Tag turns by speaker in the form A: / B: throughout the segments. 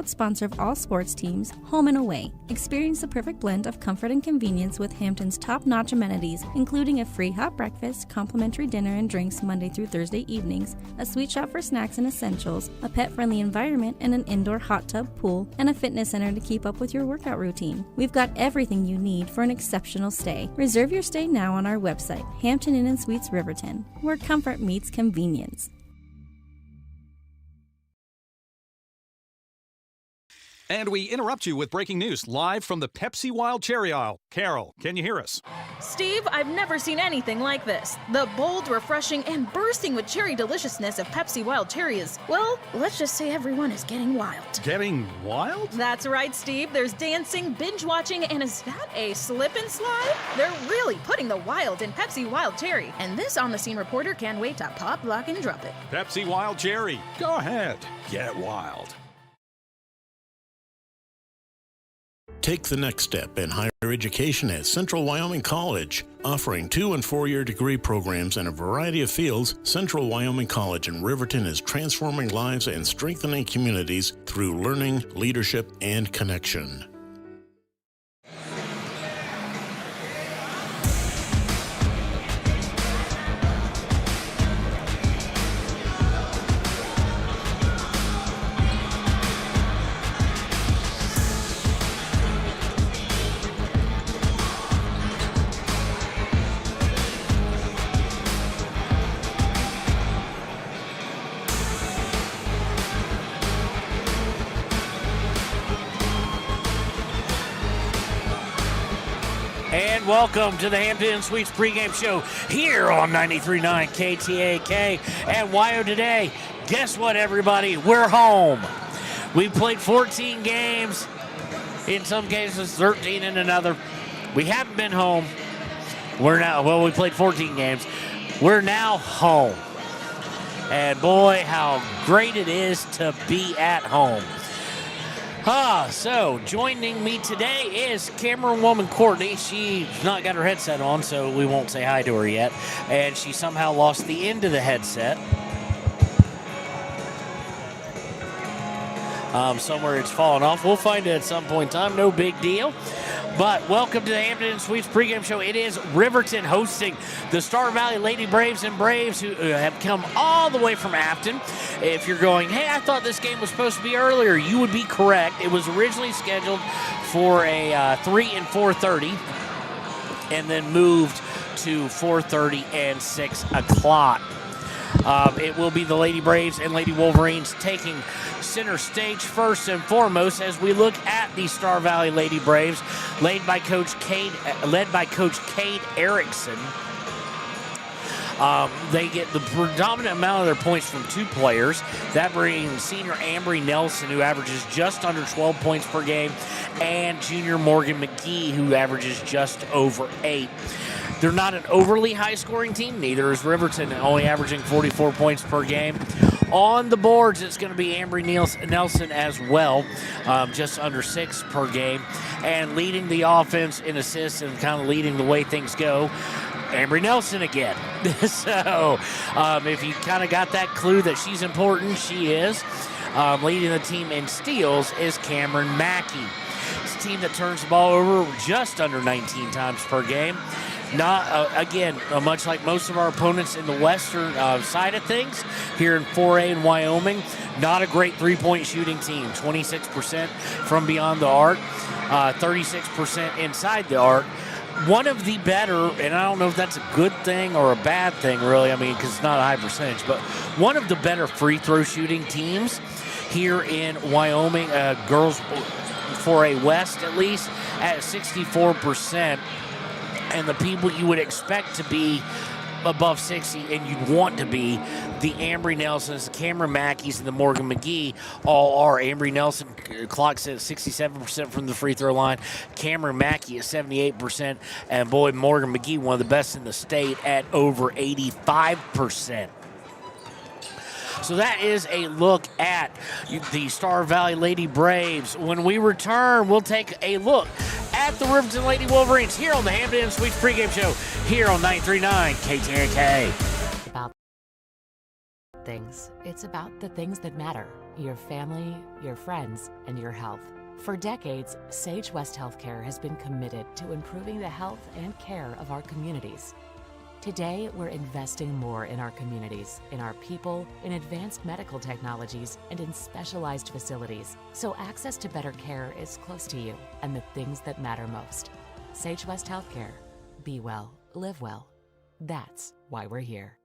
A: proud sponsor of all sports teams, home and away. Experience the perfect blend of comfort and convenience with Hampton's top-notch amenities, including a free hot breakfast, complimentary dinner and drinks Monday through Thursday evenings, a sweet shop for snacks and essentials, a pet-friendly environment, and an indoor hot tub, pool, and a fitness center to keep up with your workout routine. We've got everything you need for an exceptional stay. Reserve your stay now on our website, Hampton Inn & Suites Riverton, where comfort meets convenience.
B: And we interrupt you with breaking news live from the Pepsi Wild Cherry aisle. Carol, can you hear us?
C: Steve, I've never seen anything like this. The bold, refreshing, and bursting with cherry deliciousness of Pepsi Wild Cherry is, well, let's just say everyone is getting wild.
B: Getting wild?
C: That's right, Steve. There's dancing, binge-watching, and is that a slip and slide? They're really putting the wild in Pepsi Wild Cherry. And this on-the-scene reporter can't wait to pop, lock, and drop it.
B: Pepsi Wild Cherry. Go ahead. Get wild.
D: Take the next step in higher education at Central Wyoming College. Offering 2- and 4-year degree programs in a variety of fields, Central Wyoming College in Riverton is transforming lives and strengthening communities through learning, leadership, and connection.
E: And welcome to the Hampton Inn Suites pregame show here on 93.9 KTAK and WYO Today. Guess what, everybody? We're home. We've played 14 games, in some cases 13 in another. We haven't been home. We played 14 games. We're now home. And boy, how great it is to be at home. So joining me today is Cameron woman Courtney. She's not got her headset on, so we won't say hi to her yet. And she somehow lost the end of the headset. Somewhere it's fallen off. We'll find it at some point in time. No big deal. But welcome to the Hampton Inn Suites pregame show. It is Riverton hosting the Star Valley Lady Braves and Braves, who have come all the way from Afton. If you're going, hey, I thought this game was supposed to be earlier, you would be correct. It was originally scheduled for a 3 and 4:30, and then moved to 4:30 and 6 o'clock. It will be the Lady Braves and Lady Wolverines taking center stage first and foremost as we look at the Star Valley Lady Braves, led by Coach Cade Erickson. They get the predominant amount of their points from 2 players. That brings senior Ambry Nelson, who averages just under 12 points per game, and junior Morgan McGee, who averages just over 8. They're not an overly high-scoring team. Neither is Riverton, only averaging 44 points per game. On the boards, it's going to be Ambry Nelson as well, just under 6 per game. And leading the offense in assists and kind of leading the way things go, Ambry Nelson again. So if you kind of got that clue that she's important, she is. Leading the team in steals is Cameron Mackey. It's a team that turns the ball over just under 19 times per game. Not, again, much like most of our opponents in the western side of things, here in 4A in Wyoming, not a great three-point shooting team. 26% from beyond the arc, 36% inside the arc. One of the better, and I don't know if that's a good thing or a bad thing, really, I mean, because it's not a high percentage, but one of the better free throw shooting teams here in Wyoming, girls 4A West at least, at 64%. And the people you would expect to be above 60 and you'd want to be, the Ambry Nelsons, the Cameron Mackeys, and the Morgan McGee all are. Ambry Nelson clocks at 67% from the free throw line. Cameron Mackey at 78%. And boy, Morgan McGee, one of the best in the state at over 85%. So that is a look at the Star Valley Lady Braves. When we return, we'll take a look at the Riverton Lady Wolverines here on the Hampton Inn Suites pregame show here on 93.9 KTAK.
F: About things. It's about the things that matter. your family, your friends, and your health. For decades, Sage West Healthcare has been committed to improving the health and care of our communities. Today, we're investing more in our communities, in our people, in advanced medical technologies, and in specialized facilities, so access to better care is close to you and the things that matter most. Sage West Healthcare. Be well, live well. That's why we're here.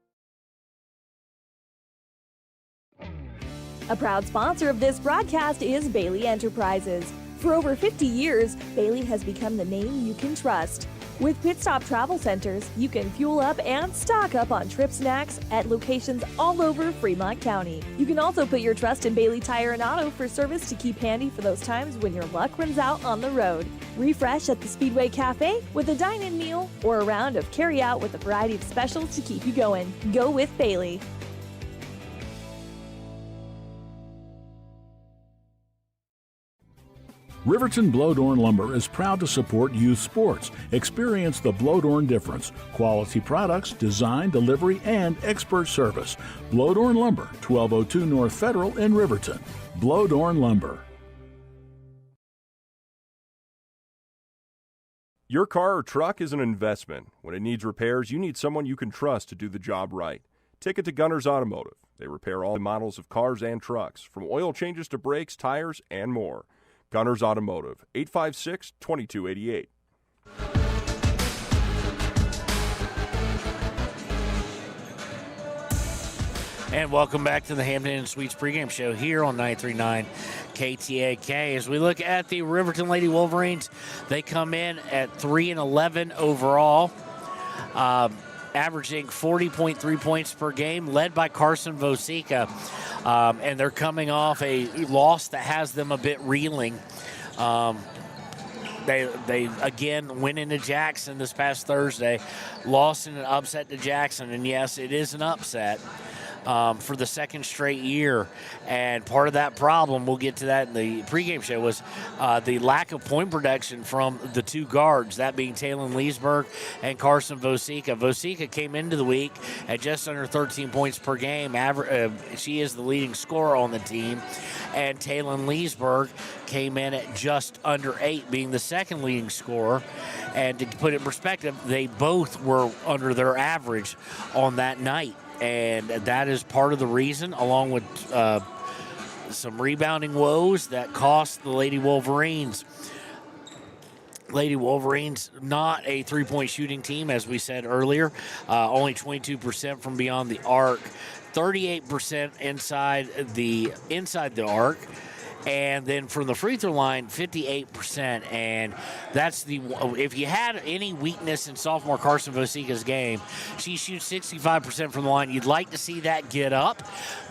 G: A proud sponsor of this broadcast is Bailey Enterprises. For over 50 years, Bailey has become the name you can trust. With Pit Stop Travel Centers, you can fuel up and stock up on trip snacks at locations all over Fremont County. You can also put your trust in Bailey Tire and Auto for service to keep handy for those times when your luck runs out on the road. Refresh at the Speedway Cafe with a dine-in meal or a round of carry-out with a variety of specials to keep you going. Go with Bailey.
H: Riverton Blowdorn Lumber is proud to support youth sports. Experience the Blowdorn difference. Quality products, design, delivery, and expert service. Blowdorn Lumber, 1202 North Federal in Riverton. Blowdorn Lumber.
I: Your car or truck is an investment. When it needs repairs, you need someone you can trust to do the job right. Take it to Gunners Automotive. They repair all models of cars and trucks, from oil changes to brakes, tires, and more. Gunners Automotive, 856-2288.
E: And welcome back to the Hampton Inn Suites pregame show here on 93.9 KTAK. As we look at the Riverton Lady Wolverines, they come in at 3-11 overall, averaging 40.3 points per game, led by Carson Vosica. And they're coming off a loss that has them a bit reeling. They again went into Jackson this past Thursday, lost in an upset to Jackson, and yes, it is an upset for the second straight year. And part of that problem, we'll get to that in the pregame show, was the lack of point production from the two guards, that being Taylon Leesburg and Carson Vosica. Vosica came into the week at just under 13 points per game. She is the leading scorer on the team. And Taylon Leesburg came in at just under 8, being the second leading scorer. And to put it in perspective, they both were under their average on that night. And that is part of the reason, along with some rebounding woes, that cost the Lady Wolverines. Lady Wolverines, not a three-point shooting team, as we said earlier. Only 22% from beyond the arc, 38% inside the arc. And then from the free throw line, 58%. And that's if you had any weakness in sophomore Carson Vosica's game, she shoots 65% from the line. You'd like to see that get up,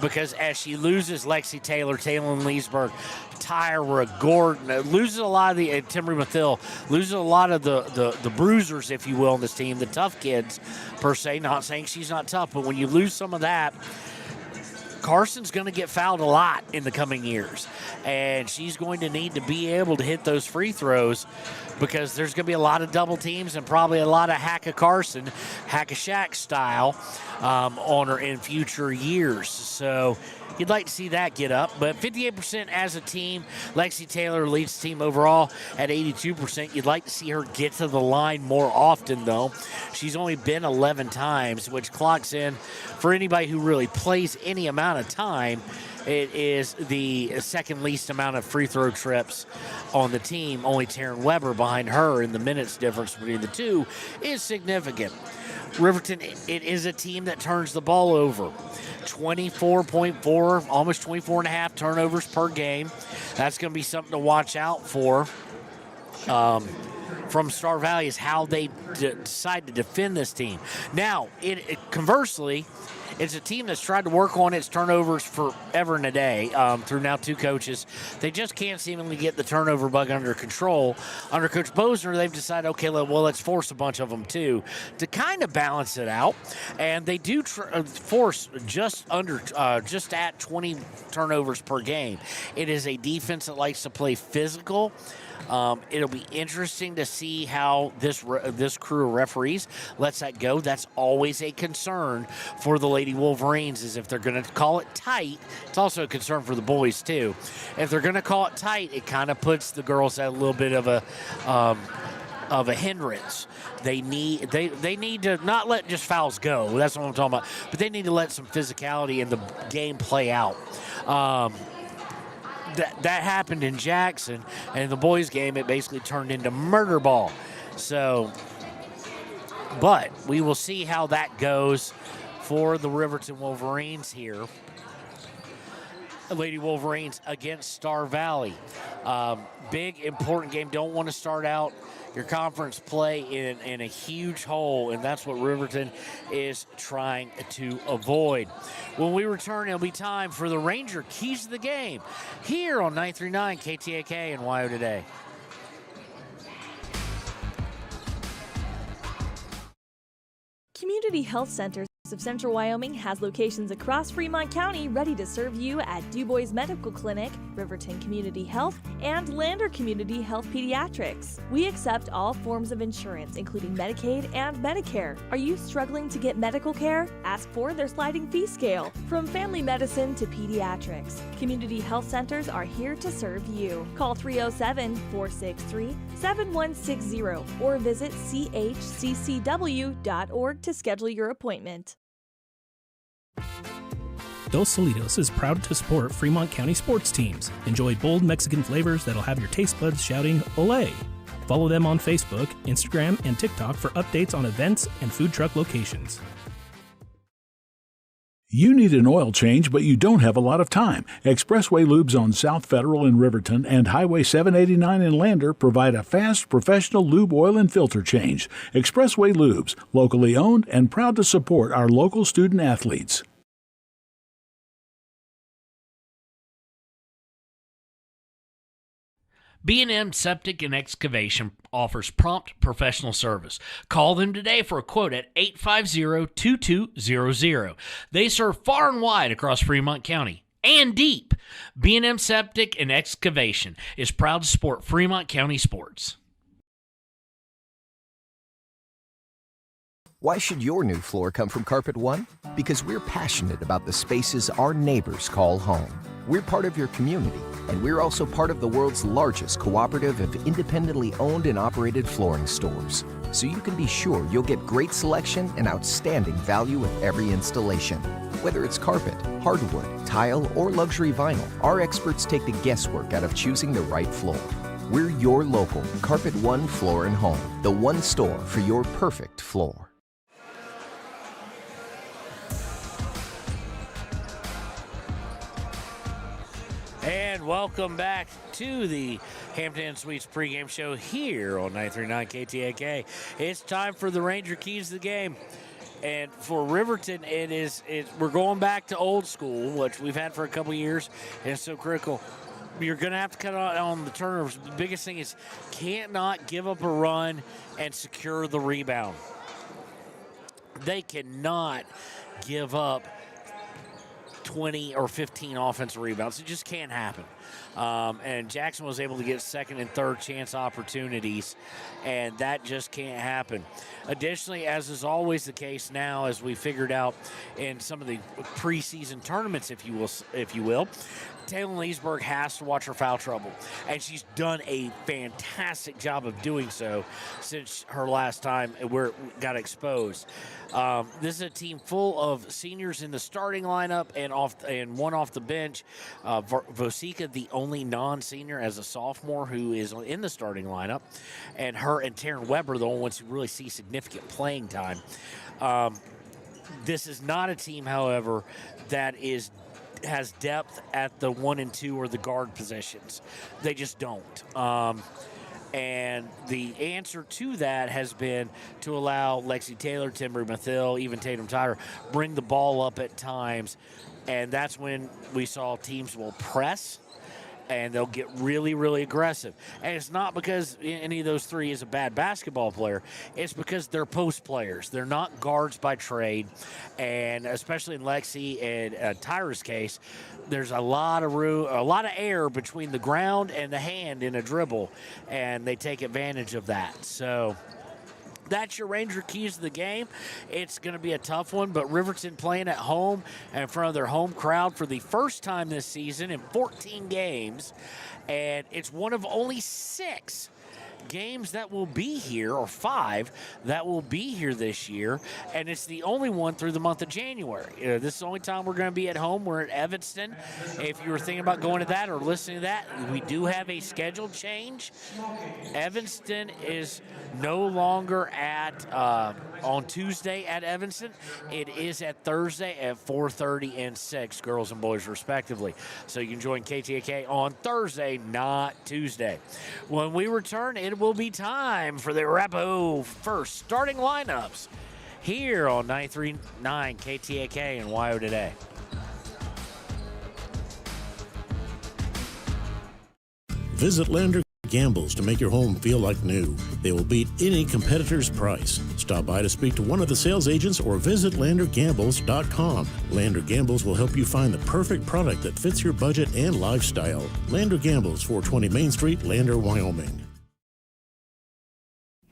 E: because as she loses Lexi Taylor, Taylon Leesburg, Tyra Gordon, loses a lot of the Timry Mathill, loses a lot of the bruisers, if you will, in this team, the tough kids per se. Not saying she's not tough, but when you lose some of that, Carson's going to get fouled a lot in the coming years, and she's going to need to be able to hit those free throws, because there's going to be a lot of double teams and probably a lot of Hack-a-Carson, Hack-a-Shack style on her in future years. So you'd like to see that get up, but 58% as a team. Lexi Taylor leads the team overall at 82%. You'd like to see her get to the line more often, though. She's only been 11 times, which clocks in, for anybody who really plays any amount of time, it is the second least amount of free throw trips on the team. Only Taryn Weber behind her, and the minutes difference between the two is significant. Riverton, it is a team that turns the ball over. 24.4, almost 24.5 turnovers per game. That's going to be something to watch out for from Star Valley, is how they decide to defend this team. Now, conversely, it's a team that's tried to work on its turnovers forever and a day through now two coaches. They just can't seemingly get the turnover bug under control. Under Coach Bosner, they've decided, okay, well, let's force a bunch of them too to kind of balance it out. And they do force just at 20 turnovers per game. It is a defense that likes to play physical. It'll be interesting to see how this crew of referees lets that go. That's always a concern for the Lady Wolverines, is if they're going to call it tight. It's also a concern for the boys too. If they're going to call it tight, it kind of puts the girls at a little bit of a hindrance. They need to not let just fouls go. That's what I'm talking about. But they need to let some physicality in the game play out. That happened in Jackson, and in the boys' game, it basically turned into murder ball. So, but we will see how that goes for the Riverton Wolverines here. Lady Wolverines against Star Valley. Big, important game. Don't want to start out your conference play in a huge hole, and that's what Riverton is trying to avoid. When we return, it'll be time for the Ranger Keys to the Game here on 939 KTAK and WYO Today.
G: Community Health Centers of Central Wyoming has locations across Fremont County ready to serve you at Du Bois Medical Clinic, Riverton Community Health, and Lander Community Health Pediatrics. We accept all forms of insurance, including Medicaid and Medicare. Are you struggling to get medical care? Ask for their sliding fee scale. From family medicine to pediatrics, Community Health Centers are here to serve you. Call 307-463-7160 or visit chccw.org to schedule your appointment.
J: Dos Solitos is proud to support Fremont County sports teams. Enjoy bold Mexican flavors that'll have your taste buds shouting, "Olé!" Follow them on Facebook, Instagram, and TikTok for updates on events and food truck locations.
H: You need an oil change, but you don't have a lot of time. Expressway Lubes on South Federal in Riverton and Highway 789 in Lander provide a fast, professional lube, oil, and filter change. Expressway Lubes, locally owned and proud to support our local student athletes.
K: B&M Septic and Excavation offers prompt professional service. Call them today for a quote at 850-2200. They serve far and wide across Fremont County and deep. B&M Septic and Excavation is proud to support Fremont County sports.
L: Why should your new floor come from Carpet One? Because we're passionate about the spaces our neighbors call home. We're part of your community, and we're also part of the world's largest cooperative of independently owned and operated flooring stores. So you can be sure you'll get great selection and outstanding value with every installation. Whether it's carpet, hardwood, tile, or luxury vinyl, our experts take the guesswork out of choosing the right floor. We're your local Carpet One Floor and Home, the one store for your perfect floor.
E: And welcome back to the Hampton Suites pregame show here on 939 KTAK. It's time for the Ranger Keys to the Game. And for Riverton, we're going back to old school, which we've had for a couple years, and it's so critical. You're going to have to cut out on the turnovers. The biggest thing is can't not give up a run and secure the rebound. They cannot give up 20 or 15 offensive rebounds. It just can't happen. And Jackson was able to get second and third chance opportunities, and that just can't happen. Additionally, as is always the case now, as we figured out in some of the preseason tournaments, if you will, Taylor Leesburg has to watch her foul trouble, and she's done a fantastic job of doing so since her last time where it got exposed. This is a team full of seniors in the starting lineup and one off the bench. Vosika, the only non-senior as a sophomore who is in the starting lineup, and her and Taryn Weber, the only ones who really see significant playing time. This is not a team, however, that has depth at the 1 and 2 or the guard positions. They just don't. And the answer to that has been to allow Lexi Taylor, Timber Mathill, even Tatum Tyler bring the ball up at times. And that's when we saw teams will press and they'll get really, really aggressive. And it's not because any of those three is a bad basketball player. It's because they're post players. They're not guards by trade. And especially in Lexi and Tyra's case, there's a lot of room, a lot of air between the ground and the hand in a dribble, and they take advantage of that. So that's your Ranger keys to the game. It's going to be a tough one, but Riverton playing at home in front of their home crowd for the first time this season in 14 games, and it's one of only 6 games that will be here, or 5 that will be here this year, and it's the only one through the month of January. This is the only time we're going to be at home. We're at Evanston. If you were thinking about going to that or listening to that, we do have a schedule change. Evanston is no longer at on Tuesday at Evanston. It is at Thursday at 4:30 and 6, girls and boys respectively. So you can join KTAK on Thursday, not Tuesday. When we return, it will be time for the Arapahoe first starting lineups here on 93.9 KTAK and WYO Today.
D: Visit Lander Gambles to make your home feel like new. They will beat any competitor's price. Stop by to speak to one of the sales agents or visit LanderGambles.com. Lander Gambles will help you find the perfect product that fits your budget and lifestyle. Lander Gambles, 420 Main Street, Lander, Wyoming.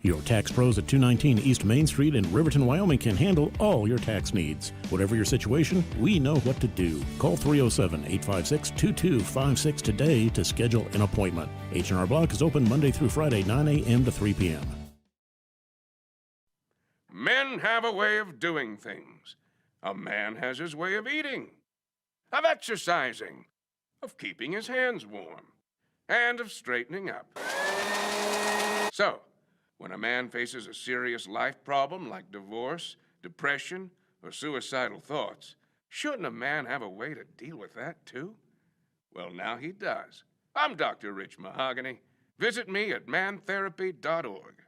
D: Your tax pros at 219 East Main Street in Riverton, Wyoming can handle all your tax needs. Whatever your situation, we know what to do. Call 307-856-2256 today to schedule an appointment. H&R Block is open Monday through Friday, 9 a.m. to 3 p.m.
M: Men have a way of doing things. A man has his way of eating, of exercising, of keeping his hands warm, and of straightening up. So, when a man faces a serious life problem like divorce, depression, or suicidal thoughts, shouldn't a man have a way to deal with that too? Well, now he does. I'm Dr. Rich Mahogany. Visit me at mantherapy.org.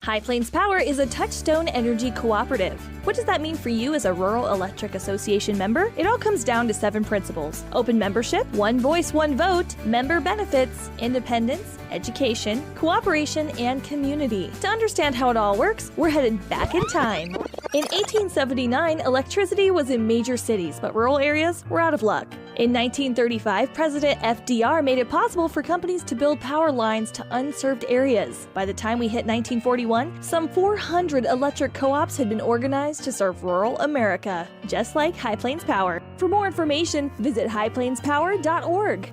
G: High Plains Power is a Touchstone Energy cooperative. What does that mean for you as a Rural Electric Association member? It all comes down to 7 principles: open membership, one voice, one vote, member benefits, independence, education, cooperation, and community. To understand how it all works, we're headed back in time. In 1879, electricity was in major cities, but rural areas were out of luck. In 1935, President FDR made it possible for companies to build power lines to unserved areas. By the time we hit 1941, some 400 electric co-ops had been organized to serve rural America, just like High Plains Power. For more information, visit highplainspower.org.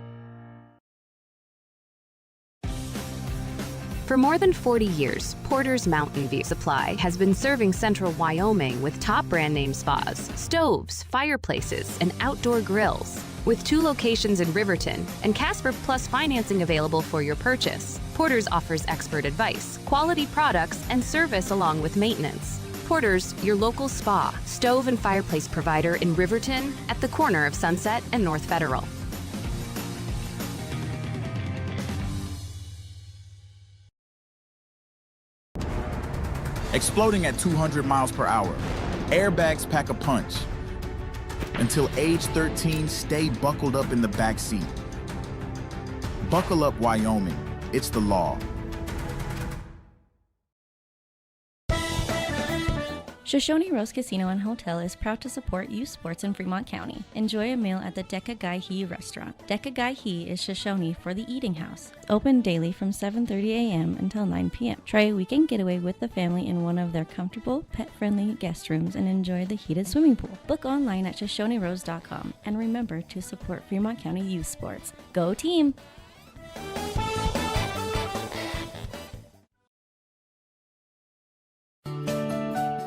N: For more than 40 years, Porter's Mountain View Supply has been serving central Wyoming with top brand name spas, stoves, fireplaces, and outdoor grills. With 2 locations in Riverton and Casper Plus financing available for your purchase, Porter's offers expert advice, quality products, and service along with maintenance. Porter's, your local spa, stove, and fireplace provider in Riverton at the corner of Sunset and North Federal.
O: Exploding at 200 miles per hour. Airbags pack a punch. Until age 13, stay buckled up in the back seat. Buckle up, Wyoming. It's the law.
A: Shoshone Rose Casino and Hotel is proud to support youth sports in Fremont County. Enjoy a meal at the Deca Gai He restaurant. Deca Gai He is Shoshone for the eating house. Open daily from 7:30 a.m. until 9 p.m. Try a weekend getaway with the family in one of their comfortable, pet-friendly guest rooms and enjoy the heated swimming pool. Book online at ShoshoneRose.com and remember to support Fremont County youth sports. Go team!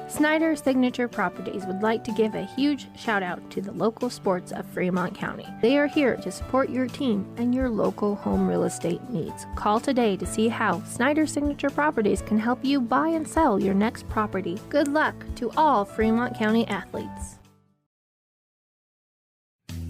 P: Snyder Signature Properties would like to give a huge shout out to the local sports of Fremont County. They are here to support your team and your local home real estate needs. Call today to see how Snyder Signature Properties can help you buy and sell your next property. Good luck to all Fremont County athletes.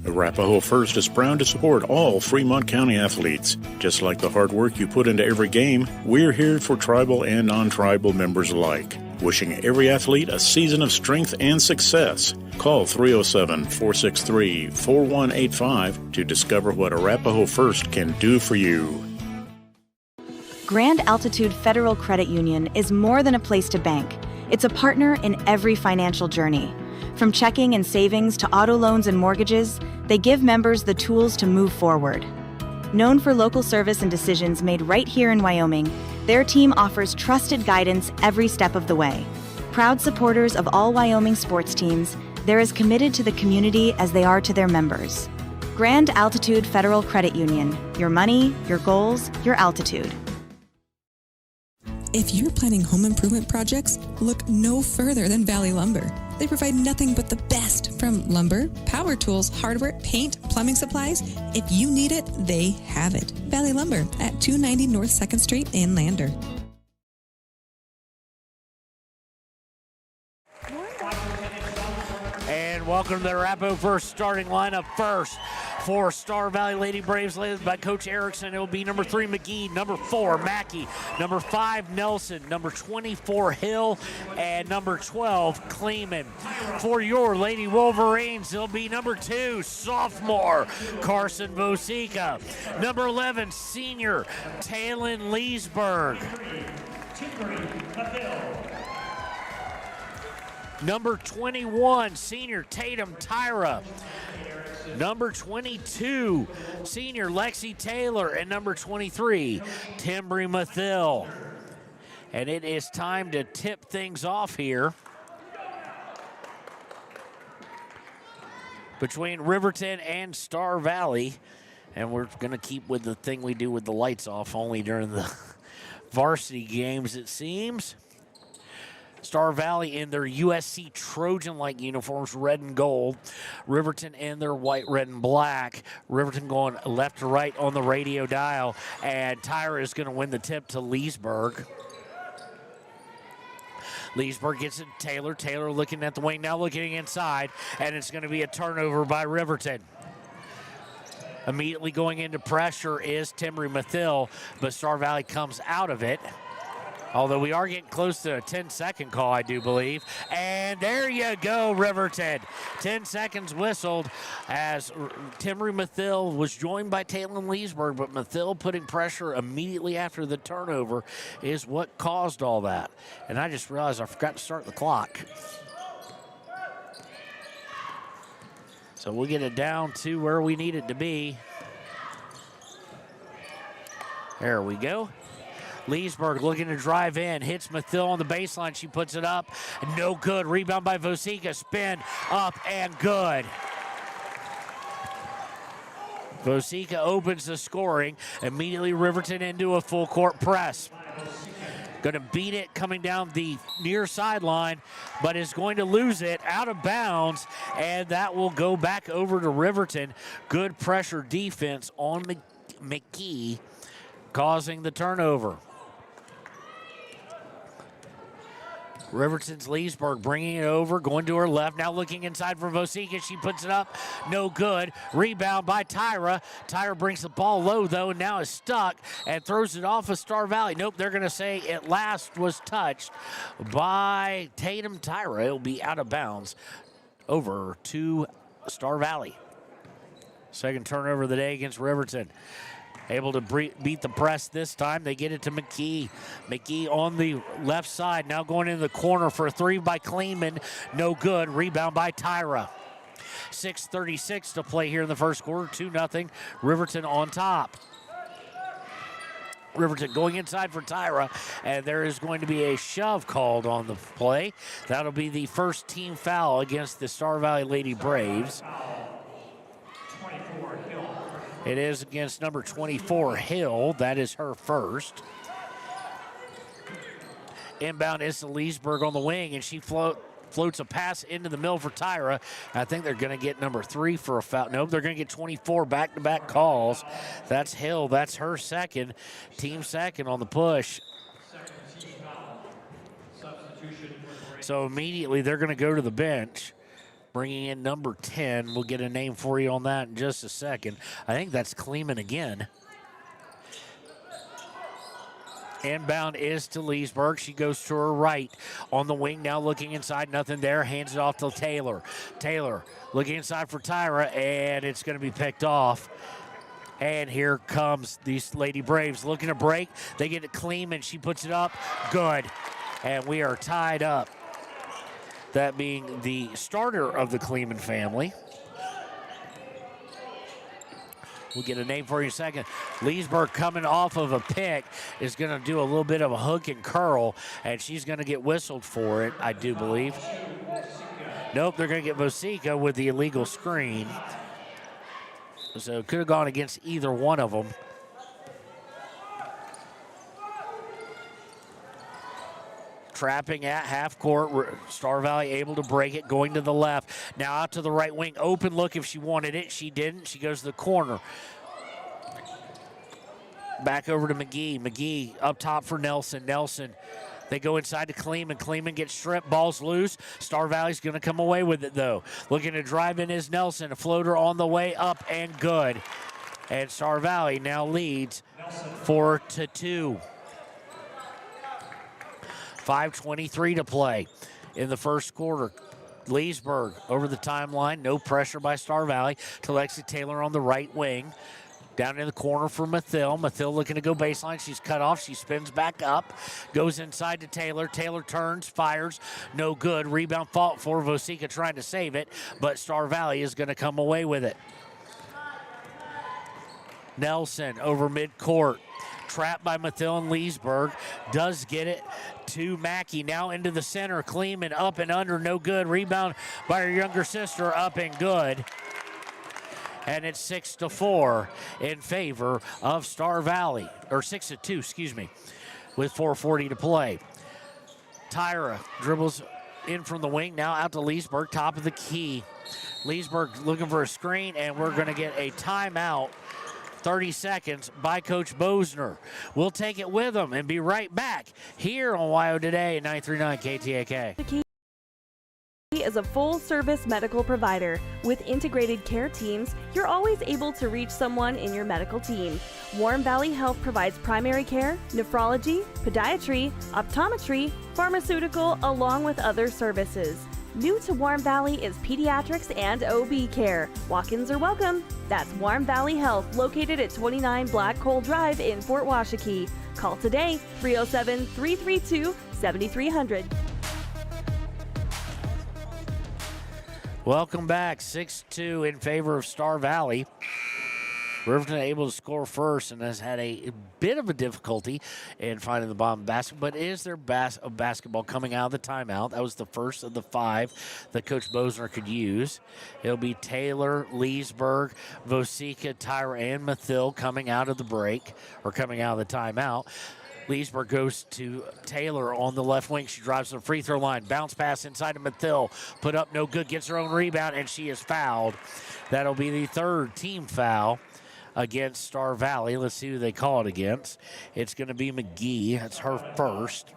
D: Arapahoe First is proud to support all Fremont County athletes. Just like the hard work you put into every game, we're here for tribal and non-tribal members alike. wishing every athlete a season of strength and success. Call 307-463-4185 to discover what Arapahoe First can do for you.
Q: Grand Altitude Federal Credit Union is more than a place to bank. It's a partner in every financial journey. From checking and savings to auto loans and mortgages, they give members the tools to move forward. Known for local service and decisions made right here in Wyoming, their team offers trusted guidance every step of the way. Proud supporters of all Wyoming sports teams, they're as committed to the community as they are to their members. Grand Altitude Federal Credit Union. Your money, your goals, your altitude.
R: If you're planning home improvement projects, look no further than Valley Lumber. They provide nothing but the best from lumber, power tools, hardware, paint, plumbing supplies. If you need it, they have it. Valley Lumber at 290 North 2nd Street in Lander.
E: And welcome to the Arapahoe First starting lineup. First for Star Valley Lady Braves, led by Coach Erickson. It will be number 3, McGee, number 4, Mackey, number 5, Nelson, number 24, Hill, and number 12, Kleeman. For your Lady Wolverines, it'll be number 2, sophomore, Carson Vosica, number 11, senior, Talon Leesburg, number 21, senior, Tatum Tyra, number 22, senior, Lexi Taylor, and number 23, Timbry Mathill. And it is time to tip things off here between Riverton and Star Valley. And we're going to keep with the thing we do with the lights off only during the varsity games, it seems. Star Valley in their USC Trojan-like uniforms, red and gold. Riverton in their white, red, and black. Riverton going left to right on the radio dial. And Tyra is going to win the tip to Leesburg. Leesburg gets it to Taylor. Taylor looking at the wing, now looking inside. And it's going to be a turnover by Riverton. Immediately going into pressure is Timbry Mathill, but Star Valley comes out of it. Although we are getting close to a 10-second call, I do believe. And there you go, Riverton. 10 seconds whistled as Timbry Mathill was joined by Talon Leesburg, but Mathill putting pressure immediately after the turnover is what caused all that. And I just realized I forgot to start the clock. So we'll get it down to where we need it to be. There we go. Leesburg looking to drive in, hits Mathill on the baseline. She puts it up, no good. Rebound by Vosica, spin up and good. Vosica opens the scoring. Immediately Riverton into a full court press. Going to beat it coming down the near sideline, but is going to lose it out of bounds, and that will go back over to Riverton. Good pressure defense on McGee, causing the turnover. Riverton's Leesburg bringing it over, going to her left, now looking inside for Vosica. She puts it up, no good. Rebound by Tyra. Tyra brings the ball low, though, and now is stuck and throws it off of Star Valley. Nope, they're going to say it last was touched by Tatum Tyra. It'll be out of bounds over to Star Valley. Second turnover of the day against Riverton. Able to beat the press this time. They get it to McGee. McGee on the left side. Now going into the corner for a 3 by Kleeman. No good. Rebound by Tyra. 6:36 to play here in the first quarter. 2-0. Riverton on top. Riverton going inside for Tyra. And there is going to be a shove called on the play. That'll be the first team foul against the Star Valley Lady Braves. It is against number 24, Hill. That is her first. Inbound is to Leesburg on the wing, and she floats a pass into the middle for Tyra. I think they're going to get number 3 for a foul. Nope, they're going to get 24 back-to-back calls. That's Hill. That's her second. Team second on the push. So immediately they're going to go to the bench. Bringing in number 10. We'll get a name for you on that in just a second. I think that's Kleeman again. Inbound is to Leesburg. She goes to her right on the wing now, looking inside. Nothing there. Hands it off to Taylor. Taylor looking inside for Tyra, and it's going to be picked off. And here comes these Lady Braves looking to break. They get it clean, and she puts it up. Good. And we are tied up. That being the starter of the Kleeman family. We'll get a name for you in a second. Leesburg coming off of a pick is going to do a little bit of a hook and curl, and she's going to get whistled for it, I do believe. Nope, they're going to get Vosica with the illegal screen. So it could have gone against either one of them. Trapping at half court. Star Valley able to break it, going to the left. Now out to the right wing. Open look if she wanted it. She didn't. She goes to the corner. Back over to McGee. McGee up top for Nelson. Nelson. They go inside to Kleeman. Kleeman gets stripped. Ball's loose. Star Valley's going to come away with it, though. Looking to drive in is Nelson. A floater on the way up and good. And Star Valley now leads 4-2. 5:23 to play in the first quarter. Leesburg over the timeline. No pressure by Star Valley to Lexi Taylor on the right wing. Down in the corner for Mathill. Mathill looking to go baseline. She's cut off. She spins back up. Goes inside to Taylor. Taylor turns, fires. No good. Rebound fought for. Vosica trying to save it, but Star Valley is going to come away with it. Nelson over midcourt. Trapped by Mathill and Leesburg. Does get it to Mackey. Now into the center. Kleeman up and under. No good. Rebound by her younger sister. Up and good. And it's 6-4 in favor of Star Valley. Or 6-2, excuse me, with 4:40 to play. Tyra dribbles in from the wing. Now out to Leesburg. Top of the key. Leesburg looking for a screen, and we're going to get a timeout. 30 seconds by Coach Bosner. We'll take it with them and be right back here on WYO Today at 939 KTAK.
G: The Key is a full-service medical provider. With integrated care teams, you're always able to reach someone in your medical team. Warm Valley Health provides primary care, nephrology, podiatry, optometry, pharmaceutical, along with other services. New to Warm Valley is pediatrics and OB care. Walk-ins are welcome. That's Warm Valley Health, located at 29 Black Coal Drive in Fort Washakie. Call today, 307-332-7300.
E: Welcome back. 6-2 in favor of Star Valley. Riverton able to score first and has had a bit of a difficulty in finding the bottom basket, but is their basketball coming out of the timeout. That was the first of the 5 that Coach Bosner could use. It'll be Taylor, Leesburg, Vosica, Tyra, and Mathill coming out of the break, or coming out of the timeout. Leesburg goes to Taylor on the left wing. She drives to the free throw line. Bounce pass inside to Mathill. Put up no good. Gets her own rebound, and she is fouled. That'll be the third team foul against Star Valley. Let's see who they call it against. It's going to be McGee. That's her first.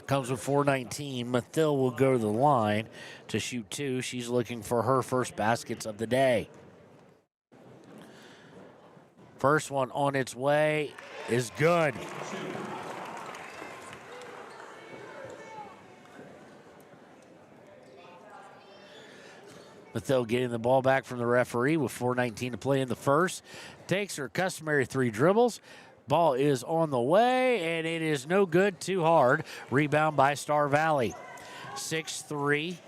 E: Comes with 4:19. Mathill will go to the line to shoot 2. She's looking for her first baskets of the day. First one on its way is good. Mathill getting the ball back from the referee with 4:19 to play in the first. Takes her customary 3 dribbles. Ball is on the way, and it is no good, too hard. Rebound by Star Valley. 6-3,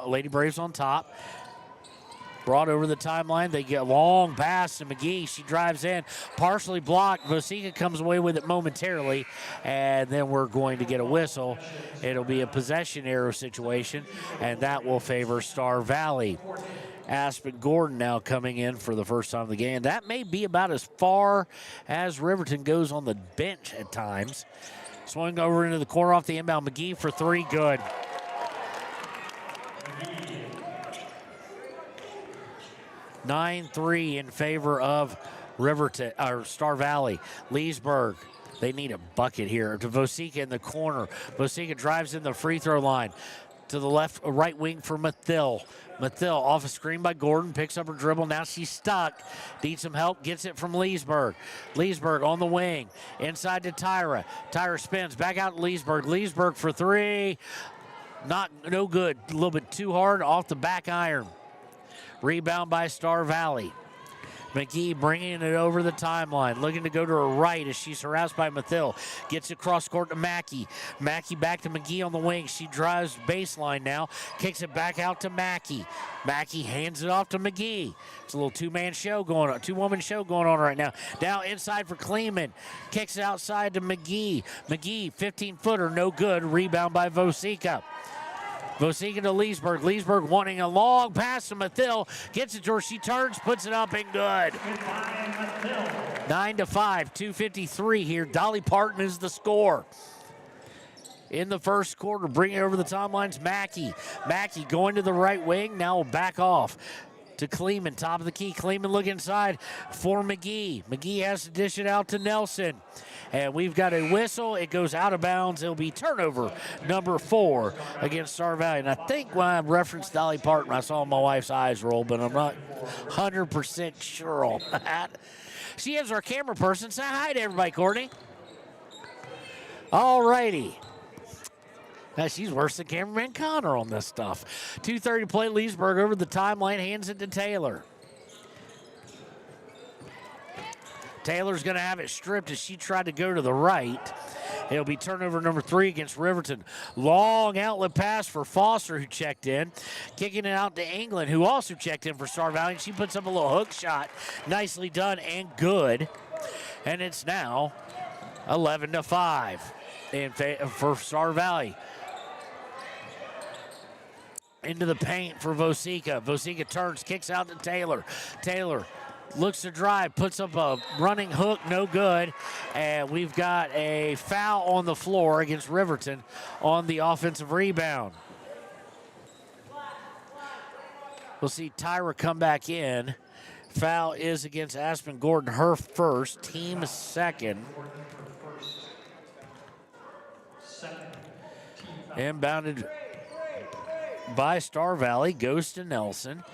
E: Lady Braves on top. Brought over the timeline. They get a long pass to McGee. She drives in, partially blocked. Vosica comes away with it momentarily, and then we're going to get a whistle. It'll be a possession arrow situation, and that will favor Star Valley. Aspen Gordon now coming in for the first time of the game. That may be about as far as Riverton goes on the bench at times. Swing over into the corner off the inbound. McGee for 3, good. (9-3) in favor of Riverton, or Star Valley. Leesburg, they need a bucket here. To Vosica in the corner. Vosica drives in the free throw line. to the right wing for Mathill. Mathill off a screen by Gordon, picks up her dribble. Now she's stuck. Needs some help, gets it from Leesburg. Leesburg on the wing, inside to Tyra. Tyra spins, back out to Leesburg. Leesburg for three. No good. A little bit too hard off the back iron. Rebound by Star Valley. McGee bringing it over the timeline, looking to go to her right as she's harassed by Mathill. Gets across court to Mackey. Mackey back to McGee on the wing. She drives baseline now, kicks it back out to Mackey. Mackey hands it off to McGee. It's a little two-woman show going on right now. Now inside for Kleeman. Kicks it outside to McGee. McGee, 15-footer, no good. Rebound by Vosika. Vosika to Leesburg. Leesburg wanting a long pass to Mathill. Gets it to her. She turns, puts it up, and good. 9-5, 2:53 here. Dolly Parton is the score. In the first quarter, bringing it over the timelines, Mackey. Mackey going to the right wing. Now will back off to Kleeman, top of the key. Kleeman look inside for McGee. McGee has to dish it out to Nelson. And we've got a whistle. It goes out of bounds. It'll be turnover number 4 against Star Valley. And I think when I referenced Dolly Parton, I saw my wife's eyes roll, but I'm not 100% sure on that. She is our camera person. Say hi to everybody, Courtney. All righty. Now, she's worse than cameraman Connor on this stuff. 2:30 to play. Leesburg over the timeline, hands it to Taylor. Taylor's going to have it stripped as she tried to go to the right. It'll be turnover number 3 against Riverton. Long outlet pass for Foster, who checked in. Kicking it out to England, who also checked in for Star Valley. She puts up a little hook shot. Nicely done and good. And it's now 11-5 for Star Valley. Into the paint for Vosika. Vosika turns, kicks out to Taylor. Taylor looks to drive, puts up a running hook, no good. And we've got a foul on the floor against Riverton on the offensive rebound. We'll see Tyra come back in. Foul is against Aspen Gordon, her first, team second. Inbounded by Star Valley, goes to Nelson.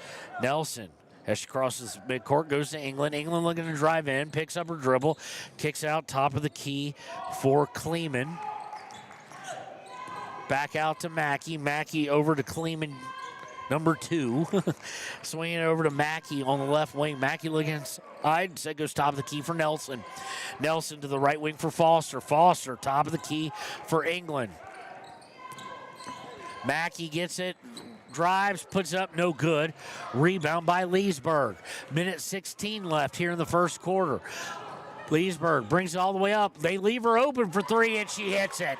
E: Nelson, as she crosses midcourt, goes to England. England looking to drive in, picks up her dribble, kicks out top of the key for Kleeman. Back out to Mackey. Mackey over to Kleeman, number 2. Swinging it over to Mackey on the left wing. Mackey looking inside. Instead goes top of the key for Nelson. Nelson to the right wing for Foster. Foster, top of the key for England. Mackey gets it, drives, puts it up, no good. Rebound by Leesburg. Minute 16 left here in the first quarter. Leesburg brings it all the way up. They leave her open for 3, and she hits it.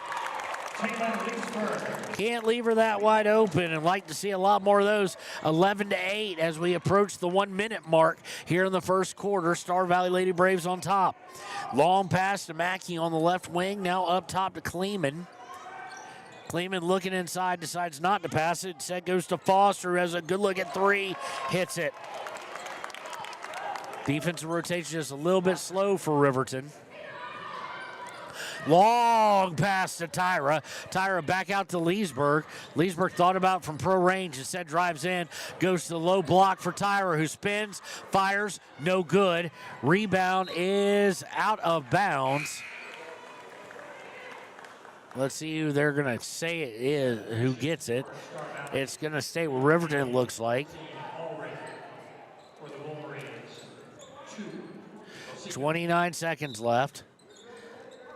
E: Can't leave her that wide open, and like to see a lot more of those. 11-8 as we approach the 1-minute mark here in the first quarter. Star Valley Lady Braves on top. Long pass to Mackey on the left wing. Now up top to Kleeman. Kleeman looking inside, decides not to pass it. Instead goes to Foster, who has a good look at 3, hits it. Defensive rotation just a little bit slow for Riverton. Long pass to Tyra. Tyra back out to Leesburg. Leesburg thought about from pro range. Instead drives in, goes to the low block for Tyra, who spins, fires, no good. Rebound is out of bounds. Let's see who they're going to say it is, who gets it. It's going to stay with Riverton, it looks like. 29 seconds left.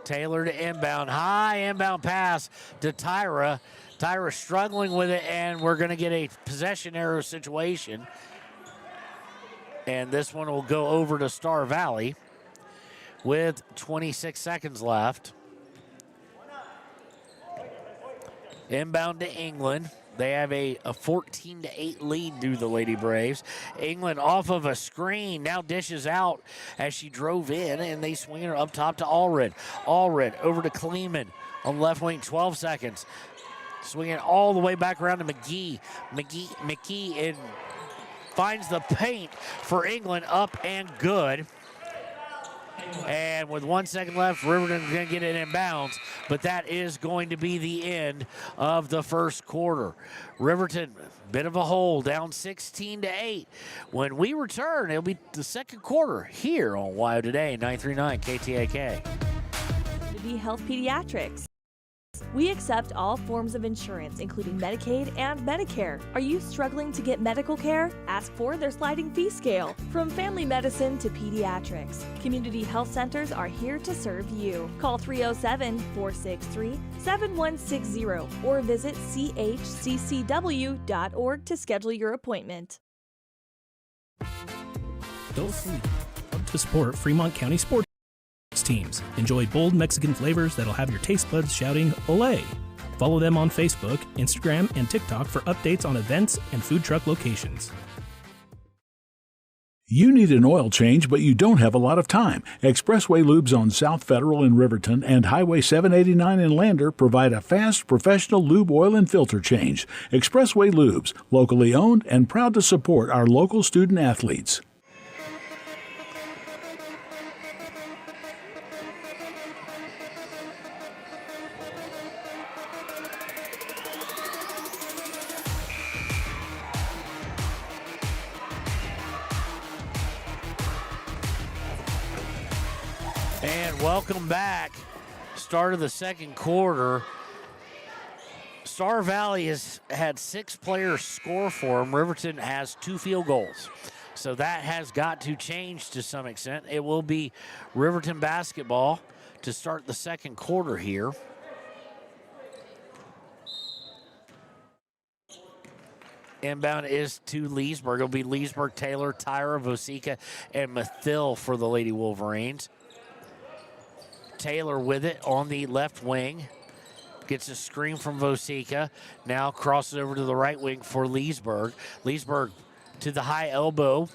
E: Taylor to inbound. High inbound pass to Tyra. Tyra struggling with it, and we're going to get a possession error situation. And this one will go over to Star Valley with 26 seconds left. Inbound to England. They have a 14-8 lead through the Lady Braves. England off of a screen now dishes out as she drove in, and they swing her up top to Allred. Allred over to Kleeman on the left wing, 12 seconds. Swinging all the way back around to McGee. McGee finds the paint for England, up and good. And with 1 second left, Riverton's going to get it in bounds, but that is going to be the end of the first quarter. Riverton, bit of a hole, down 16-8. When we return, it'll be the second quarter here on WYO Today, 939 KTAK.
G: Community Health Pediatrics. We accept all forms of insurance, including Medicaid and Medicare. Are you struggling to get medical care? Ask for their sliding fee scale. From family medicine to pediatrics, community health centers are here to serve you. Call 307-463-7160 or visit chccw.org to schedule your appointment.
J: Feel free to support Fremont County sports teams. Enjoy bold Mexican flavors that'll have your taste buds shouting "Olé!" Follow them on Facebook, Instagram, and TikTok for updates on events and food truck locations.
H: You need an oil change, but you don't have a lot of time. Expressway Lubes on South Federal in Riverton and Highway 789 in Lander provide a fast, professional lube oil and filter change. Expressway Lubes, locally owned and proud to support our local student athletes.
E: And welcome back. Start of the second quarter. Star Valley has had 6 players score for them. Riverton has 2 field goals. So that has got to change to some extent. It will be Riverton basketball to start the second quarter here. Inbound is to Leesburg. It'll be Leesburg, Taylor, Tyra, Vosica, and Mathill for the Lady Wolverines. Taylor with it on the left wing. Gets a screen from Vosica. Now crosses over to the right wing for Leesburg. Leesburg to the high elbow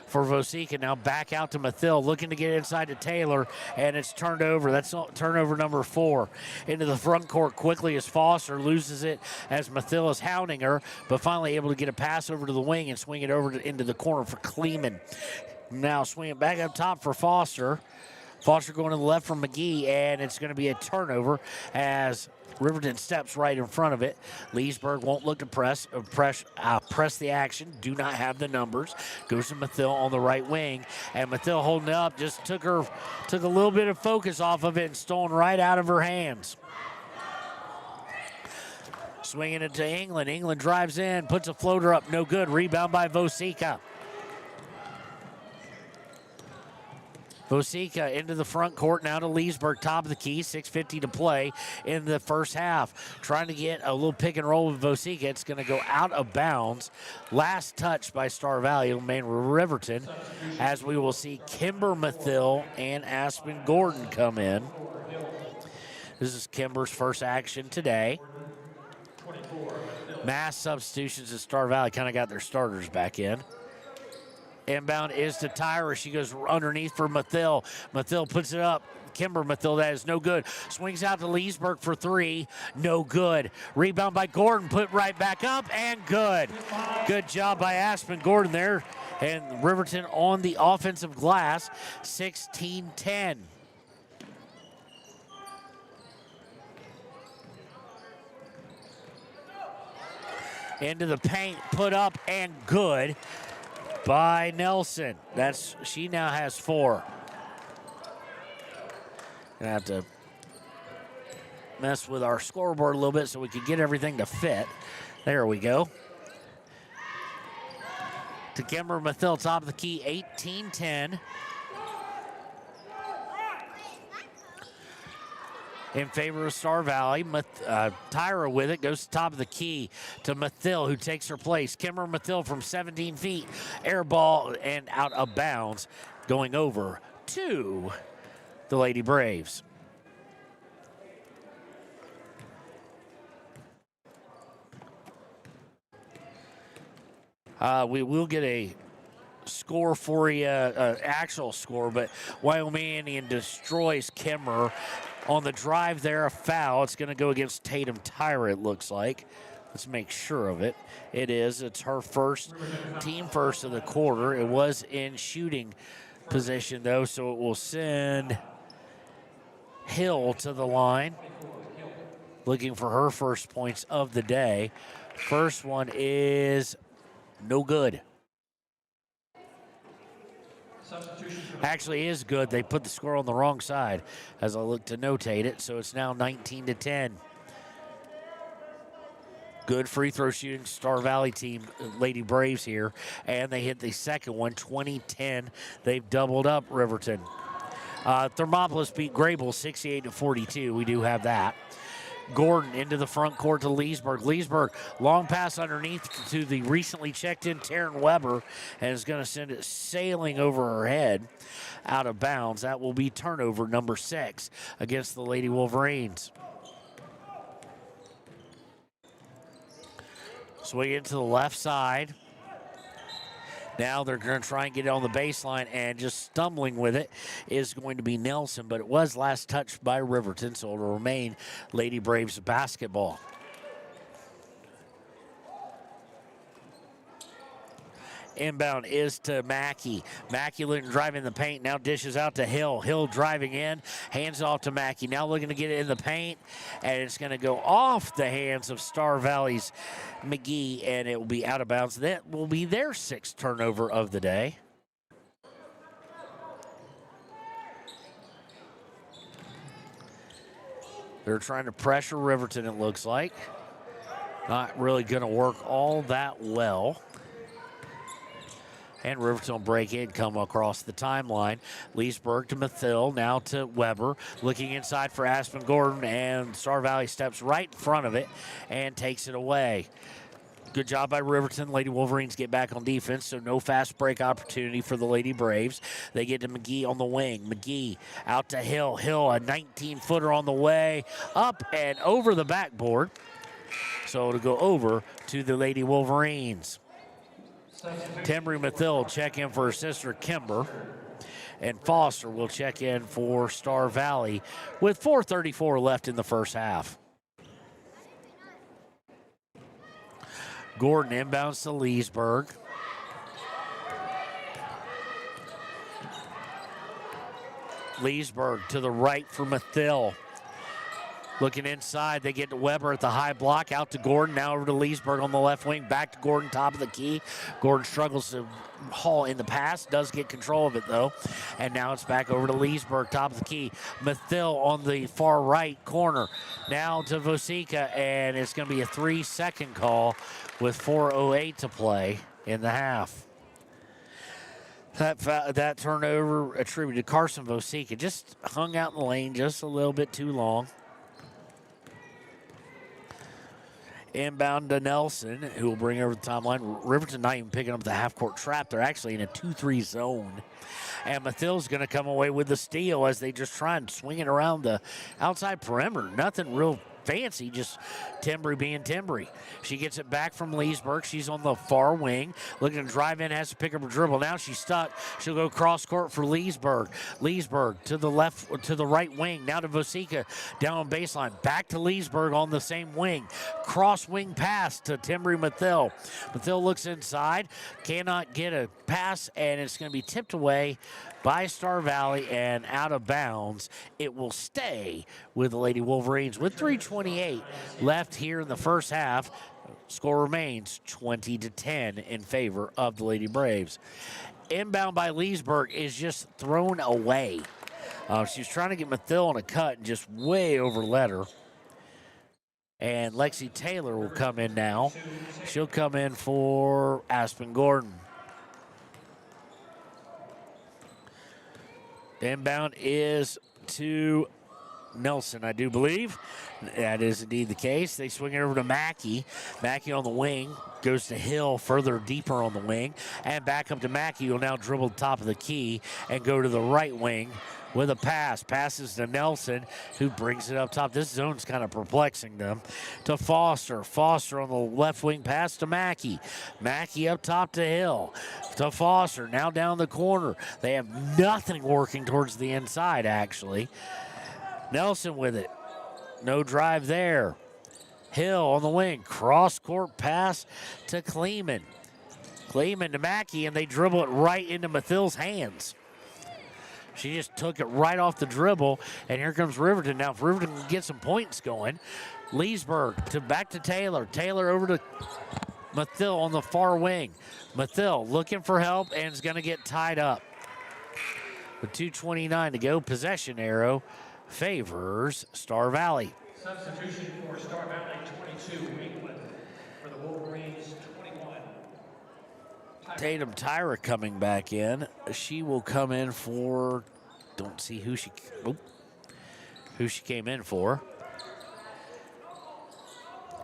E: for Vosica. Now back out to Mathill, looking to get inside to Taylor, and it's turned over. That's turnover number 4. Into the front court quickly as Foster loses it as Mathill is hounding her, but finally able to get a pass over to the wing and swing it over into the corner for Kleeman. Now swing it back up top for Foster. Foster going to the left from McGee, and it's going to be a turnover as Riverton steps right in front of it. Leesburg won't look to press the action. Do not have the numbers. Goes to Mathill on the right wing, and Mathill holding it up just took a little bit of focus off of it and stolen right out of her hands. Swinging it to England. England drives in, puts a floater up, no good. Rebound by Vosica. Vosica into the front court, now to Leesburg, top of the key, 6:50 to play in the first half. Trying to get a little pick and roll with Vosica. It's going to go out of bounds. Last touch by Star Valley, it'll remain Riverton, as we will see Kimber Mathill and Aspen Gordon come in. This is Kimber's first action today. Mass substitutions at Star Valley kind of got their starters back in. Inbound is to Tyra. She goes underneath for Mathill. Mathill puts it up. Kimber Mathill, that is no good. Swings out to Leesburg for 3. No good. Rebound by Gordon. Put right back up and good. Good job by Aspen Gordon there. And Riverton on the offensive glass, 16-10. Into the paint, put up and good by Nelson. She now has 4. Gonna have to mess with our scoreboard a little bit so we can get everything to fit. There we go. To Kimber Mathill, top of the key, 18-10. In favor of Star Valley. Tyra with it, goes to top of the key to Mathill, who takes her place. Kimber Mathill from 17 feet, air ball and out of bounds, going over to the Lady Braves. We will get a score for you, actual score, but Wyoming Indian destroys Kimmer. On the drive there, a foul. It's going to go against Tatum Tyra, it looks like. Let's make sure of it. It is. It's her first, team first of the quarter. It was in shooting position, though, so it will send Hill to the line, looking for her first points of the day. First one is no good. Actually is good. They put the score on the wrong side as I look to notate it, so it's now 19-10. Good free throw shooting Star Valley team, Lady Braves here, and they hit the second one, 20-10. They've doubled up Riverton. Thermopolis beat Grable 68-42. We do have that. Gordon into the front court to Leesburg. Leesburg, long pass underneath to the recently checked in Taryn Weber, and is going to send it sailing over her head out of bounds. That will be turnover number 6 against the Lady Wolverines. Swing it to the left side. Now they're going to try and get it on the baseline, and just stumbling with it is going to be Nelson, but it was last touched by Riverton, so it'll remain Lady Braves basketball. Inbound is to Mackey. Mackey looking driving the paint, now dishes out to Hill. Hill driving in, hands off to Mackey. Now looking to get it in the paint, and it's going to go off the hands of Star Valley's McGee, and it will be out of bounds. That will be their 6th turnover of the day. They're trying to pressure Riverton, it looks like. Not really going to work all that well. And Riverton will break in, come across the timeline. Leesburg to Mathill, now to Weber. Looking inside for Aspen Gordon, and Star Valley steps right in front of it and takes it away. Good job by Riverton. Lady Wolverines get back on defense, so no fast break opportunity for the Lady Braves. They get to McGee on the wing. McGee out to Hill. Hill, a 19-footer on the way, up and over the backboard. So it'll go over to the Lady Wolverines. Tembry Mathill check in for her sister Kimber, and Foster will check in for Star Valley with 4:34 left in the first half. Gordon inbounds to Leesburg. Leesburg to the right for Mathill. Looking inside, they get to Weber at the high block, out to Gordon, now over to Leesburg on the left wing, back to Gordon, top of the key. Gordon struggles to haul in the pass, does get control of it though. And now it's back over to Leesburg, top of the key. Mathill on the far right corner. Now to Vosica, and it's going to be a 3-second call with 4:08 to play in the half. That turnover attributed to Carson Vosica. Just hung out in the lane just a little bit too long. Inbound to Nelson, who will bring over the timeline. Riverton not even picking up the half-court trap. They're actually in a 2-3 zone. And Mathill's going to come away with the steal as they just try and swing it around the outside perimeter. Nothing real fancy, just Tembry being Tembry. She gets it back from Leesburg. She's on the far wing, looking to drive in, has to pick up her dribble. Now she's stuck. She'll go cross court for Leesburg. Leesburg to the left, to the right wing. Now to Vosica down on baseline. Back to Leesburg on the same wing. Cross wing pass to Tembry Mathill. Mathill looks inside, cannot get a pass, and it's going to be tipped away by Star Valley and out of bounds. It will stay with the Lady Wolverines with 3:28 left here in the first half. Score remains 20-10 in favor of the Lady Braves. Inbound by Leesburg is just thrown away. She was trying to get Mathill on a cut and just way overlet her. And Lexi Taylor will come in now. She'll come in for Aspen Gordon. The inbound is to Nelson, I do believe. That is indeed the case. They swing it over to Mackey. Mackey on the wing, goes to Hill further deeper on the wing, and back up to Mackey, who will now dribble the top of the key and go to the right wing with a pass. Passes to Nelson, who brings it up top. This zone's kind of perplexing them. To Foster. Foster on the left wing, pass to Mackey. Mackey up top to Hill. To Foster, now down the corner. They have nothing working towards the inside, actually. Nelson with it. No drive there. Hill on the wing. Cross-court pass to Kleeman. Kleeman to Mackey, and they dribble it right into Mathill's hands. She just took it right off the dribble, and here comes Riverton. Now, if Riverton can get some points going, Leesburg back to Taylor. Taylor over to Mathill on the far wing. Mathill looking for help and is going to get tied up. With 2:29 to go, possession arrow favors Star Valley.
K: Substitution for Star Valley, 22, England. For the Wolverines, 21.
E: Tatum Tyra coming back in. She will come in for, don't see who she came in for.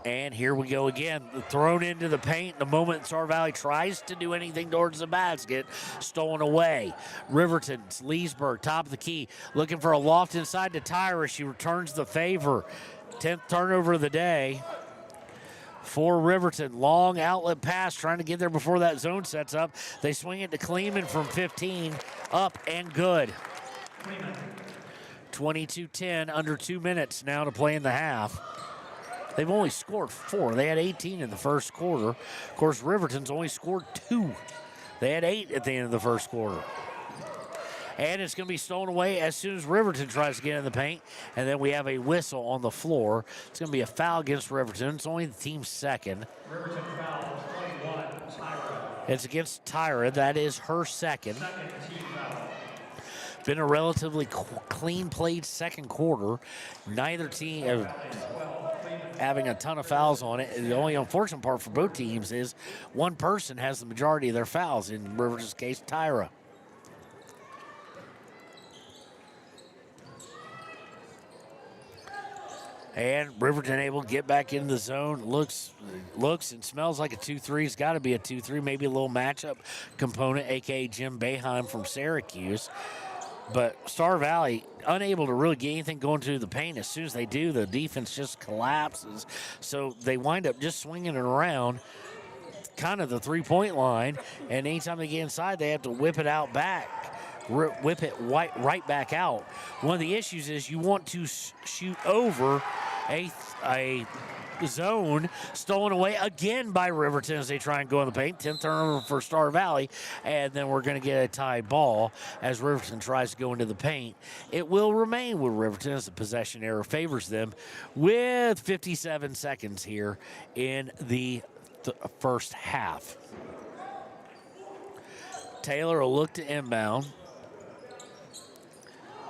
E: And here we go again, thrown into the paint. The moment Star Valley tries to do anything towards the basket, stolen away. Riverton, Leesburg, top of the key, looking for a loft inside to Tyra. She returns the favor. 10th turnover of the day for Riverton. Long outlet pass, trying to get there before that zone sets up. They swing it to Kleeman from 15, up and good. 22-10, under 2 minutes now to play in the half. They've only scored 4. They had 18 in the first quarter. Of course, Riverton's only scored 2. They had 8 at the end of the first quarter. And it's going to be stolen away as soon as Riverton tries to get in the paint. And then we have a whistle on the floor. It's going to be a foul against Riverton. It's only the team's second.
K: Riverton foul, 21, Tyra.
E: It's against Tyra. That is her second.
K: Second team foul.
E: Been a relatively clean played second quarter. Neither team having a ton of fouls on it. The only unfortunate part for both teams is one person has the majority of their fouls, in Riverton's case, Tyra. And Riverton able to get back in the zone. Looks and smells like a 2-3. It's got to be a 2-3, maybe a little matchup component, a.k.a. Jim Boeheim from Syracuse. But Star Valley, unable to really get anything going through the paint. As soon as they do, the defense just collapses. So they wind up just swinging it around kind of the three-point line. And anytime they get inside, they have to whip it out back, whip it right back out. One of the issues is you want to shoot over a zone, stolen away again by Riverton as they try and go in the paint. 10th turnover for Star Valley, and then we're going to get a tie ball as Riverton tries to go into the paint. It will remain with Riverton as the possession error favors them with 57 seconds here in the first half. Taylor will look to inbound.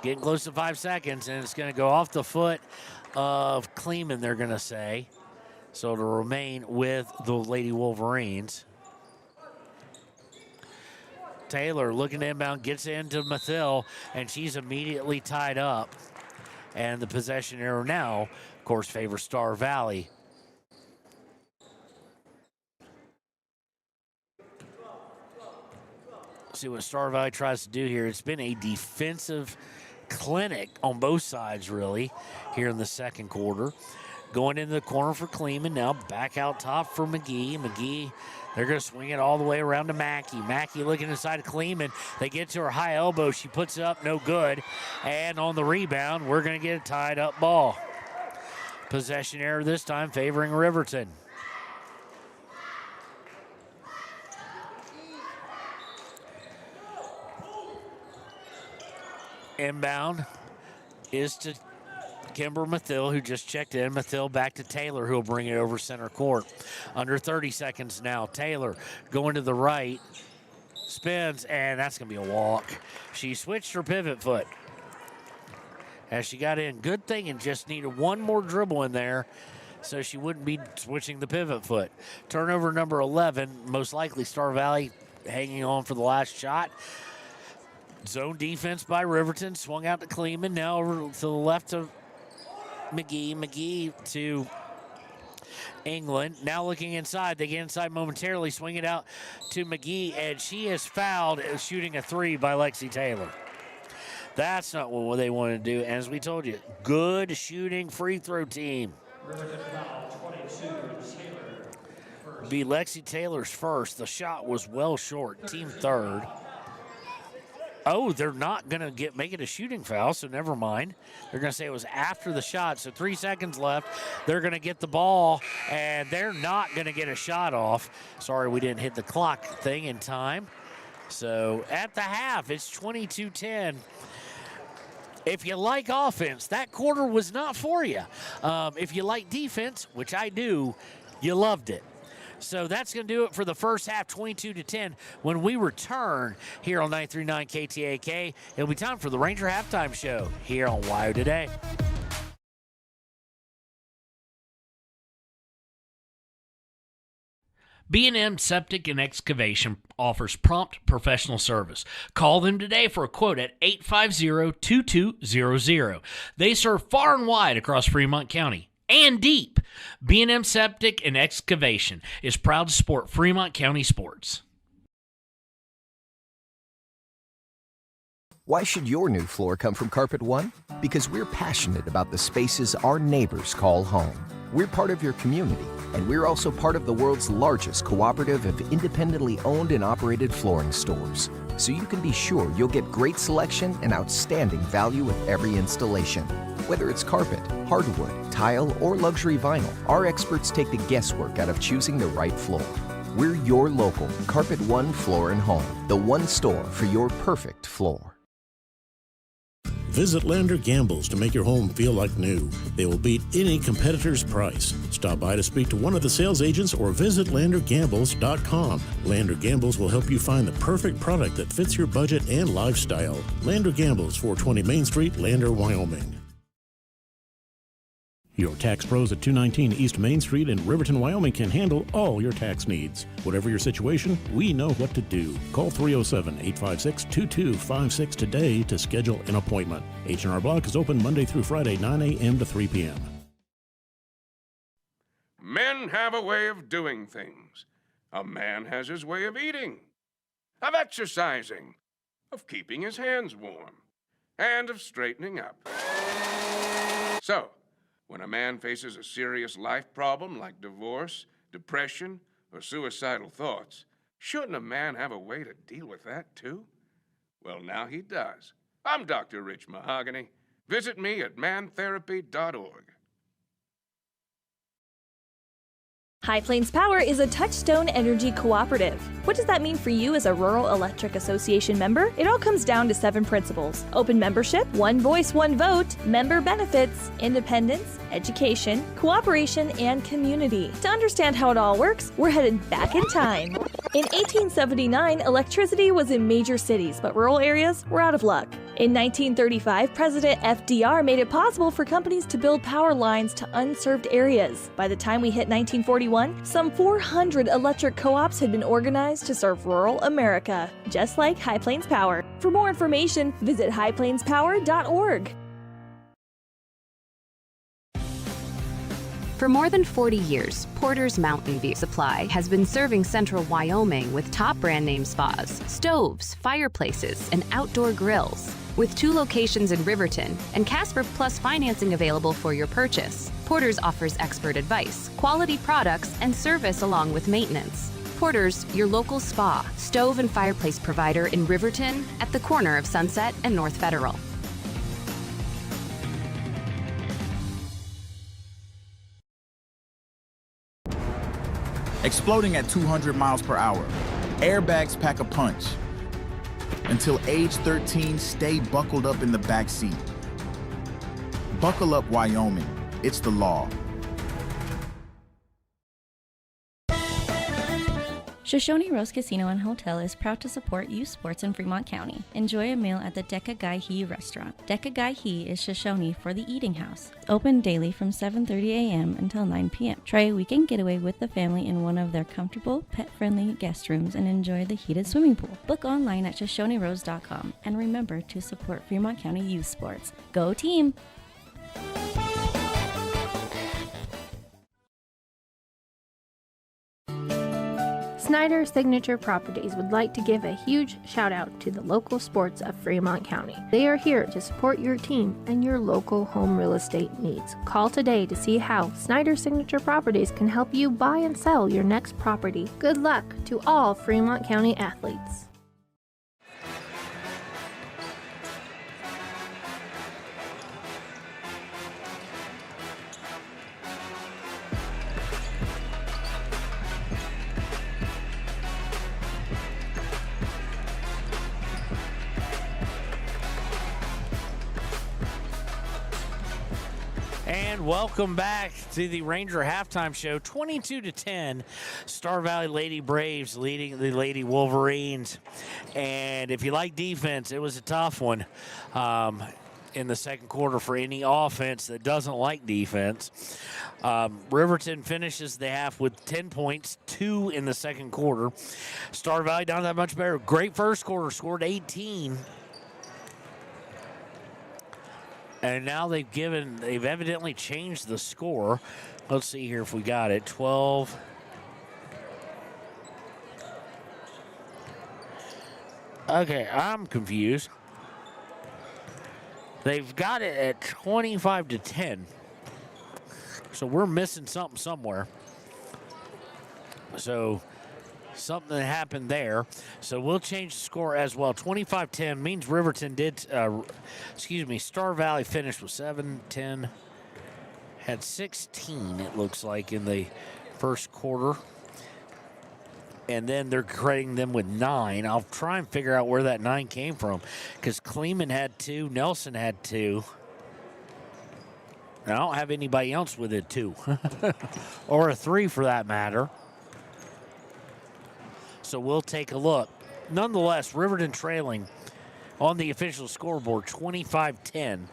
E: Getting close to 5 seconds, and it's going to go off the foot of Kleeman, they're going to say. So to remain with the Lady Wolverines. Taylor looking to inbound, gets into Mathill, and she's immediately tied up. And the possession error now, of course, favors Star Valley. See what Star Valley tries to do here. It's been a defensive clinic on both sides, really, here in the second quarter. Going into the corner for Kleeman. Now back out top for McGee. McGee, they're going to swing it all the way around to Mackey. Mackey looking inside of Kleeman. They get to her high elbow. She puts it up, no good. And on the rebound, we're going to get a tied up ball. Possession error this time favoring Riverton. Inbound is to Kimber Mathill, who just checked in. Mathill back to Taylor, who will bring it over center court. Under 30 seconds now. Taylor going to the right. Spins, and that's going to be a walk. She switched her pivot foot as she got in. Good thing, and just needed one more dribble in there so she wouldn't be switching the pivot foot. Turnover number 11, most likely Star Valley hanging on for the last shot. Zone defense by Riverton. Swung out to Kleeman. Now over to the left of McGee. McGee to England. Now looking inside. They get inside momentarily. Swing it out to McGee. And she is fouled shooting a three by Lexi Taylor. That's not what they want to do. As we told you, good shooting free throw team.
K: Riverton foul, 22, Taylor.
E: Be Lexi Taylor's first. The shot was well short. Team third. Oh, they're not going to make it a shooting foul, so never mind. They're going to say it was after the shot, so 3 seconds left. They're going to get the ball, and they're not going to get a shot off. Sorry, we didn't hit the clock thing in time. So at the half, it's 22-10. If you like offense, that quarter was not for you. If you like defense, which I do, you loved it. So that's going to do it for the first half, 22-10. When we return here on 93.9 KTAK, it'll be time for the Ranger Halftime Show here on WIO Today.
K: B&M Septic and Excavation offers prompt professional service. Call them today for a quote at 850-2200. They serve far and wide across Fremont County and deep. B&M Septic and Excavation is proud to support Fremont County sports.
L: Why should your new floor come from Carpet One? Because we're passionate about the spaces our neighbors call home. We're part of your community, and we're also part of the world's largest cooperative of independently owned and operated flooring stores. So you can be sure you'll get great selection and outstanding value with every installation. Whether it's carpet, hardwood, tile, or luxury vinyl, our experts take the guesswork out of choosing the right floor. We're your local Carpet One Floor and Home, the one store for your perfect floor.
D: Visit Lander Gambles to make your home feel like new. They will beat any competitor's price. Stop by to speak to one of the sales agents or visit LanderGambles.com. Lander Gambles will help you find the perfect product that fits your budget and lifestyle. Lander Gambles, 420 Main Street, Lander, Wyoming. Your tax pros at 219 East Main Street in Riverton, Wyoming can handle all your tax needs. Whatever your situation, we know what to do. Call 307-856-2256 today to schedule an appointment. H&R Block is open Monday through Friday, 9 a.m. to 3 p.m.
M: Men have a way of doing things. A man has his way of eating, of exercising, of keeping his hands warm, and of straightening up. So, when a man faces a serious life problem like divorce, depression, or suicidal thoughts, shouldn't a man have a way to deal with that too? Well, now he does. I'm Dr. Rich Mahogany. Visit me at mantherapy.org.
G: High Plains Power is a Touchstone Energy cooperative. What does that mean for you as a Rural Electric Association member? It all comes down to 7 principles: open membership, one voice, one vote, member benefits, independence, education, cooperation, and community. To understand how it all works, we're headed back in time. In 1879, electricity was in major cities, but rural areas were out of luck. In 1935, President FDR made it possible for companies to build power lines to unserved areas. By the time we hit 1941, some 400 electric co-ops had been organized to serve rural America, just like High Plains Power. For more information, visit highplainspower.org.
N: For more than 40 years, Porter's Mountain View Supply has been serving central Wyoming with top brand name spas, stoves, fireplaces, and outdoor grills. With 2 locations in Riverton and Casper Plus financing available for your purchase, Porter's offers expert advice, quality products, and service along with maintenance. Porter's, your local spa, stove, and fireplace provider in Riverton at the corner of Sunset and North Federal.
O: Exploding at 200 miles per hour. Airbags pack a punch. Until age 13, stay buckled up in the back seat. Buckle up, Wyoming. It's the law.
A: Shoshone Rose Casino and Hotel is proud to support youth sports in Fremont County. Enjoy a meal at the Deca Gai He restaurant. Deca Gai He is Shoshone for the eating house. Open daily from 7:30 a.m. until 9 p.m. Try a weekend getaway with the family in one of their comfortable, pet-friendly guest rooms and enjoy the heated swimming pool. Book online at ShoshoneRose.com and remember to support Fremont County youth sports. Go team!
P: Snyder Signature Properties would like to give a huge shout out to the local sports of Fremont County. They are here to support your team and your local home real estate needs. Call today to see how Snyder Signature Properties can help you buy and sell your next property. Good luck to all Fremont County athletes.
E: And welcome back to the Ranger Halftime Show. 22-10, Star Valley Lady Braves leading the Lady Wolverines. And if you like defense, it was a tough one in the second quarter for any offense that doesn't like defense. Riverton finishes the half with 10 points, 2 in the second quarter. Star Valley not that much better. Great first quarter, scored 18. And now they've evidently changed the score. Let's see here if we got it. 12. Okay, I'm confused. They've got it at 25-10. So we're missing something somewhere. So something happened there. So we'll change the score as well. 25-10 means Riverton Star Valley finished with 7-10. Had 16, it looks like, in the first quarter. And then they're crediting them with 9. I'll try and figure out where that 9 came from, because Kleeman had 2, Nelson had 2. And I don't have anybody else with it 2, or a 3 for that matter. So we'll take a look. Nonetheless, Riverton trailing on the official scoreboard, 25-10.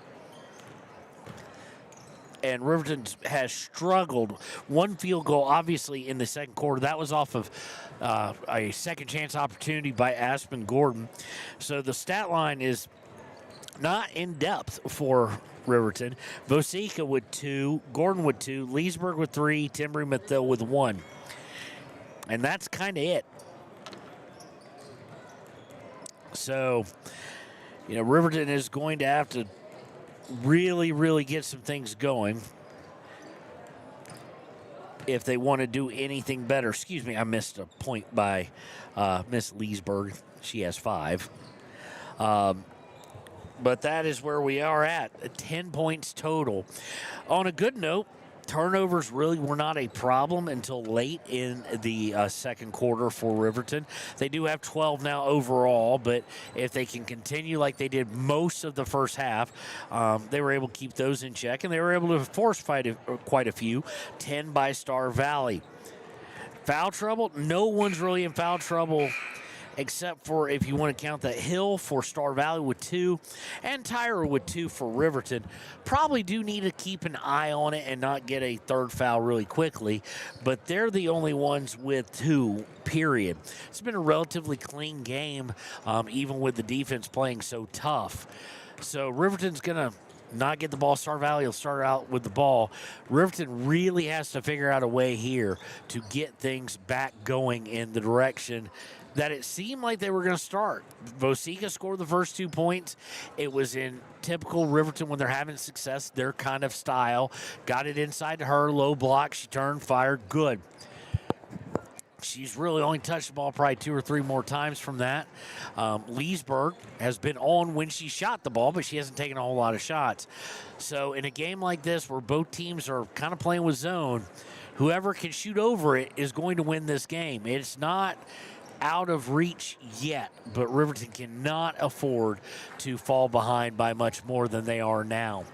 E: And Riverton has struggled. One field goal, obviously, in the second quarter. That was off of a second chance opportunity by Aspen Gordon. So the stat line is not in depth for Riverton. Vosica with 2, Gordon with 2, Leesburg with 3, Timbry Mathil with 1. And that's kind of it. So, Riverton is going to have to really, really get some things going if they want to do anything better. Excuse me, I missed a point by Miss Leesburg. She has 5. But that is where we are at, 10 points total. On a good note, turnovers really were not a problem until late in the second quarter for Riverton. They do have 12 now overall, but if they can continue like they did most of the first half, they were able to keep those in check, and they were able to force fight quite a few, 10 by Star Valley. Foul trouble? No one's really in foul trouble, except for if you want to count that Hill for Star Valley with 2 and Tyra with 2 for Riverton. Probably do need to keep an eye on it and not get a third foul really quickly, but they're the only ones with 2, period. It's been a relatively clean game, even with the defense playing so tough. So Riverton's going to not get the ball. Star Valley will start out with the ball. Riverton really has to figure out a way here to get things back going in the direction that it seemed like they were going to start. Vosica scored the first 2 points. It was in typical Riverton when they're having success, their kind of style. Got it inside to her, low block. She turned, fired, good. She's really only touched the ball probably 2 or 3 more times from that. Leesburg has been on when she shot the ball, but she hasn't taken a whole lot of shots. So in a game like this where both teams are kind of playing with zone, whoever can shoot over it is going to win this game. It's not out of reach yet, but Riverton cannot afford to fall behind by much more than they are now.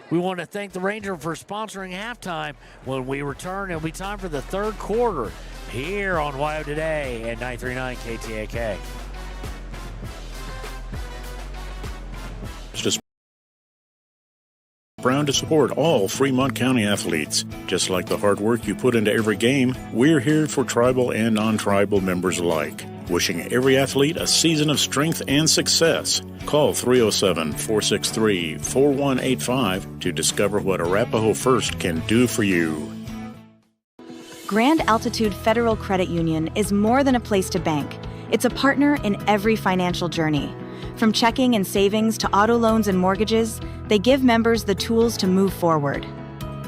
E: We want to thank the Ranger for sponsoring halftime. When we return, it'll be time for the third quarter here on WYO Today at 939 KTAK.
D: Proud to support all Fremont County athletes. Just like the hard work you put into every game, we're here for tribal and non-tribal members alike. Wishing every athlete a season of strength and success. Call 307-463-4185 to discover what Arapahoe First can do for you.
Q: Grand Altitude Federal Credit Union is more than a place to bank. It's a partner in every financial journey. From checking and savings to auto loans and mortgages, they give members the tools to move forward.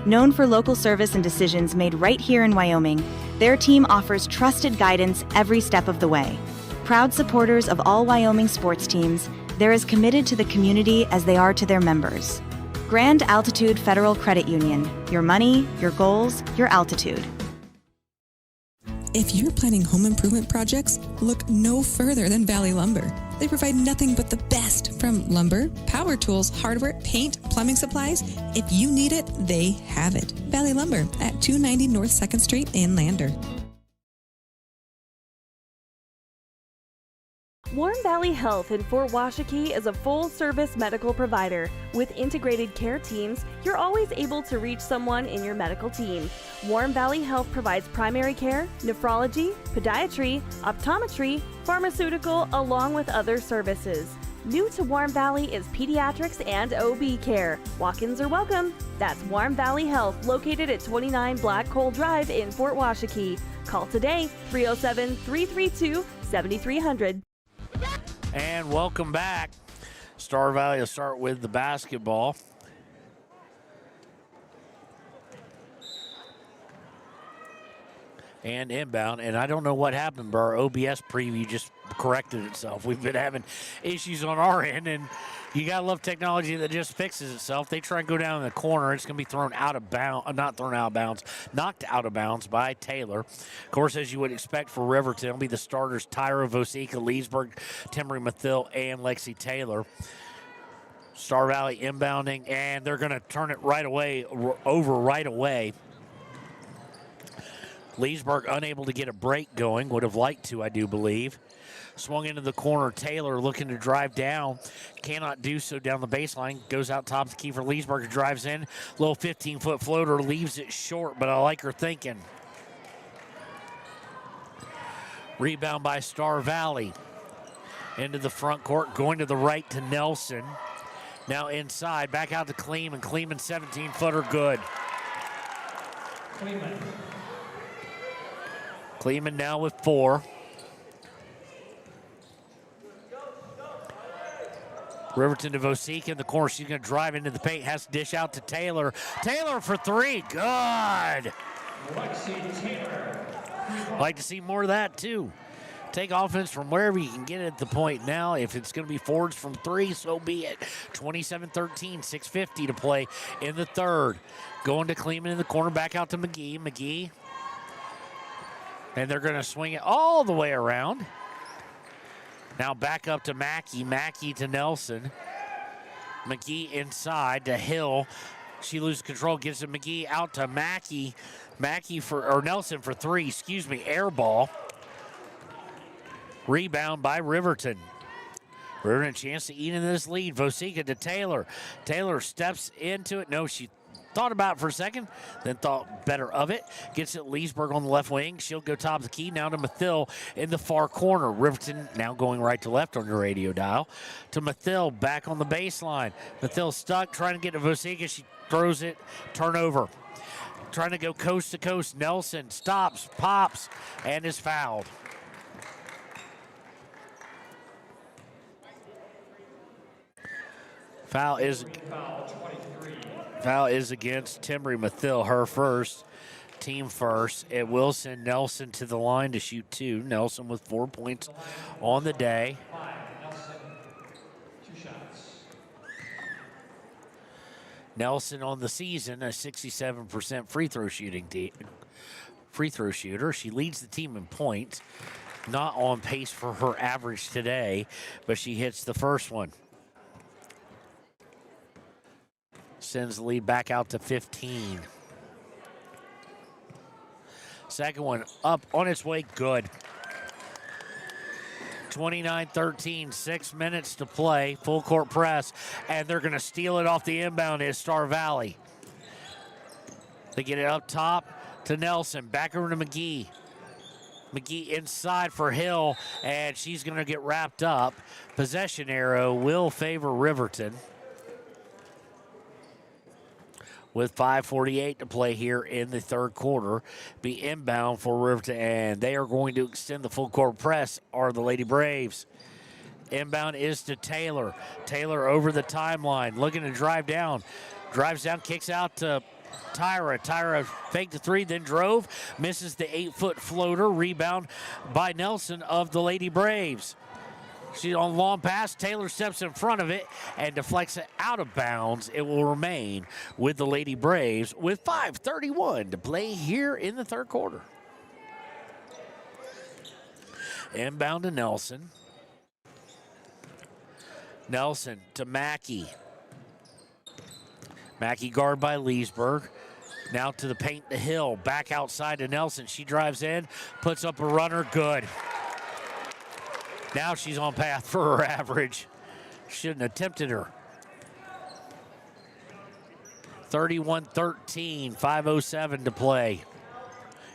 Q: Known for local service and decisions made right here in Wyoming, their team offers trusted guidance every step of the way. Proud supporters of all Wyoming sports teams, they're as committed to the community as they are to their members. Grand Altitude Federal Credit Union. Your money, your goals, your altitude.
R: If you're planning home improvement projects, look no further than Valley Lumber. They provide nothing but the best from lumber, power tools, hardware, paint, plumbing supplies. If you need it, they have it. Valley Lumber at 290 North 2nd Street in Lander.
G: Warm Valley Health in Fort Washakie is a full-service medical provider. With integrated care teams, you're always able to reach someone in your medical team. Warm Valley Health provides primary care, nephrology, podiatry, optometry, pharmaceutical, along with other services. New to Warm Valley is pediatrics and OB care. Walk-ins are welcome. That's Warm Valley Health, located at 29 Black Coal Drive in Fort Washakie. Call today, 307-332-7300.
E: And welcome back. Star Valley will start with the basketball. And inbound. And I don't know what happened, but our OBS preview just corrected itself. We've been having issues on our end, and you got to love technology that just fixes itself. They try and go down in the corner. It's going to be thrown out of bounds, not thrown out of bounds, knocked out of bounds by Taylor. Of course, as you would expect for Riverton, it'll be the starters Tyra Vosika, Leesburg, Timmery Mathil, and Lexi Taylor. Star Valley inbounding, and they're going to turn it right away, over right away. Leesburg unable to get a break going. Would have liked to, I do believe. Swung into the corner. Taylor looking to drive down. Cannot do so down the baseline. Goes out top to Kiefer Leesburg. Drives in. Little 15-foot floater. Leaves it short, but I like her thinking. Rebound by Star Valley. Into the front court. Going to the right to Nelson. Now inside. Back out to Kleeman. Kleeman 17-footer good. Kleeman now with 4. Riverton to Vosika in the corner. She's going to drive into the paint. Has to dish out to Taylor. Taylor for 3. Good. Like to see more of that, too. Take offense from wherever you can get it at the point now. If it's going to be forwards from 3, so be it. 27-13, 6:50 to play in the third. Going to Kleeman in the corner. Back out to McGee. McGee. And they're going to swing it all the way around. Now back up to Mackey. Mackey to Nelson. McGee inside to Hill. She loses control. Gives it McGee out to Mackey. Nelson for 3. Air ball. Rebound by Riverton. Riverton chance to eat in this lead. Vosika to Taylor. Taylor steps into it. No, she thought about it for a second, then thought better of it. Gets it Leesburg on the left wing. She'll go top of the key. Now to Mathil in the far corner. Riverton now going right to left on your radio dial. To Mathil back on the baseline. Mathil stuck, trying to get to Vosika. She throws it. Turnover. Trying to go coast to coast. Nelson stops, pops, and is fouled. Foul is against Timmery Mathil, her first, team first. It will send Nelson to the line to shoot 2. Nelson with 4 points on the day. Nelson on the season, a 67% free throw shooter. She leads the team in points. Not on pace for her average today, but she hits the first one. Sends the lead back out to 15. Second one up on its way, good. 29-13, 6 minutes to play, full court press, and they're going to steal it off the inbound is Star Valley. They get it up top to Nelson, back over to McGee. McGee inside for Hill, and she's going to get wrapped up. Possession arrow will favor Riverton. With 5:48 to play here in the third quarter. Be inbound for Riverton, and they are going to extend the full court press, are the Lady Braves. Inbound is to Taylor. Taylor over the timeline, looking to drive down. Drives down, kicks out to Tyra. Tyra faked the 3, then drove. Misses the 8-foot floater. Rebound by Nelson of the Lady Braves. She's on long pass. Taylor steps in front of it and deflects it out of bounds. It will remain with the Lady Braves with 5:31 to play here in the third quarter. Inbound to Nelson. Nelson to Mackey. Mackey guard by Leesburg. Now to the paint to Hill. Back outside to Nelson. She drives in, puts up a runner. Good. Now she's on path for her average. Shouldn't have tempted her. 31-13, 5:07 to play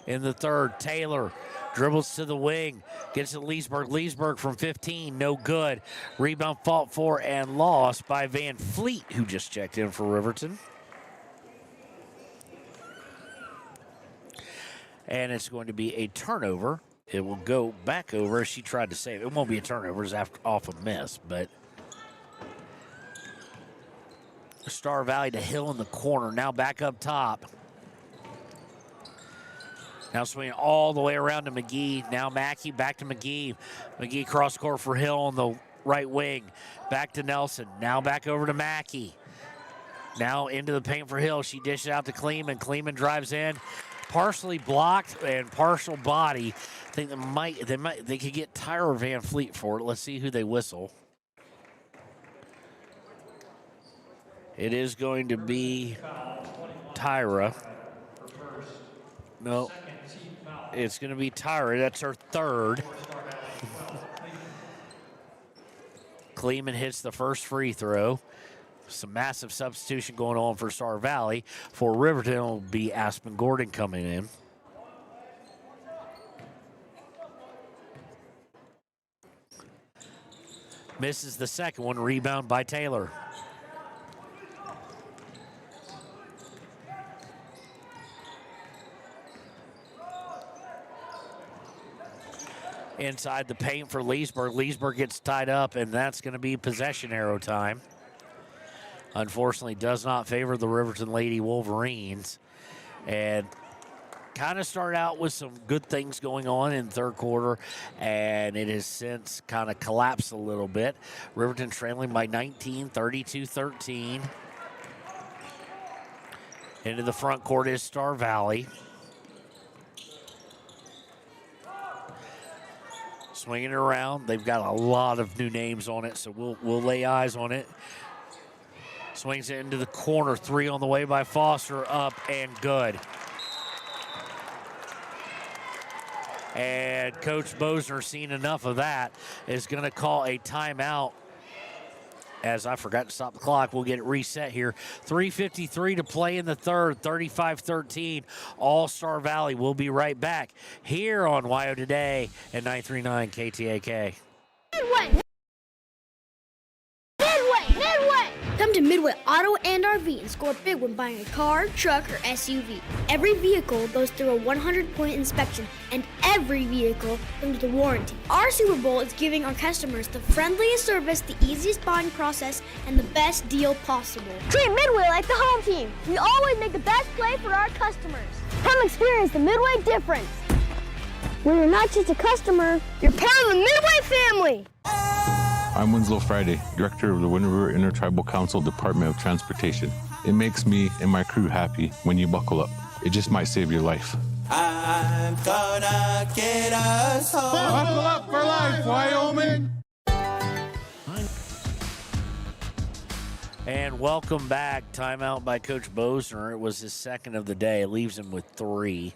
E: in the third. Taylor dribbles to the wing, gets to Leesburg. Leesburg from 15, no good. Rebound fought for and lost by Van Fleet, who just checked in for Riverton. And it's going to be a turnover. It will go back over. She tried to save it. It won't be a turnover. It's off a miss, but Star Valley to Hill in the corner. Now back up top. Now swinging all the way around to McGee. Now Mackey back to McGee. McGee cross court for Hill on the right wing. Back to Nelson. Now back over to Mackey. Now into the paint for Hill. She dishes out to Kleeman. Kleeman drives in. Partially blocked and partial body. I think they could get Tyra Van Fleet for it. Let's see who they whistle. It is going to be Tyra. No, it's going to be Tyra. That's her third. Kleeman hits the first free throw. Some massive substitution going on for Star Valley. For Riverton, it will be Aspen Gordon coming in. Misses the second one. Rebound by Taylor. Inside the paint for Leesburg. Leesburg gets tied up, and that's going to be possession arrow time. Unfortunately, does not favor the Riverton Lady Wolverines. And kind of started out with some good things going on in the third quarter, and it has since kind of collapsed a little bit. Riverton trailing by 19, 32-13. Into the front court is Star Valley. Swinging it around. They've got a lot of new names on it, so we'll lay eyes on it. Swings it into the corner. Three on the way by Foster. Up and good. And Coach Bosner, seen enough of that, is going to call a timeout. As I forgot to stop the clock, we'll get it reset here. 3:53 to play in the third, 35-13. All-Star Valley. We'll be right back here on WYO Today at 939 KTAK.
S: Midway! Come to Midway Auto and RV and score big when buying a car, truck, or SUV. Every vehicle goes through a 100-point inspection, and every vehicle comes with a warranty. Our Super Bowl is giving our customers the friendliest service, the easiest buying process, and the best deal possible.
T: Treat Midway like the home team. We always make the best play for our customers. Come experience the Midway difference. Where you're not just a customer, you're part of the Midway family.
U: I'm Winslow Friday, Director of the Wind River Intertribal Council Department of Transportation. It makes me and my crew happy when you buckle up. It just might save your life.
V: I'm gonna get us home. Buckle up for life, Wyoming!
E: And welcome back. Timeout by Coach Bosner. It was his second of the day. It leaves him with 3.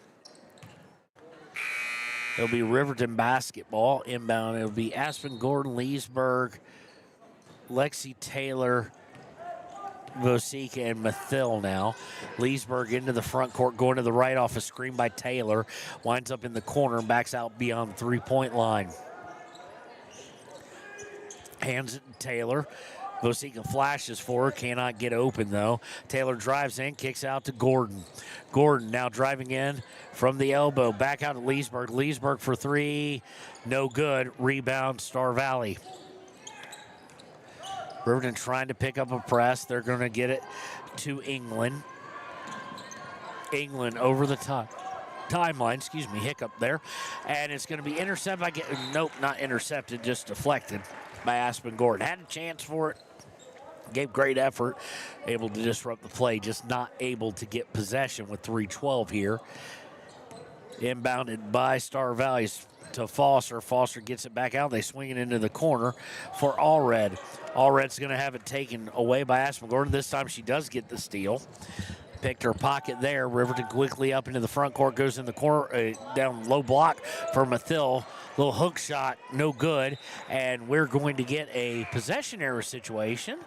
E: It'll be Riverton basketball inbound. It'll be Aspen Gordon, Leesburg, Lexi Taylor, Vosika, and Mathil now. Leesburg into the front court, going to the right off a screen by Taylor. Winds up in the corner and backs out beyond the three-point line. Hands it to Taylor. Vosika flashes for her, cannot get open though. Taylor drives in, kicks out to Gordon. Gordon now driving in from the elbow, back out to Leesburg. Leesburg for 3, no good. Rebound, Star Valley. Riverton trying to pick up a press. They're going to get it to England. England over the timeline, hiccup there. And it's going to be intercepted. Nope, not intercepted, just deflected by Aspen Gordon. Had a chance for it. Gave great effort, able to disrupt the play, just not able to get possession with 3:12 here. Inbounded by Star Valley. to Foster. Foster gets it back out. They swing it into the corner for Allred. Allred's going to have it taken away by Aspen Gordon. This time she does get the steal. Picked her pocket there. Riverton quickly up into the front court, goes in the corner, down low block for Mathill. Little hook shot, no good. And we're going to get a possession error situation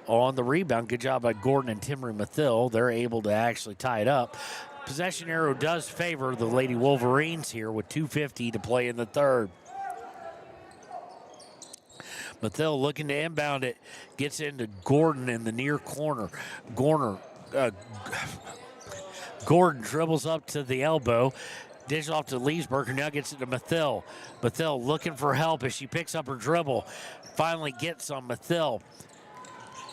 E: on the rebound. Good job by Gordon and Timmery Mathill. They're able to actually tie it up. Possession arrow does favor the Lady Wolverines here with 2:50 to play in the third. Mathill looking to inbound it. Gets into Gordon in the near corner. Gordon dribbles up to the elbow. Dishes off to Leesburg, who now gets it to Mathill. Mathill looking for help as she picks up her dribble. Finally gets on Mathill.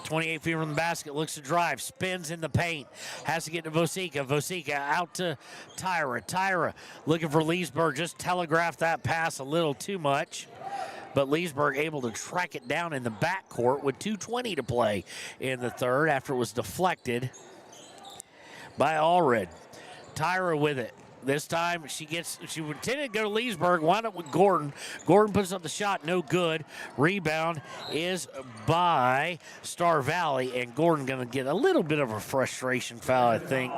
E: 28 feet from the basket, looks to drive, spins in the paint, has to get to Vosika. Vosika out to Tyra. Tyra looking for Leesburg, just telegraphed that pass a little too much. But Leesburg able to track it down in the backcourt with 2:20 to play in the third after it was deflected by Allred. Tyra with it. This time she intended to go to Leesburg, wound up with Gordon. Gordon puts up the shot, no good. Rebound is by Star Valley, and Gordon going to get a little bit of a frustration foul, I think,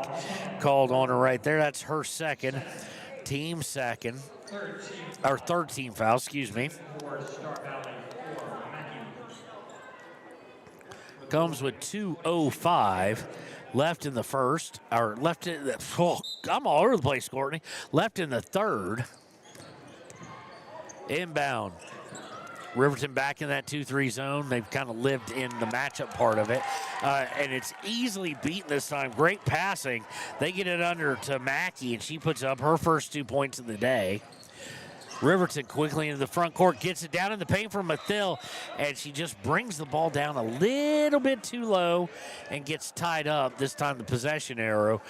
E: called on her right there. That's her second, team second, or third team foul, excuse me. Comes with 2:05 left in the first, or left in the, I'm all over the place, Courtney. Left in the third. Inbound. Riverton back in that 2-3 zone. They've kind of lived in the matchup part of it. And it's easily beaten this time. Great passing. They get it under to Mackey, and she puts up her first 2 points of the day. Riverton quickly into the front court, gets it down in the paint for Mathill, and she just brings the ball down a little bit too low and gets tied up. This time the possession arrow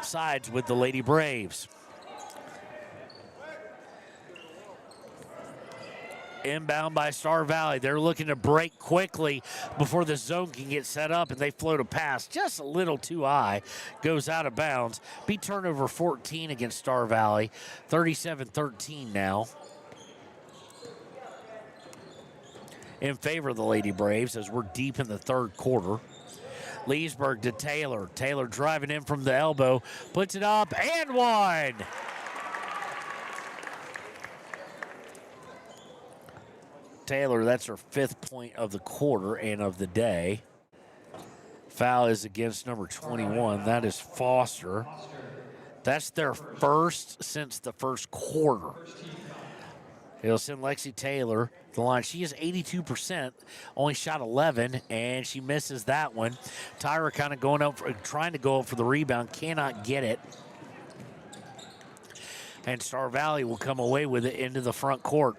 E: sides with the Lady Braves. Inbound by Star Valley. They're looking to break quickly before the zone can get set up, and they float a pass just a little too high. Goes out of bounds. Be turnover 14 against Star Valley. 37-13 now in favor of the Lady Braves as we're deep in the third quarter. Leesburg to Taylor. Taylor driving in from the elbow. Puts it up and one. Taylor, that's her 5th point of the quarter and of the day. Foul is against number 21. That is Foster. That's their first since the first quarter. It'll send Lexi Taylor to the line. She is 82%, only shot 11, and she misses that one. Tyra kind of trying to go up for the rebound, cannot get it. And Star Valley will come away with it into the front court.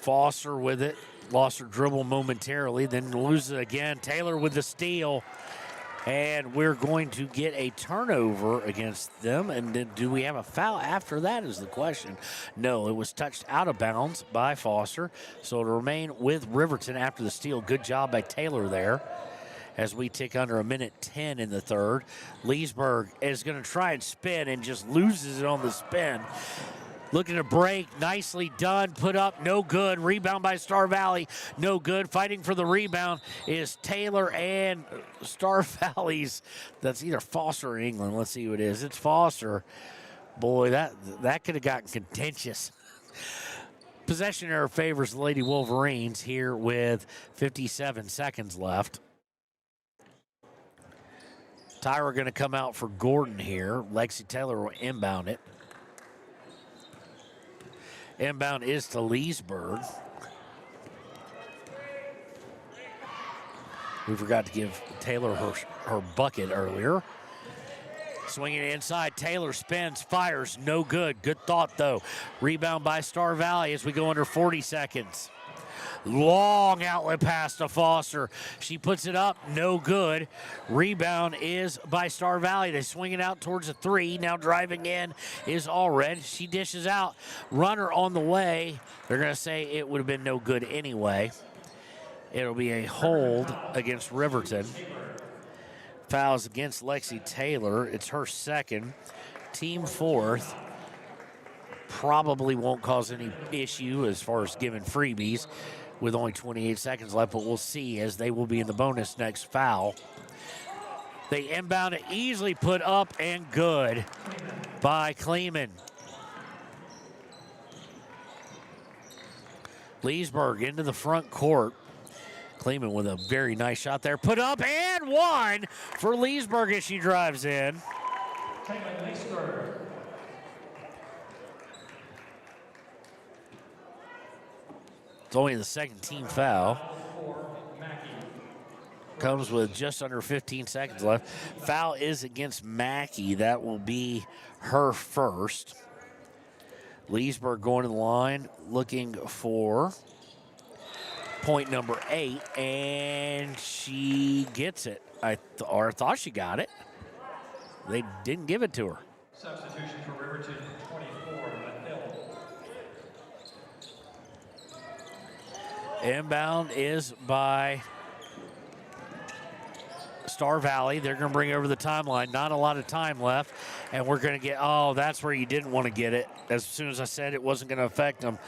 E: Foster with it, lost her dribble momentarily, then loses it again. Taylor with the steal, and we're going to get a turnover against them. And then do we have a foul after that is the question. No, it was touched out of bounds by Foster, so it'll remain with Riverton after the steal. Good job by Taylor there as we tick under 1:10 in the third. Leesburg is going to try and spin and just loses it on the spin. Looking to break, nicely done, put up, no good. Rebound by Star Valley, no good. Fighting for the rebound is Taylor and Star Valley's, that's either Foster or England. Let's see who it is. It's Foster. Boy, that could have gotten contentious. Possession error favors the Lady Wolverines here with 57 seconds left. Tyra going to come out for Gordon here. Lexi Taylor will inbound it. Inbound is to Leesburg. We forgot to give Taylor her bucket earlier. Swinging inside, Taylor spins, fires, no good. Good thought, though. Rebound by Star Valley as we go under 40 seconds. Long outlet pass to Foster. She puts it up, no good. Rebound is by Star Valley. They swing it out towards the 3. Now driving in is Allred. She dishes out. Runner on the way. They're going to say it would have been no good anyway. It'll be a hold against Riverton. fouls against Lexi Taylor. It's her second, team fourth. Probably won't cause any issue as far as giving freebies with only 28 seconds left, but we'll see as they will be in the bonus next foul. They inbound it, easily put up and good by Kleeman. Leesburg into the front court. Kleeman with a very nice shot there. Put up and one for Leesburg as she drives in. It's only the second team foul. Comes with just under 15 seconds left. Foul is against Mackey. That will be her first. Leesburg going to the line looking for point number 8, and she gets it. I thought she got it. They didn't give it to her.
B: Substitution for Riverton, 24, Hill.
E: Inbound is by Star Valley. They're going to bring over the timeline. Not a lot of time left, and we're going to get, that's where you didn't want to get it. As soon as I said it wasn't going to affect them,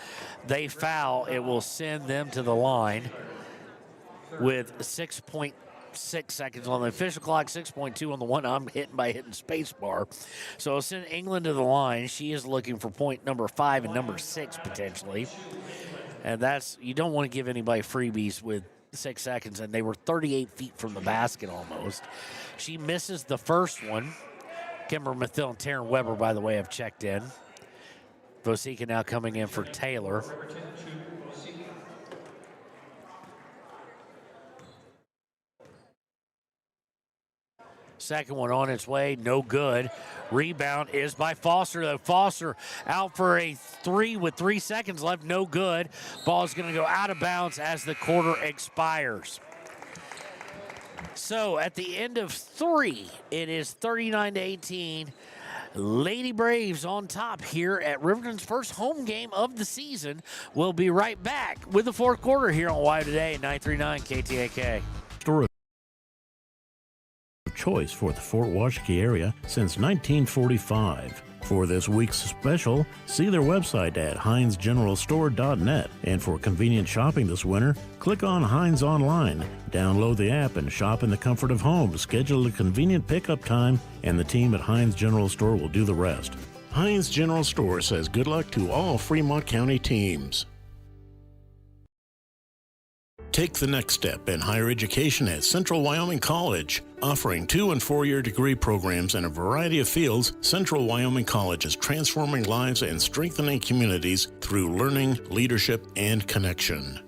E: they foul. It will send them to the line with 6.6 seconds on the official clock, 6.2 on the one I'm hitting by hitting space bar. So it'll send England to the line. She is looking for point number 5 and number 6 potentially. And you don't want to give anybody freebies with 6 seconds, and they were 38 feet from the basket almost. She misses the first one. Kimber Mathill and Taryn Weber, by the way, have checked in. Vosika now coming in for Taylor. Second one on its way, no good. Rebound is by Foster, though. Foster out for a 3 with 3 seconds left, no good. Ball is going to go out of bounds as the quarter expires. So at the end of 3, it is 39-18. Lady Braves on top here at Riverton's first home game of the season. We'll be right back with the fourth quarter here on Why Today at 939 KTAK.
D: Store of choice for the Fort Washakie area since 1945. For this week's special, see their website at HeinzGeneralStore.net. And for convenient shopping this winter, click on Heinz Online, download the app, and shop in the comfort of home. Schedule a convenient pickup time, and the team at Heinz General Store will do the rest. Heinz General Store says good luck to all Fremont County teams. Take the next step in higher education at Central Wyoming College. Offering 2- and 4-year degree programs in a variety of fields, Central Wyoming College is transforming lives and strengthening communities through learning, leadership, and connection.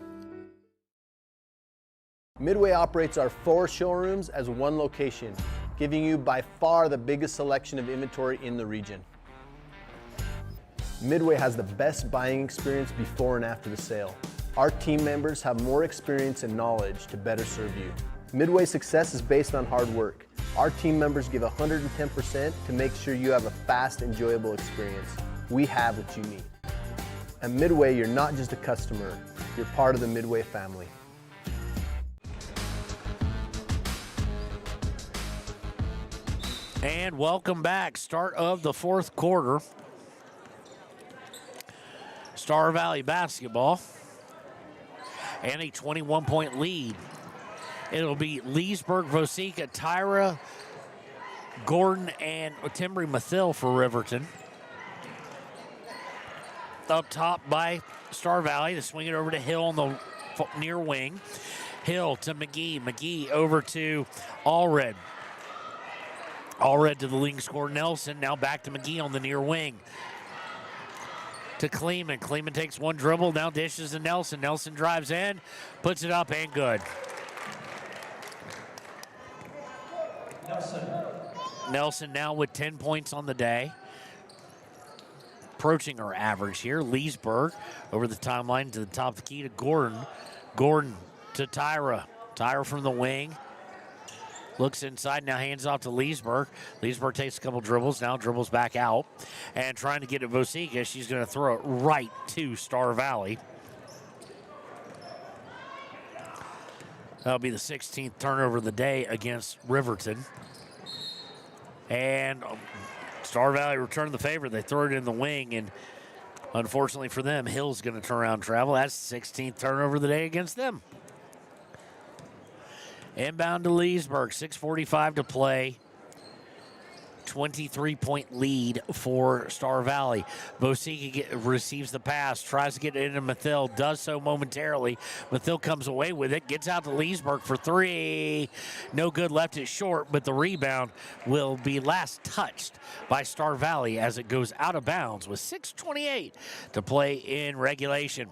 C: Midway operates our 4 showrooms as one location, giving you by far the biggest selection of inventory in the region. Midway has the best buying experience before and after the sale. Our team members have more experience and knowledge to better serve you. Midway's success is based on hard work. Our team members give 110% to make sure you have a fast, enjoyable experience. We have what you need. At Midway, you're not just a customer, you're part of the Midway family.
E: And welcome back. Start of the fourth quarter. Star Valley basketball. And a 21-point lead. It'll be Leesburg, Vosika, Tyra, Gordon, and Timbry Mathill for Riverton. Up top by Star Valley. They swing it over to Hill on the near wing. Hill to McGee. McGee over to Allred. Allred to the leading scorer, Nelson. Now back to McGee on the near wing. To Kleeman. Kleeman takes one dribble, now dishes to Nelson. Nelson drives in, puts it up, and good. Nelson now with 10 points on the day. Approaching her average here. Leesburg over the timeline to the top of the key to Gordon. Gordon to Tyra. Tyra from the wing. Looks inside, now hands off to Leesburg. Leesburg takes a couple dribbles, now dribbles back out. And trying to get at Vosika, she's going to throw it right to Star Valley. That'll be the 16th turnover of the day against Riverton. And Star Valley returned the favor. They throw it in the wing, and unfortunately for them, Hill's going to turn around and travel. That's the 16th turnover of the day against them. Inbound to Leesburg, 6:45 to play. 23-point lead for Star Valley. Bosika receives the pass, tries to get it into Mathil, does so momentarily. Mathil comes away with it, gets out to Leesburg for three. No good, left it short, but the rebound will be last touched by Star Valley as it goes out of bounds with 6:28 to play in regulation.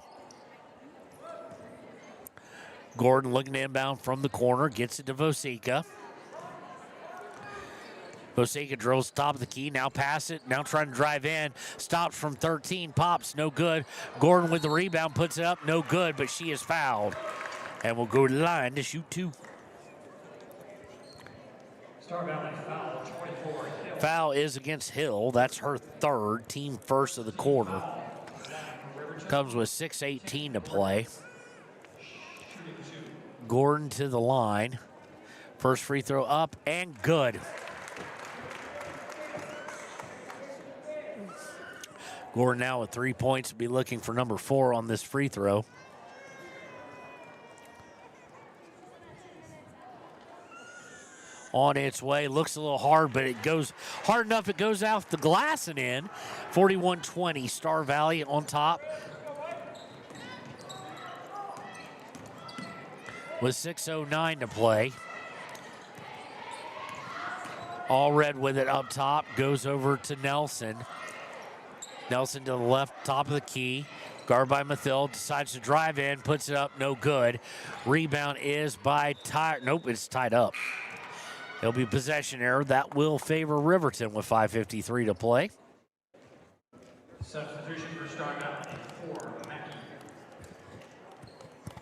E: Gordon looking to inbound from the corner, gets it to Bosika. Bosika drills top of the key, now pass it, now trying to drive in. Stops from 13, pops, no good. Gordon with the rebound, puts it up, no good, but she is fouled. And will go to the line to shoot two.
B: Star Valley foul, 24. Hill.
E: Foul is against Hill. That's her third, team first of the quarter. Comes with 6:18 to play. Gordon to the line. First free throw up and good. Gordon now with 3 points, be looking for number 4 on this free throw. On its way, looks a little hard, but it goes hard enough, it goes out the glass and in. 41-20, Star Valley on top. With 6:09 to play. All red with it up top, goes over to Nelson. Nelson to the left, top of the key. Guard by Mathil, decides to drive in, puts it up, no good. Rebound is by nope, it's tied up. It'll be possession error. That will favor Riverton with 5:53 to play.
B: Substitution for Star Valley, 4, Mackey.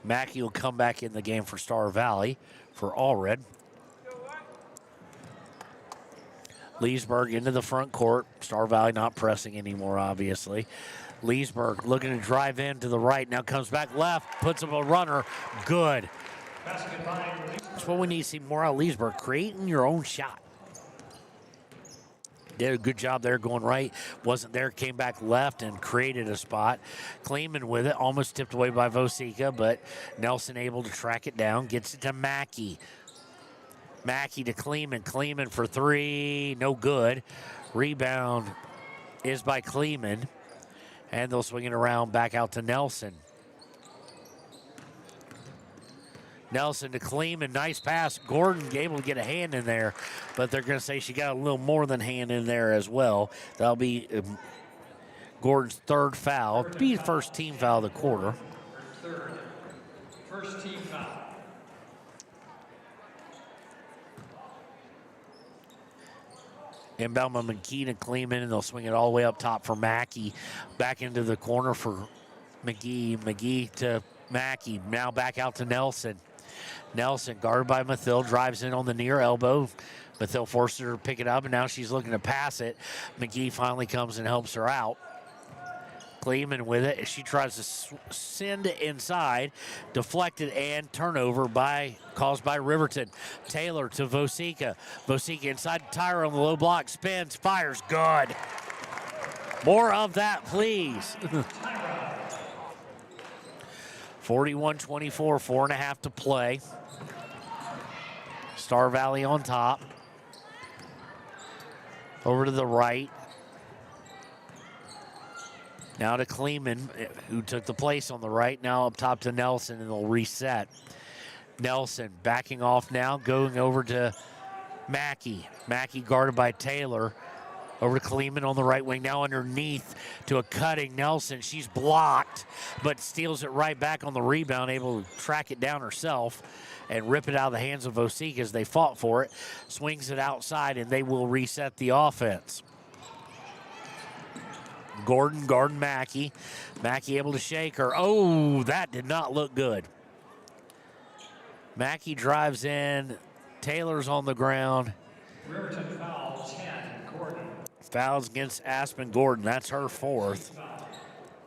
E: Mackey will come back in the game for Star Valley for all red. Leesburg into the front court. Star Valley not pressing anymore, obviously. Leesburg looking to drive in to the right. Now comes back left, puts up a runner. Good. That's what we need to see more out of Leesburg, creating your own shot. Did a good job there going right. Wasn't there, came back left and created a spot. Kleeman with it, almost tipped away by Bosika, but Nelson able to track it down. Gets it to Mackey. Mackey to Kleeman. Kleeman for three, no good. Rebound is by Kleeman. And they'll swing it around back out to Nelson. Nelson to Kleeman, nice pass. Gordon able to get a hand in there, but they're going to say she got a little more than hand in there as well. That'll be Gordon's third foul. Be the first team foul of the quarter.
B: Third. First team foul.
E: Inbound by McGee to Kleeman, and they'll swing it all the way up top for Mackey. Back into the corner for McGee. McGee to Mackey. Now back out to Nelson. Nelson, guarded by Mathil, drives in on the near elbow. Mathil forces her to pick it up, and now she's looking to pass it. McGee finally comes and helps her out. Kleeman with it. She tries to send it inside. Deflected and turnover caused by Riverton. Taylor to Bosika. Bosika inside Tyra on the low block. Spins, fires, good. More of that, please. 41-24, 4.5 to play. Star Valley on top. Over to the right. Now to Kleeman, who took the place on the right. Now up top to Nelson, and they'll reset. Nelson backing off now, going over to Mackey. Mackey guarded by Taylor. Over to Kleeman on the right wing. Now underneath to a cutting Nelson. She's blocked, but steals it right back on the rebound, able to track it down herself and rip it out of the hands of Bosika as they fought for it. Swings it outside, and they will reset the offense. Gordon guarding Mackey. Mackey able to shake her. Oh, that did not look good. Mackey drives in. Taylor's on the ground.
B: Riverton foul, 10, Gordon.
E: Fouls against Aspen Gordon. That's her fourth.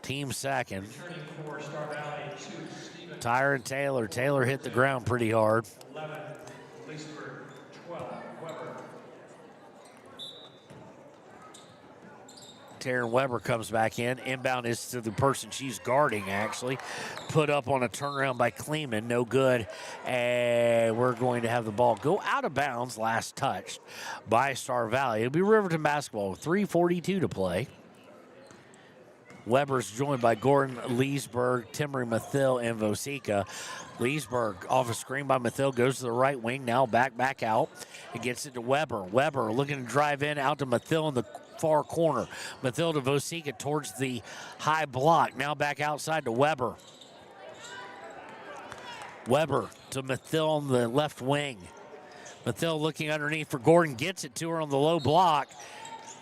E: Team second.
B: Returning for Star Valley, 2, Stephen
E: Tyra and Taylor. Taylor hit the ground pretty hard.
B: 11, Leesburg, 12, Weber.
E: Taryn Weber comes back in. Inbound is to the person she's guarding, actually. Put up on a turnaround by Kleeman. No good. And we're going to have the ball go out of bounds. Last touched by Star Valley. It'll be Riverton basketball. 3:42 to play. Weber's joined by Gordon, Leesburg, Timmery, Mathill, and Vosika. Leesburg off a screen by Mathill, goes to the right wing, now back out. It gets it to Weber. Weber looking to drive in, out to Mathill in the far corner. Mathill to Vosika towards the high block, now back outside to Weber. Weber to Mathill on the left wing. Mathill looking underneath for Gordon, gets it to her on the low block.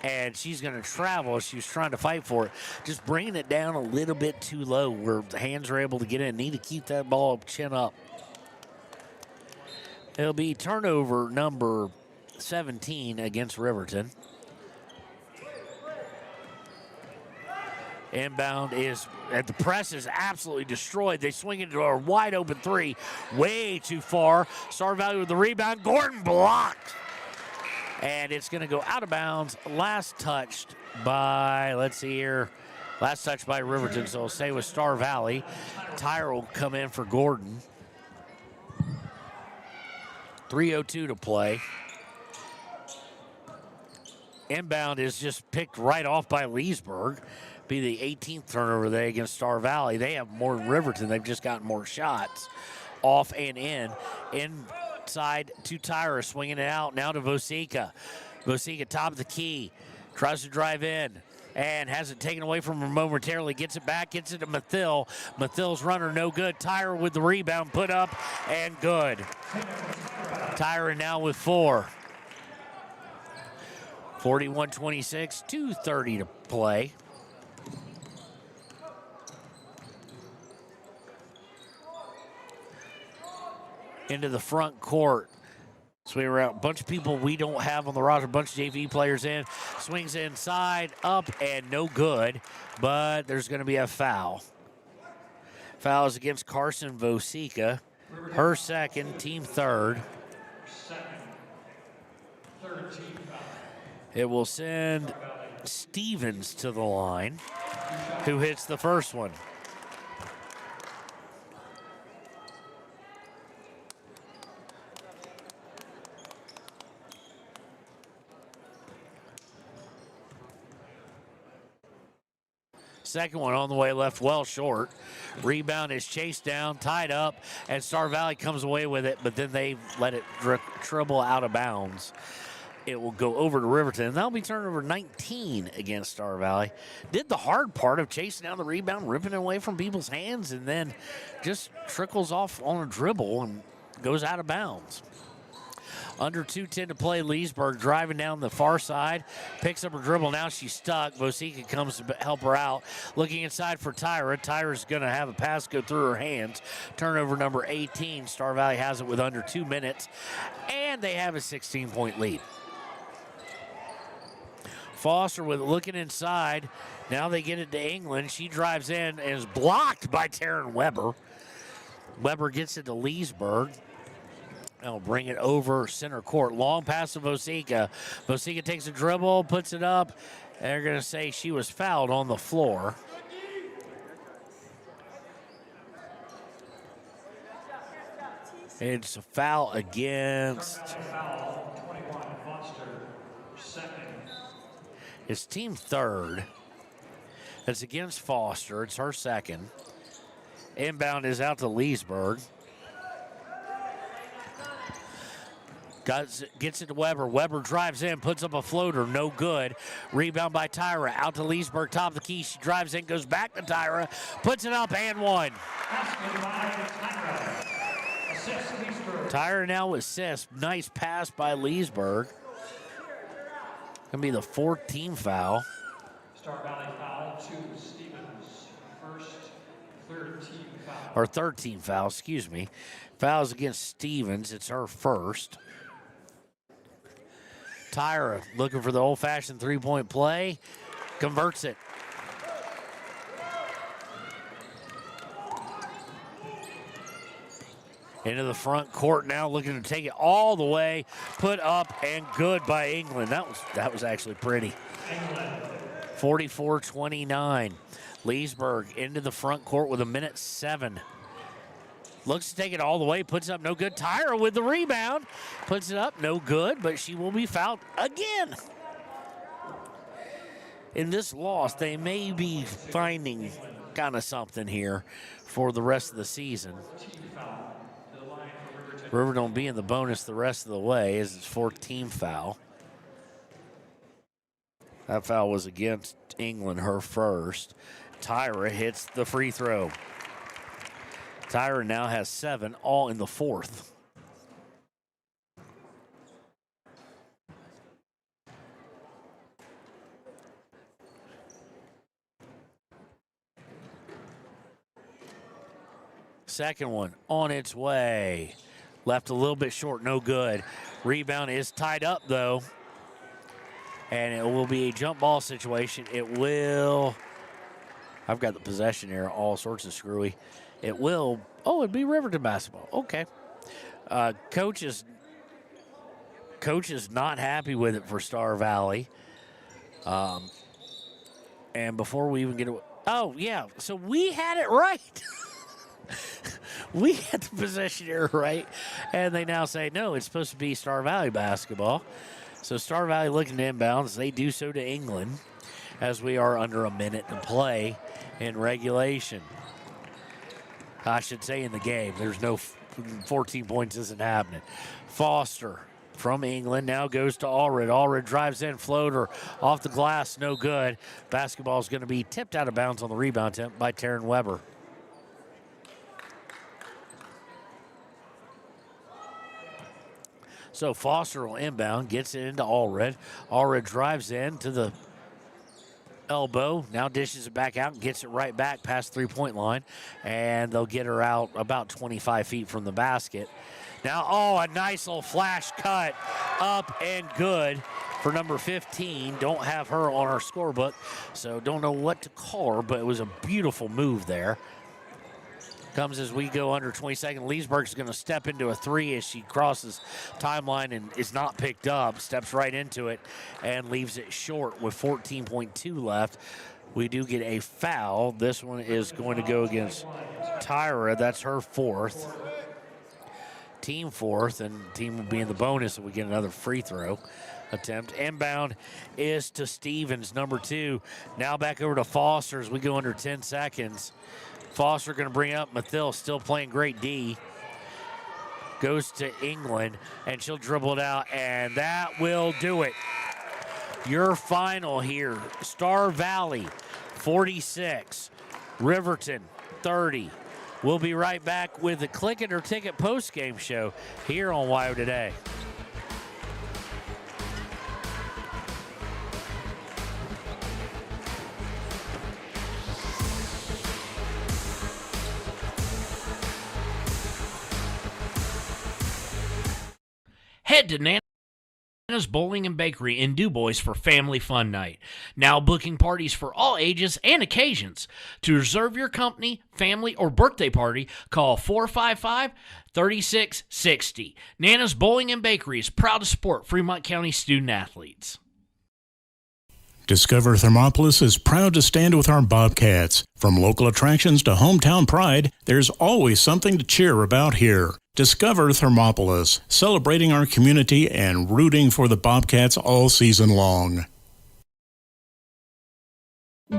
E: And she's going to travel. She was trying to fight for it. Just bringing it down a little bit too low where the hands are able to get in. Need to keep that ball chin up. It'll be turnover number 17 against Riverton. Inbound is at the press is absolutely destroyed. They swing into a wide open three. Way too far. Star Valley with the rebound. Gordon blocked. And it's going to go out of bounds. Last touched by, let's see here, last touched by Riverton, so it'll stay with Star Valley. Tyre will come in for Gordon. 3:02 to play. Inbound is just picked right off by Leesburg. Be the 18th turnover there against Star Valley. They have more than Riverton. They've just gotten more shots off and in. Inside to Tyra, swinging it out now to Vosika. Vosika top of the key, tries to drive in and has it taken away from her momentarily. Gets it back, gets it to Mathill. Mathill's runner no good. Tyra with the rebound, put up and good. Tyra now with 4. 41-26, 2:30 to play. Into the front court. Swing around. A bunch of people we don't have on the roster. A bunch of JV players in. Swings inside, up, and no good. But there's going to be a foul. Foul is against Carson Vosika. Her second, team third.
B: Third team foul.
E: It will send Stevens to the line, who hits the first one. Second one on the way left, well short. Rebound is chased down, tied up, and Star Valley comes away with it, but then they let it dribble out of bounds. It will go over to Riverton, and that'll be turnover 19 against Star Valley. Did the hard part of chasing down the rebound, ripping it away from people's hands, and then just trickles off on a dribble and goes out of bounds. Under 2:10 to play. Leesburg driving down the far side. Picks up her dribble. Now she's stuck. Vosika comes to help her out. Looking inside for Tyra. Tyra's going to have a pass go through her hands. Turnover number 18. Star Valley has it with under 2 minutes. And they have a 16-point lead. Foster with it looking inside. Now they get it to England. She drives in and is blocked by Taryn Weber. Weber gets it to Leesburg. They'll bring it over center court. Long pass to Vosika. Vosika takes a dribble, puts it up. They're going to say she was fouled on the floor. It's a foul against... It's team third. It's against Foster. It's her second. Inbound is out to Leesburg. Gets it to Weber. Weber drives in, puts up a floater, no good. Rebound by Tyra, out to Leesburg, top of the key. She drives in, goes back to Tyra, puts it up and one. Tyra now with assist. Nice pass by Leesburg. Gonna be the 4th team foul.
B: Star Valley foul to Stevens. Third team foul.
E: Or 3rd team foul, excuse me. Fouls against Stevens. It's her first. Tyra looking for the old-fashioned three-point play. Converts it. Into the front court now, looking to take it all the way. Put up and good by England. That was actually pretty. 44-29. Leesburg into the front court with 1:07. Looks to take it all the way, puts up no good. Tyra with the rebound. Puts it up, no good, but she will be fouled again. In this loss, they may be finding kind of something here for the rest of the season. Riverton will be in the bonus the rest of the way as its 4th team foul. That foul was against England, her first. Tyra hits the free throw. Tyra now has 7, all in the 4th. Second one on its way. Left a little bit short, no good. Rebound is tied up, though. And it will be a jump ball situation. It will. I've got the possession here, all sorts of screwy. It will. Oh, it'd be Riverton basketball. Okay. Coach is not happy with it for Star Valley. And before we even get away. Oh, yeah. So we had it right. We had the possession here right. And they now say, no, it's supposed to be Star Valley basketball. So Star Valley looking to inbounds. They do so to England as we are under a minute to play in regulation. I should say in the game. There's no 14 points isn't happening. Foster from England now goes to Allred. Allred drives in, floater off the glass, no good. Basketball is going to be tipped out of bounds on the rebound attempt by Taryn Weber. So Foster will inbound, gets it into Allred. Allred drives in to the elbow, now dishes it back out and gets it right back past three-point line. And they'll get her out about 25 feet from the basket. Now, a nice little flash cut up and good for number 15. Don't have her on our scorebook, so don't know what to call her, but it was a beautiful move there. Comes as we go under 20 seconds. Leesburg's going to step into a three as she crosses timeline and is not picked up. Steps right into it and leaves it short with 14.2 left. We do get a foul. This one is going to go against Tyra. That's her 4th. Team 4th, and team will be in the bonus if we get another free throw attempt. Inbound is to Stevens, number 2. Now back over to Foster as we go under 10 seconds. Foster going to bring up Mathil, still playing great D. Goes to England, and she'll dribble it out, and that will do it. Your final here, Star Valley, 46. Riverton, 30. We'll be right back with the Click It or Ticket post-game show here on WYO Today.
K: Head to Nana's Bowling and Bakery in DuBois for Family Fun Night. Now booking parties for all ages and occasions. To reserve your company, family, or birthday party, call 455-3660. Nana's Bowling and Bakery is proud to support Fremont County student athletes.
D: Discover Thermopolis is proud to stand with our Bobcats. From local attractions to hometown pride, there's always something to cheer about here. Discover Thermopolis, celebrating our community and rooting for the Bobcats all season long.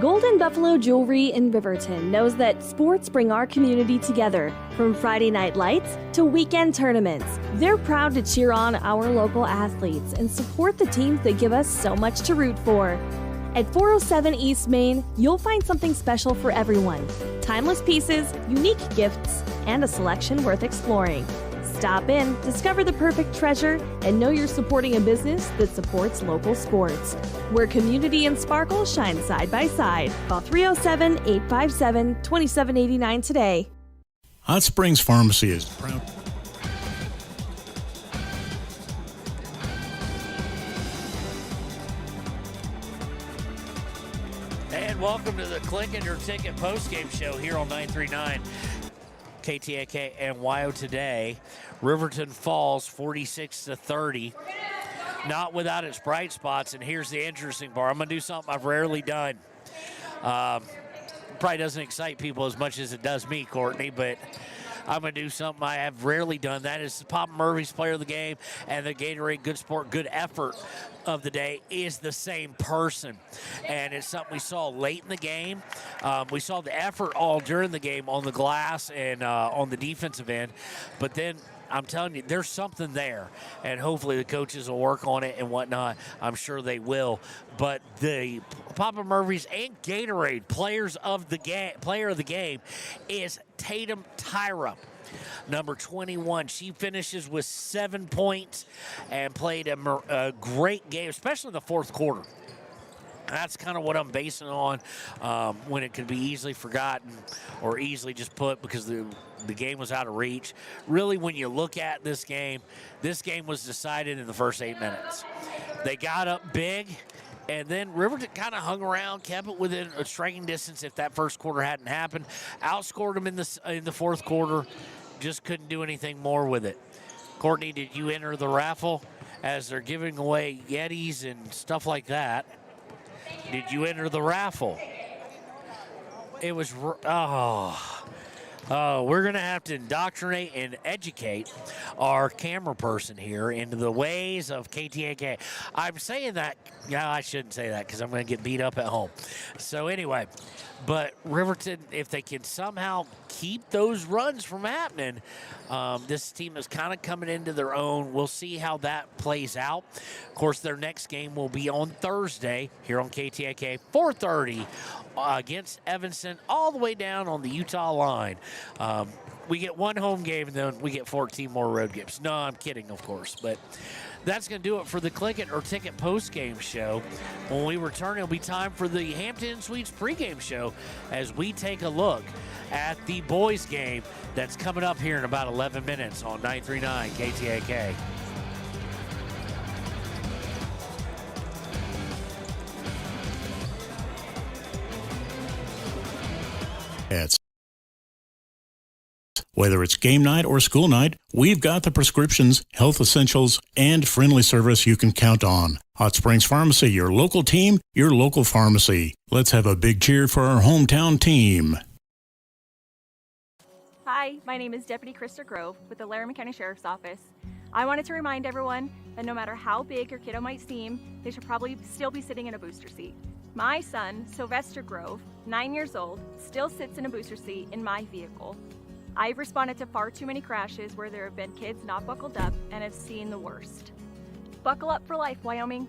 G: Golden Buffalo Jewelry in Riverton knows that sports bring our community together. From Friday night lights to weekend tournaments, they're proud to cheer on our local athletes and support the teams that give us so much to root for. At 407 East Main, you'll find something special for everyone. Timeless pieces, unique gifts, and a selection worth exploring. Stop in, discover the perfect treasure, and know you're supporting a business that supports local sports. Where community and sparkle shine side by side. Call 307-857-2789 today.
D: Hot Springs Pharmacy is proud.
E: And welcome to the Click It or Ticket postgame show here on 939 KTAK and WYO today. Riverton falls 46-30. Not without its bright spots, and here's the interesting part. I'm going to do something I've rarely done. Probably doesn't excite people as much as it does me, Courtney, but I'm going to do something I have rarely done. That is Papa Murphy's player of the game and the Gatorade Good Sport, Good Effort of the day is the same person. And it's something we saw late in the game. We saw the effort all during the game on the glass and on the defensive end. But then I'm telling you, there's something there, and hopefully the coaches will work on it and whatnot. I'm sure they will. But the Papa Murphy's and Gatorade player of the game is Tatum Tyra, number 21. She finishes with 7 points and played a great game, especially in the fourth quarter. That's kind of what I'm basing on when it could be easily forgotten or easily just put because the game was out of reach. Really, when you look at this game was decided in the first 8 minutes. They got up big, and then Riverton kind of hung around, kept it within a striking distance if that first quarter hadn't happened. Outscored them in the fourth quarter, just couldn't do anything more with it. Courtney, did you enter the raffle as they're giving away Yetis and stuff like that? Did you enter the raffle? It was, we're going to have to indoctrinate and educate our camera person here into the ways of KTAK. I'm saying that, I shouldn't say that because I'm going to get beat up at home. So anyway, but Riverton, if they can somehow keep those runs from happening, this team is kind of coming into their own. We'll see how that plays out. Of course, their next game will be on Thursday here on KTAK, 4:30 against Evanston, all the way down on the Utah line. We get one home game, and then we get 14 more road games. No, I'm kidding, of course. But that's going to do it for the Click It or Ticket postgame show. When we return, it'll be time for the Hampton Suites pregame show as we take a look at the boys game that's coming up here in about 11 minutes on 939 KTAK.
D: Whether it's game night or school night, we've got the prescriptions, health essentials, and friendly service you can count on. Hot Springs Pharmacy, your local team, your local pharmacy. Let's have a big cheer for our hometown team.
F: Hi, my name is Deputy Krista Grove with the Laramie County Sheriff's Office. I wanted to remind everyone that no matter how big your kiddo might seem, they should probably still be sitting in a booster seat. My son, Sylvester Grove, 9 years old, still sits in a booster seat in my vehicle. I've responded to far too many crashes where there have been kids not buckled up and have seen the worst. Buckle up for life, Wyoming.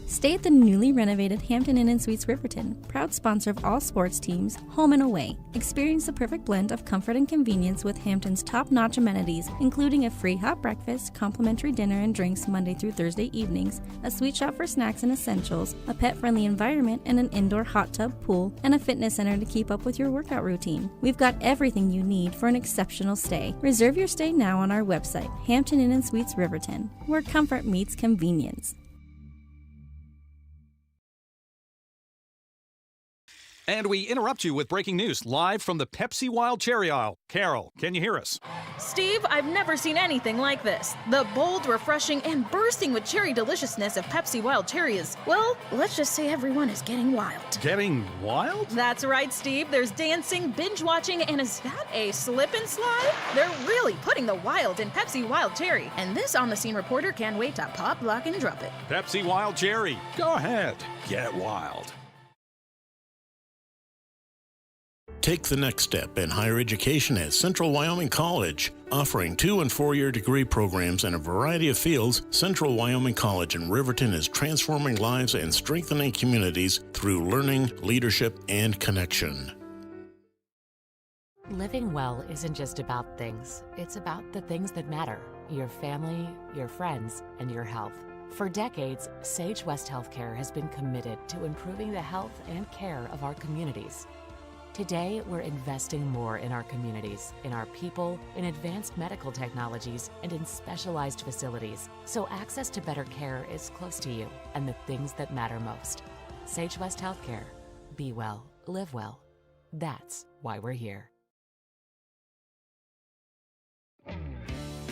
A: Stay at the newly renovated Hampton Inn & Suites Riverton, proud sponsor of all sports teams, home and away. Experience the perfect blend of comfort and convenience with Hampton's top-notch amenities, including a free hot breakfast, complimentary dinner and drinks Monday through Thursday evenings, a sweet shop for snacks and essentials, a pet-friendly environment and an indoor hot tub pool, and a fitness center to keep up with your workout routine. We've got everything you need for an exceptional stay. Reserve your stay now on our website, Hampton Inn & Suites Riverton, where comfort meets convenience.
I: And we interrupt you with breaking news live from the Pepsi Wild Cherry aisle. Carol, can you hear us?
W: Steve, I've never seen anything like this. The bold, refreshing, and bursting with cherry deliciousness of Pepsi Wild Cherry is, well, let's just say everyone is getting wild.
I: Getting wild?
W: That's right, Steve. There's dancing, binge-watching, and is that a slip and slide? They're really putting the wild in Pepsi Wild Cherry. And this on-the-scene reporter can't wait to pop, lock, and drop it.
I: Pepsi Wild Cherry. Go ahead. Get wild.
D: Take the next step in higher education at Central Wyoming College. Offering 2- and 4-year degree programs in a variety of fields, Central Wyoming College in Riverton is transforming lives and strengthening communities through learning, leadership, and connection.
X: Living well isn't just about things. It's about the things that matter. Your family, your friends, and your health. For decades, Sage West Healthcare has been committed to improving the health and care of our communities. Today, we're investing more in our communities, in our people, in advanced medical technologies, and in specialized facilities, so access to better care is close to you and the things that matter most. Sage West Healthcare. Be well, live well. That's why we're here.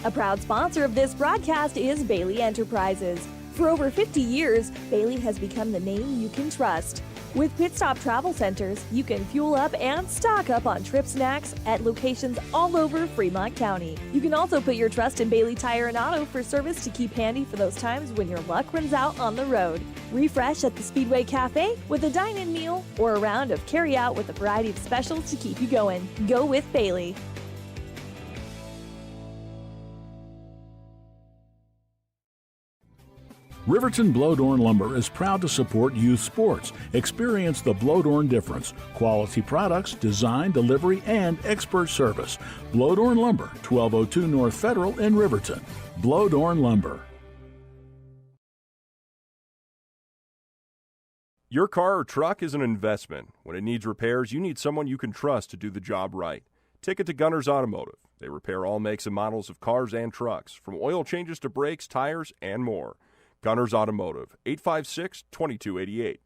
G: A proud sponsor of this broadcast is Bailey Enterprises. For over 50 years, Bailey has become the name you can trust. With Pit Stop Travel Centers, you can fuel up and stock up on trip snacks at locations all over Fremont County. You can also put your trust in Bailey Tire and Auto for service to keep handy for those times when your luck runs out on the road. Refresh at the Speedway Cafe with a dine-in meal or a round of carry-out with a variety of specials to keep you going. Go with Bailey.
H: Riverton Blowdorn Lumber is proud to support youth sports. Experience the Blowdorn difference. Quality products, design, delivery, and expert service. Blowdorn Lumber, 1202 North Federal in Riverton. Blowdorn Lumber.
J: Your car or truck is an investment. When it needs repairs, you need someone you can trust to do the job right. Take it to Gunners Automotive. They repair all makes and models of cars and trucks, from oil changes to brakes, tires, and more. Gunners Automotive, 856-2288.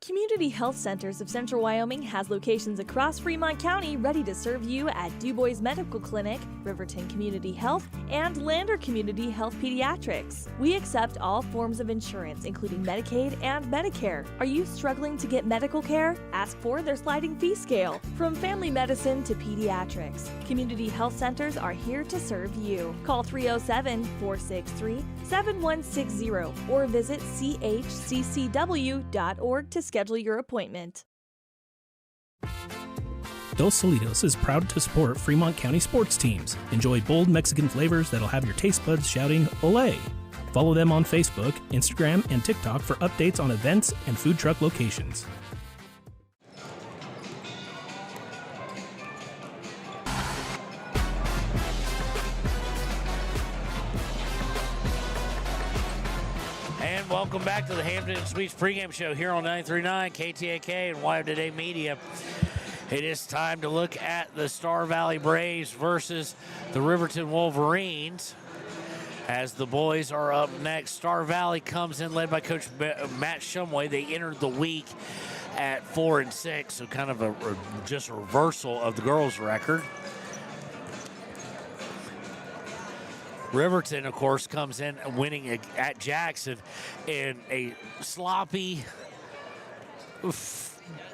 G: Community Health Centers of Central Wyoming has locations across Fremont County ready to serve you at DuBois Medical Clinic, Riverton Community Health, and Lander Community Health Pediatrics. We accept all forms of insurance, including Medicaid and Medicare. Are you struggling to get medical care? Ask for their sliding fee scale. From family medicine to pediatrics, Community Health Centers are here to serve you. Call 307-463-7160 or visit chccw.org to schedule your appointment.
L: Dos Solitos is proud to support Fremont County sports teams. Enjoy bold Mexican flavors that'll have your taste buds shouting, "Olé!" Follow them on Facebook, Instagram, and TikTok for updates on events and food truck locations.
E: And welcome back to the Hampton and Suites pregame show here on 93.9 KTAK and Wire Today Media. It is time to look at the Star Valley Braves versus the Riverton Wolverines. As the boys are up next, Star Valley comes in led by Coach Matt Shumway. They entered the week at 4-6, so kind of just a reversal of the girls' record. Riverton, of course, comes in winning at Jackson in a sloppy,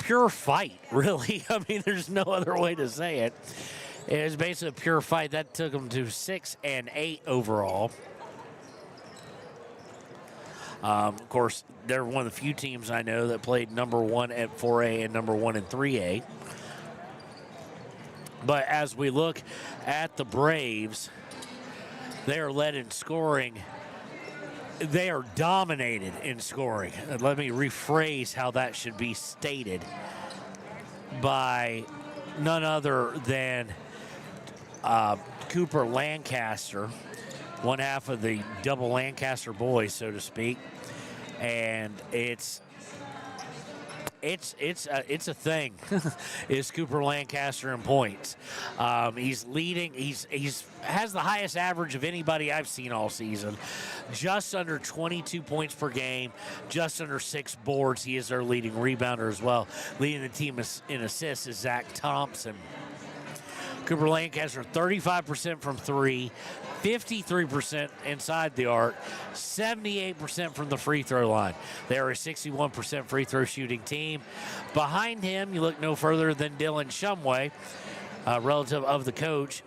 E: pure fight, really. I mean, there's no other way to say it. It was basically a pure fight. That took them to 6-8 overall. Of course, they're one of the few teams I know that played number 1 at 4A and number 1 in 3A. But as we look at the Braves, they are led in scoring. They are dominated in scoring. Let me rephrase how that should be stated by none other than Cooper Lancaster, one half of the double Lancaster boys, so to speak. And it's a thing. Is Cooper Lancaster in points? He's leading. He's has the highest average of anybody I've seen all season. Just under 22 points per game. Just under 6 boards. He is their leading rebounder as well. Leading the team in assists is Zach Thompson. Cooper Lancaster 35% from 3. 53% inside the arc, 78% from the free throw line. They are a 61% free throw shooting team. Behind him, you look no further than Dylan Shumway, relative of the coach.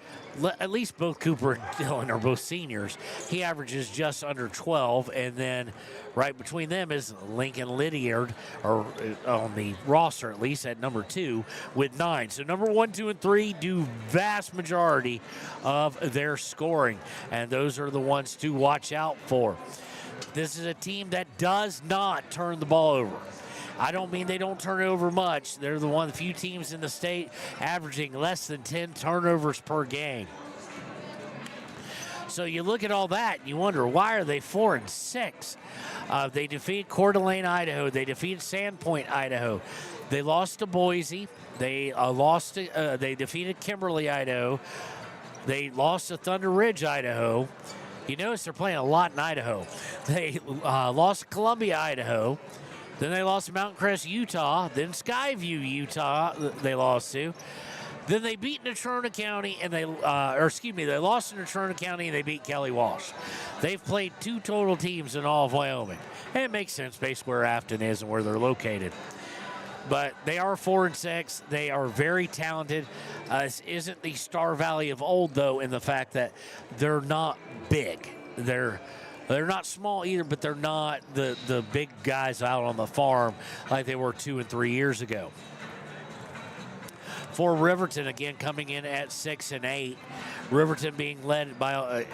E: At least both Cooper and Dylan are both seniors. He averages just under 12, and then right between them is Lincoln Lydiard, or on the roster at least, at number 2 with 9. So number 1, 2, and 3 do vast majority of their scoring, and those are the ones to watch out for. This is a team that does not turn the ball over. I don't mean they don't turn it over much. They're the one of the few teams in the state averaging less than 10 turnovers per game. So you look at all that and you wonder, why are they 4-6? They defeated Coeur d'Alene, Idaho. They defeated Sandpoint, Idaho. They lost to Boise. They defeated Kimberly, Idaho. They lost to Thunder Ridge, Idaho. You notice they're playing a lot in Idaho. They lost to Columbia, Idaho. Then they lost to Mountain Crest, Utah. Then Skyview, Utah, they lost to. Then they beat Natrona County, and they lost to Natrona County, and they beat Kelly Walsh. They've played 2 total teams in all of Wyoming. And it makes sense based where Afton is and where they're located. But they are 4-6. They are very talented. This isn't the Star Valley of old, though, in the fact that they're not big. They're not small either, but they're not the big guys out on the farm like they were 2 and 3 years ago. For Riverton, again, coming in at 6-8. Riverton being led by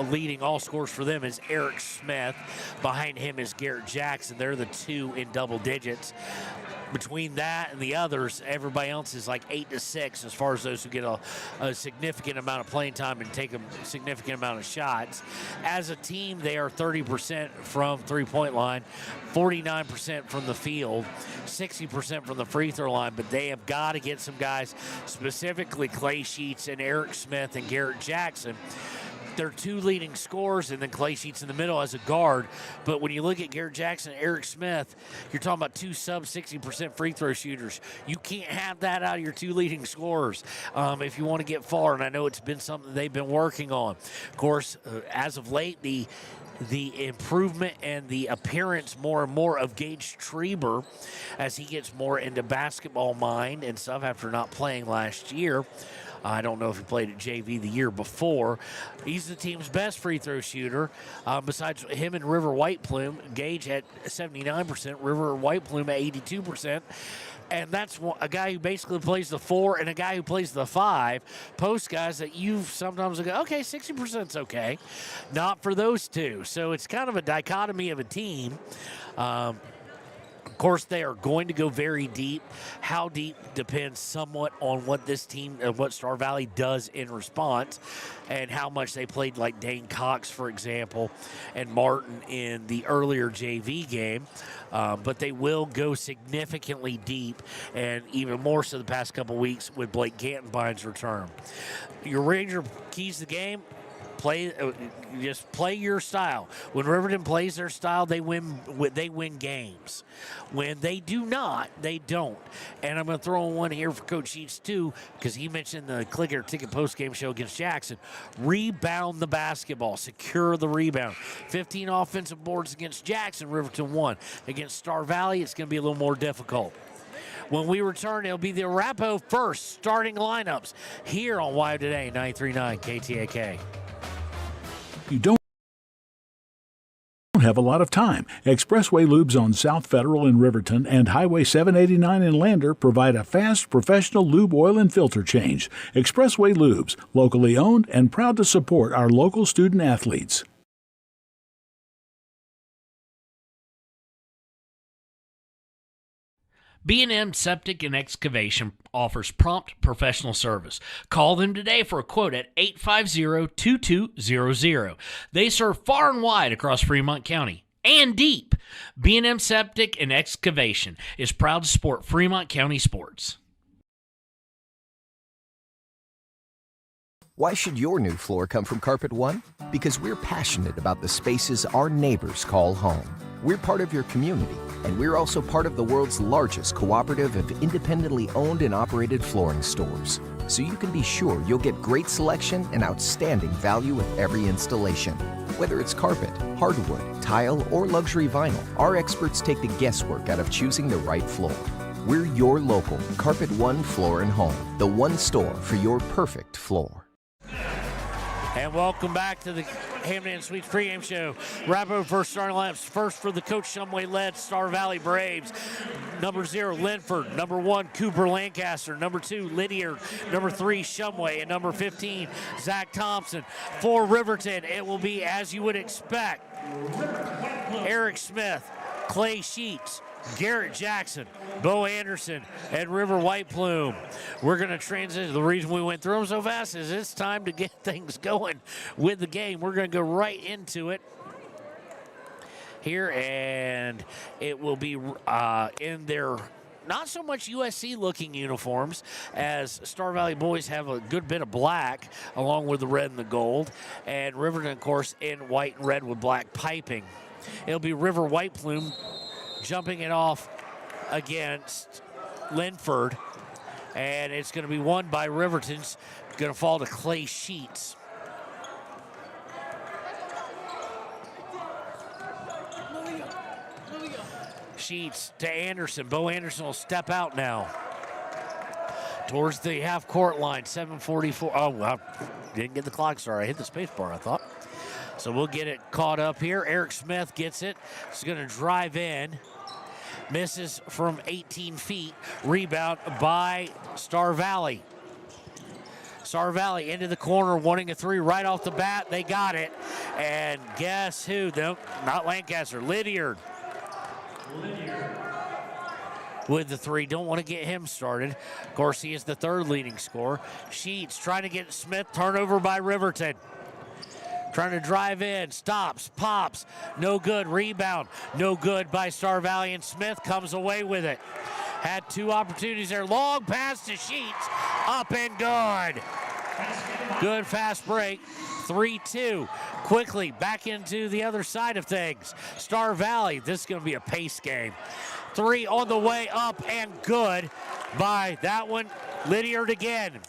E: leading all scores for them is Eric Smith. Behind him is Garrett Jackson. They're the 2 in double digits. Between that and the others, everybody else is like 8-6 as far as those who get a significant amount of playing time and take a significant amount of shots. As a team, they are 30% from three-point line, 49% from the field, 60% from the free throw line, but they have got to get some guys, specifically Clay Sheets and Eric Smith and Garrett Jackson. They're 2 leading scorers, and then Clay Sheets in the middle as a guard. But when you look at Garrett Jackson and Eric Smith, you're talking about 2 sub-60% free throw shooters. You can't have that out of your 2 leading scorers if you want to get far, and I know it's been something they've been working on. Of course, as of late, the improvement and the appearance more and more of Gage Treber as he gets more into basketball mind and stuff after not playing last year. I don't know if he played at JV the year before. He's the team's best free throw shooter. Besides him and River White Plume, Gage at 79%, River White Plume at 82%. And that's a guy who basically plays the 4 and a guy who plays the 5. Post guys that you sometimes go, okay, 60%'s okay. Not for those 2. So it's kind of a dichotomy of a team. Of course, they are going to go very deep. How deep depends somewhat on what this team, what Star Valley does in response, and how much they played like Dane Cox, for example, and Martin in the earlier JV game. But they will go significantly deep, and even more so the past couple weeks with Blake Gantenbein's return. Your Ranger keys the game. Just play your style. When Riverton plays their style, they win games. When they do not, they don't. And I'm going to throw in one here for Coach Sheets too, because he mentioned the Clicker Ticket post-game show against Jackson. Rebound the basketball. Secure the rebound. 15 offensive boards against Jackson. Riverton won. Against Star Valley, it's going to be a little more difficult. When we return, it'll be the Arapahoe First starting lineups here on Wild Today, 93.9 KTAK.
H: You don't have a lot of time. Expressway Lubes on South Federal in Riverton and Highway 789 in Lander provide a fast, professional lube oil and filter change. Expressway Lubes, locally owned and proud to support our local student athletes.
K: B&M Septic and Excavation offers prompt professional service. Call them today for a quote at 850-2200. They serve far and wide across Fremont County and deep. B&M Septic and Excavation is proud to support Fremont County sports.
M: Why should your new floor come from Carpet One? Because we're passionate about the spaces our neighbors call home. We're part of your community, and we're also part of the world's largest cooperative of independently owned and operated flooring stores. So you can be sure you'll get great selection and outstanding value with every installation. Whether it's carpet, hardwood, tile, or luxury vinyl, our experts take the guesswork out of choosing the right floor. We're your local Carpet One Floor and Home, the one store for your perfect floor.
E: And welcome back to the Hampton Suites pregame show. Arapahoe First starting lineups. First for the Coach Shumway-led Star Valley Braves. Number 0, Linford. Number 1, Cooper Lancaster. Number 2, Lydiard. Number 3, Shumway. And number 15, Zach Thompson. For Riverton, it will be, as you would expect, Eric Smith, Clay Sheets, Garrett Jackson, Bo Anderson, and River White Plume. We're going to transition. The reason we went through them so fast is it's time to get things going with the game. We're going to go right into it here, and it will be in their not so much USC-looking uniforms, as Star Valley boys have a good bit of black along with the red and the gold, and Riverton, of course, in white and red with black piping. It'll be River White Plume jumping it off against Linford, and it's going to be won by Riverton's. Going to fall to Clay Sheets. Sheets to Anderson. Bo Anderson will step out now towards the half-court line. 7:44. Oh, I didn't get the clock. Sorry, I hit the space bar, I thought. So we'll get it caught up here. Eric Smith gets it. He's going to drive in. Misses from 18 feet. Rebound by Star Valley. Star Valley into the corner, wanting a three right off the bat. They got it. And guess who? Not Lancaster, Lydiard. With the three. Don't want to get him started. Of course, he is the third leading scorer. Sheets trying to get Smith. Turnover by Riverton. Trying to drive in. Stops. Pops. No good. Rebound. No good by Star Valley. And Smith comes away with it. Had two opportunities there. Long pass to Sheets. Up and good. Good fast break. 3-2. Quickly back into the other side of things. Star Valley. This is going to be a pace game. Three on the way up and good by that one. Lydiard again.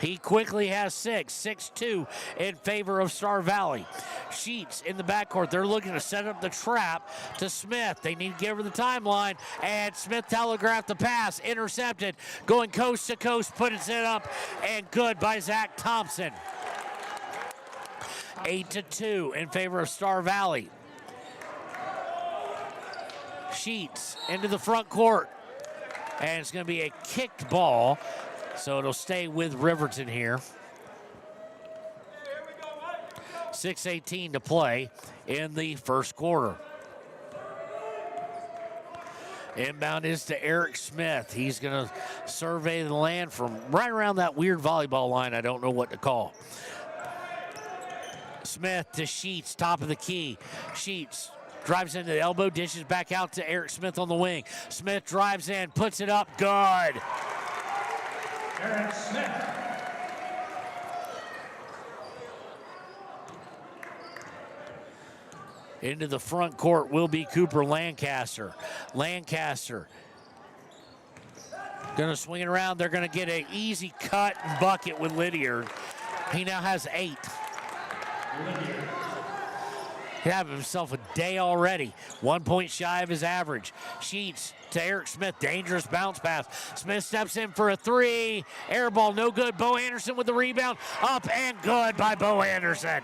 E: He quickly has 6-2 in favor of Star Valley. Sheets in the backcourt. They're looking to set up the trap to Smith. They need to give her the timeline, and Smith telegraphed the pass. Intercepted. Going coast to coast, puts it up, and good by Zach Thompson. 8-2 in favor of Star Valley. Sheets into the front court, and it's going to be a kicked ball. So it'll stay with Riverton here. 6:18 to play in the first quarter. Inbound is to Eric Smith. He's going to survey the land from right around that weird volleyball line I don't know what to call. Smith to Sheets, top of the key. Sheets drives into the elbow, dishes back out to Eric Smith on the wing. Smith drives in, puts it up, good.
B: Eric Smith.
E: Into the front court will be Cooper Lancaster. Lancaster going to swing it around. They're going to get an easy cut and bucket with Lydiard. He now has 8. He had himself a day already. 1 point shy of his average. Sheets to Eric Smith. Dangerous bounce pass. Smith steps in for a three. Air ball, no good. Bo Anderson with the rebound. Up and good by Bo Anderson.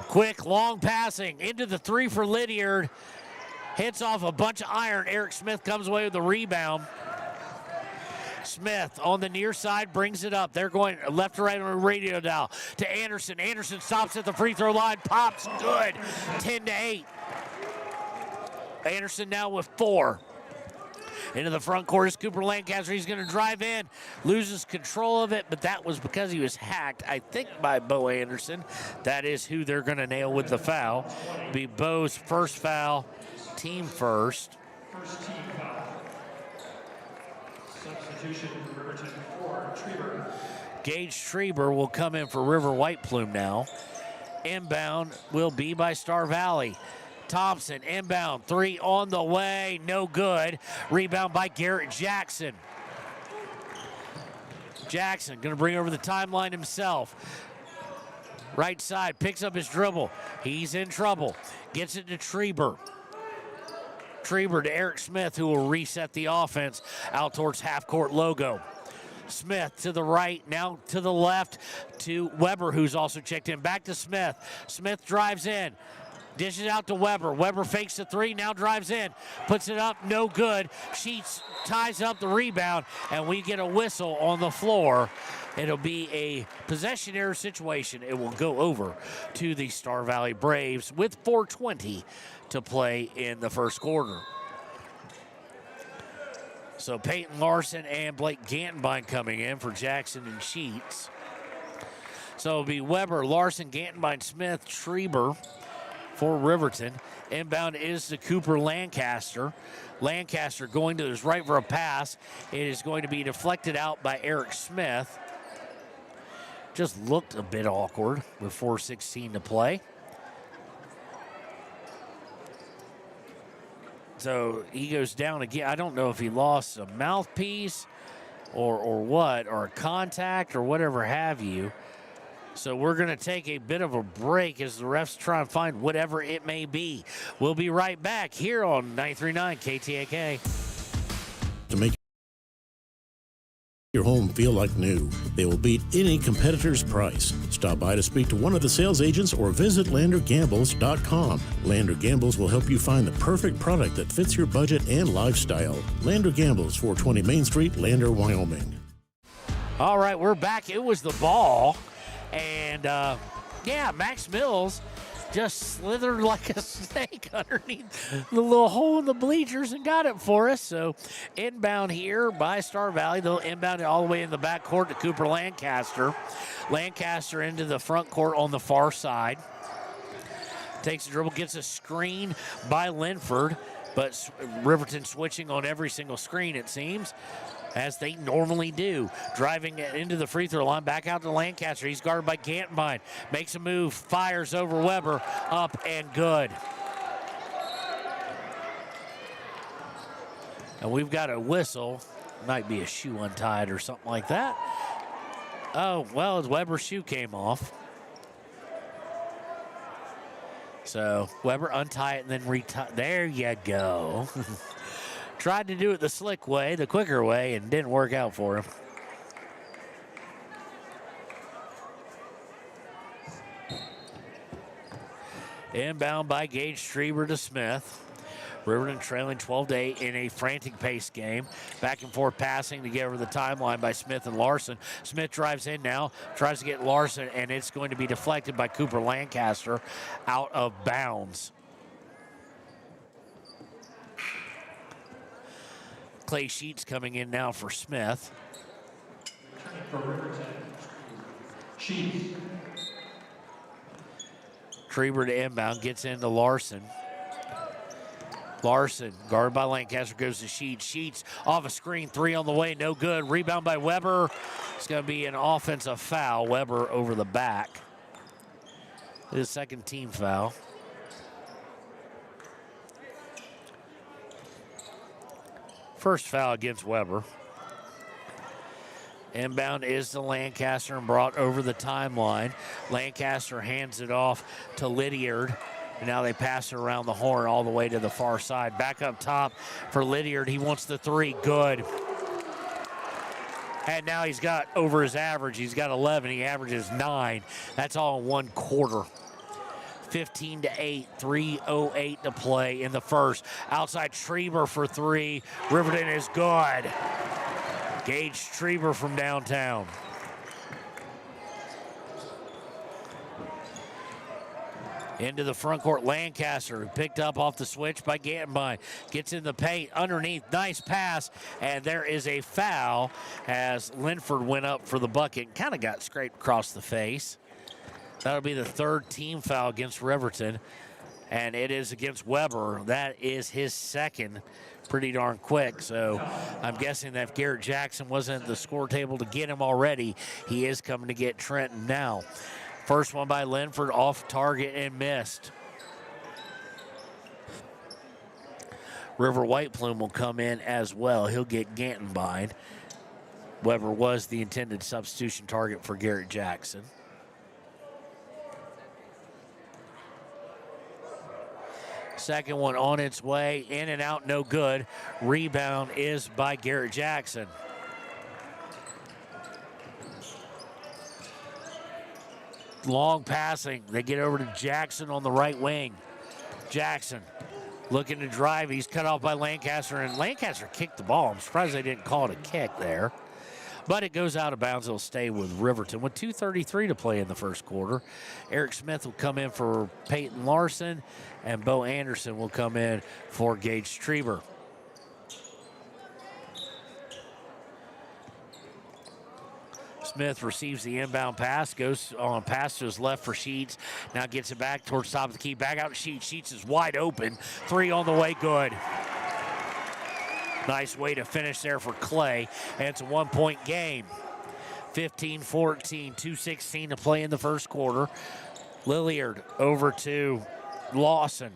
E: Quick, long passing. Into the three for Lydiard. Hits off a bunch of iron. Eric Smith comes away with the rebound. Smith on the near side brings it up. They're going left to right on a radio dial to Anderson. Anderson stops at the free throw line. Pops good. 10-8. Anderson now with 4. Into the front court is Cooper Lancaster. He's going to drive in. Loses control of it, but that was because he was hacked, I think, by Bo Anderson. That is who they're going to nail with the foul. Be Bo's first foul. Team first.
B: First team foul. Substitution, Riverton for Treber.
E: Gage Treber will come in for River White Plume now. Inbound will be by Star Valley. Thompson inbound, 3 on the way, no good. Rebound by Garrett Jackson. Jackson going to bring over the timeline himself. Right side, picks up his dribble. He's in trouble. Gets it to Treber. Treber to Eric Smith, who will reset the offense out towards half-court logo. Smith to the right, now to the left to Weber, who's also checked in. Back to Smith. Smith drives in. Dishes out to Weber. Weber fakes the 3, now drives in. Puts it up, no good. Sheets ties up the rebound, and we get a whistle on the floor. It'll be a possession error situation. It will go over to the Star Valley Braves with 4:20 to play in the first quarter. So Peyton Larson and Blake Gantenbein coming in for Jackson and Sheets. So it'll be Weber, Larson, Gantenbein, Smith, Treber for Riverton. Inbound is to Cooper Lancaster. Lancaster going to his right for a pass. It is going to be deflected out by Eric Smith. Just looked a bit awkward with 4:16 to play. So he goes down again. I don't know if he lost a mouthpiece or what, or a contact or whatever have you. So we're going to take a bit of a break as the refs try and find whatever it may be. We'll be right back here on 93.9 KTAK.
D: To make your home feel like new, they will beat any competitor's price. Stop by to speak to one of the sales agents or visit LanderGambles.com. Lander Gambles will help you find the perfect product that fits your budget and lifestyle. Lander Gambles, 420 Main Street, Lander, Wyoming.
E: All right, we're back. It was the ball. And, Max Mills just slithered like a snake underneath the little hole in the bleachers and got it for us. So inbound here by Star Valley. They'll inbound it all the way in the back court to Cooper Lancaster. Lancaster into the front court on the far side. Takes a dribble, gets a screen by Linford, but Riverton switching on every single screen, it seems, as they normally do. Driving it into the free throw line, back out to Lancaster. He's guarded by Gantenbein. Makes a move, fires over Weber, up and good. And we've got a whistle. Might be a shoe untied or something like that. Oh, well, Weber's shoe came off. So Weber untie it and then retie. There you go. Tried to do it the slick way, the quicker way, and didn't work out for him. Inbound by Gage Strieber to Smith. Riverton trailing 12-8 in a frantic pace game. Back and forth passing to get over the timeline by Smith and Larson. Smith drives in now, tries to get Larson, and it's going to be deflected by Cooper Lancaster out of bounds. Clay Sheets coming in now for Smith.
B: For Riverton, Sheets.
E: Trieber to inbound, gets into Larson. Larson, guarded by Lancaster, goes to Sheets. Sheets off a screen, three on the way, no good. Rebound by Weber. It's going to be an offensive foul. Weber over the back. His second team foul. First foul against Weber. Inbound is to Lancaster and brought over the timeline. Lancaster hands it off to Lydiard. And now they pass it around the horn all the way to the far side. Back up top for Lydiard. He wants the three. Good. And now he's got over his average. He's got 11. He averages 9. That's all in one quarter. 15-8, 3:08 to play in the first. Outside Trieber for three. Riverton is good. Gage Trieber from downtown. Into the front court, Lancaster picked up off the switch by Gantenbein. Gets in the paint underneath, nice pass, and there is a foul as Linford went up for the bucket. Kind of got scraped across the face. That'll be the third team foul against Riverton, and it is against Weber. That is his second. Pretty darn quick, so I'm guessing that if Garrett Jackson wasn't at the score table to get him already, he is coming to get Trenton now. First one by Linford, off target and missed. River White Plume will come in as well. He'll get Gantenbein. Weber was the intended substitution target for Garrett Jackson. Second one on its way, in and out, no good. Rebound is by Garrett Jackson. Long passing. They get over to Jackson on the right wing. Jackson looking to drive. He's cut off by Lancaster, and Lancaster kicked the ball. I'm surprised they didn't call it a kick there. But it goes out of bounds. It'll stay with Riverton with 2:33 to play in the first quarter. Eric Smith will come in for Peyton Larson, and Bo Anderson will come in for Gage Trieber. Smith receives the inbound pass, goes on pass to his left for Sheets. Now gets it back towards top of the key. Back out to Sheets. Sheets is wide open. 3 on the way, good. Nice way to finish there for Clay. And it's a 1-point game. 15-14, 2:16 to play in the first quarter. Lilliard over to Lawson.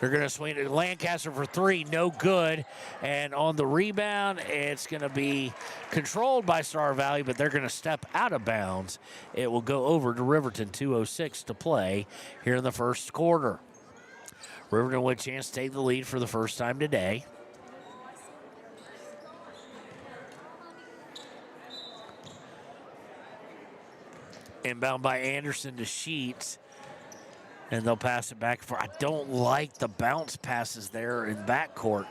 E: They're going to swing it to Lancaster for 3, no good. And on the rebound, it's going to be controlled by Star Valley, but they're going to step out of bounds. It will go over to Riverton, 2:06 to play here in the first quarter. Riverton with a chance to take the lead for the first time today. Inbound by Anderson to Sheets. And they'll pass it back. I don't like the bounce passes there in backcourt.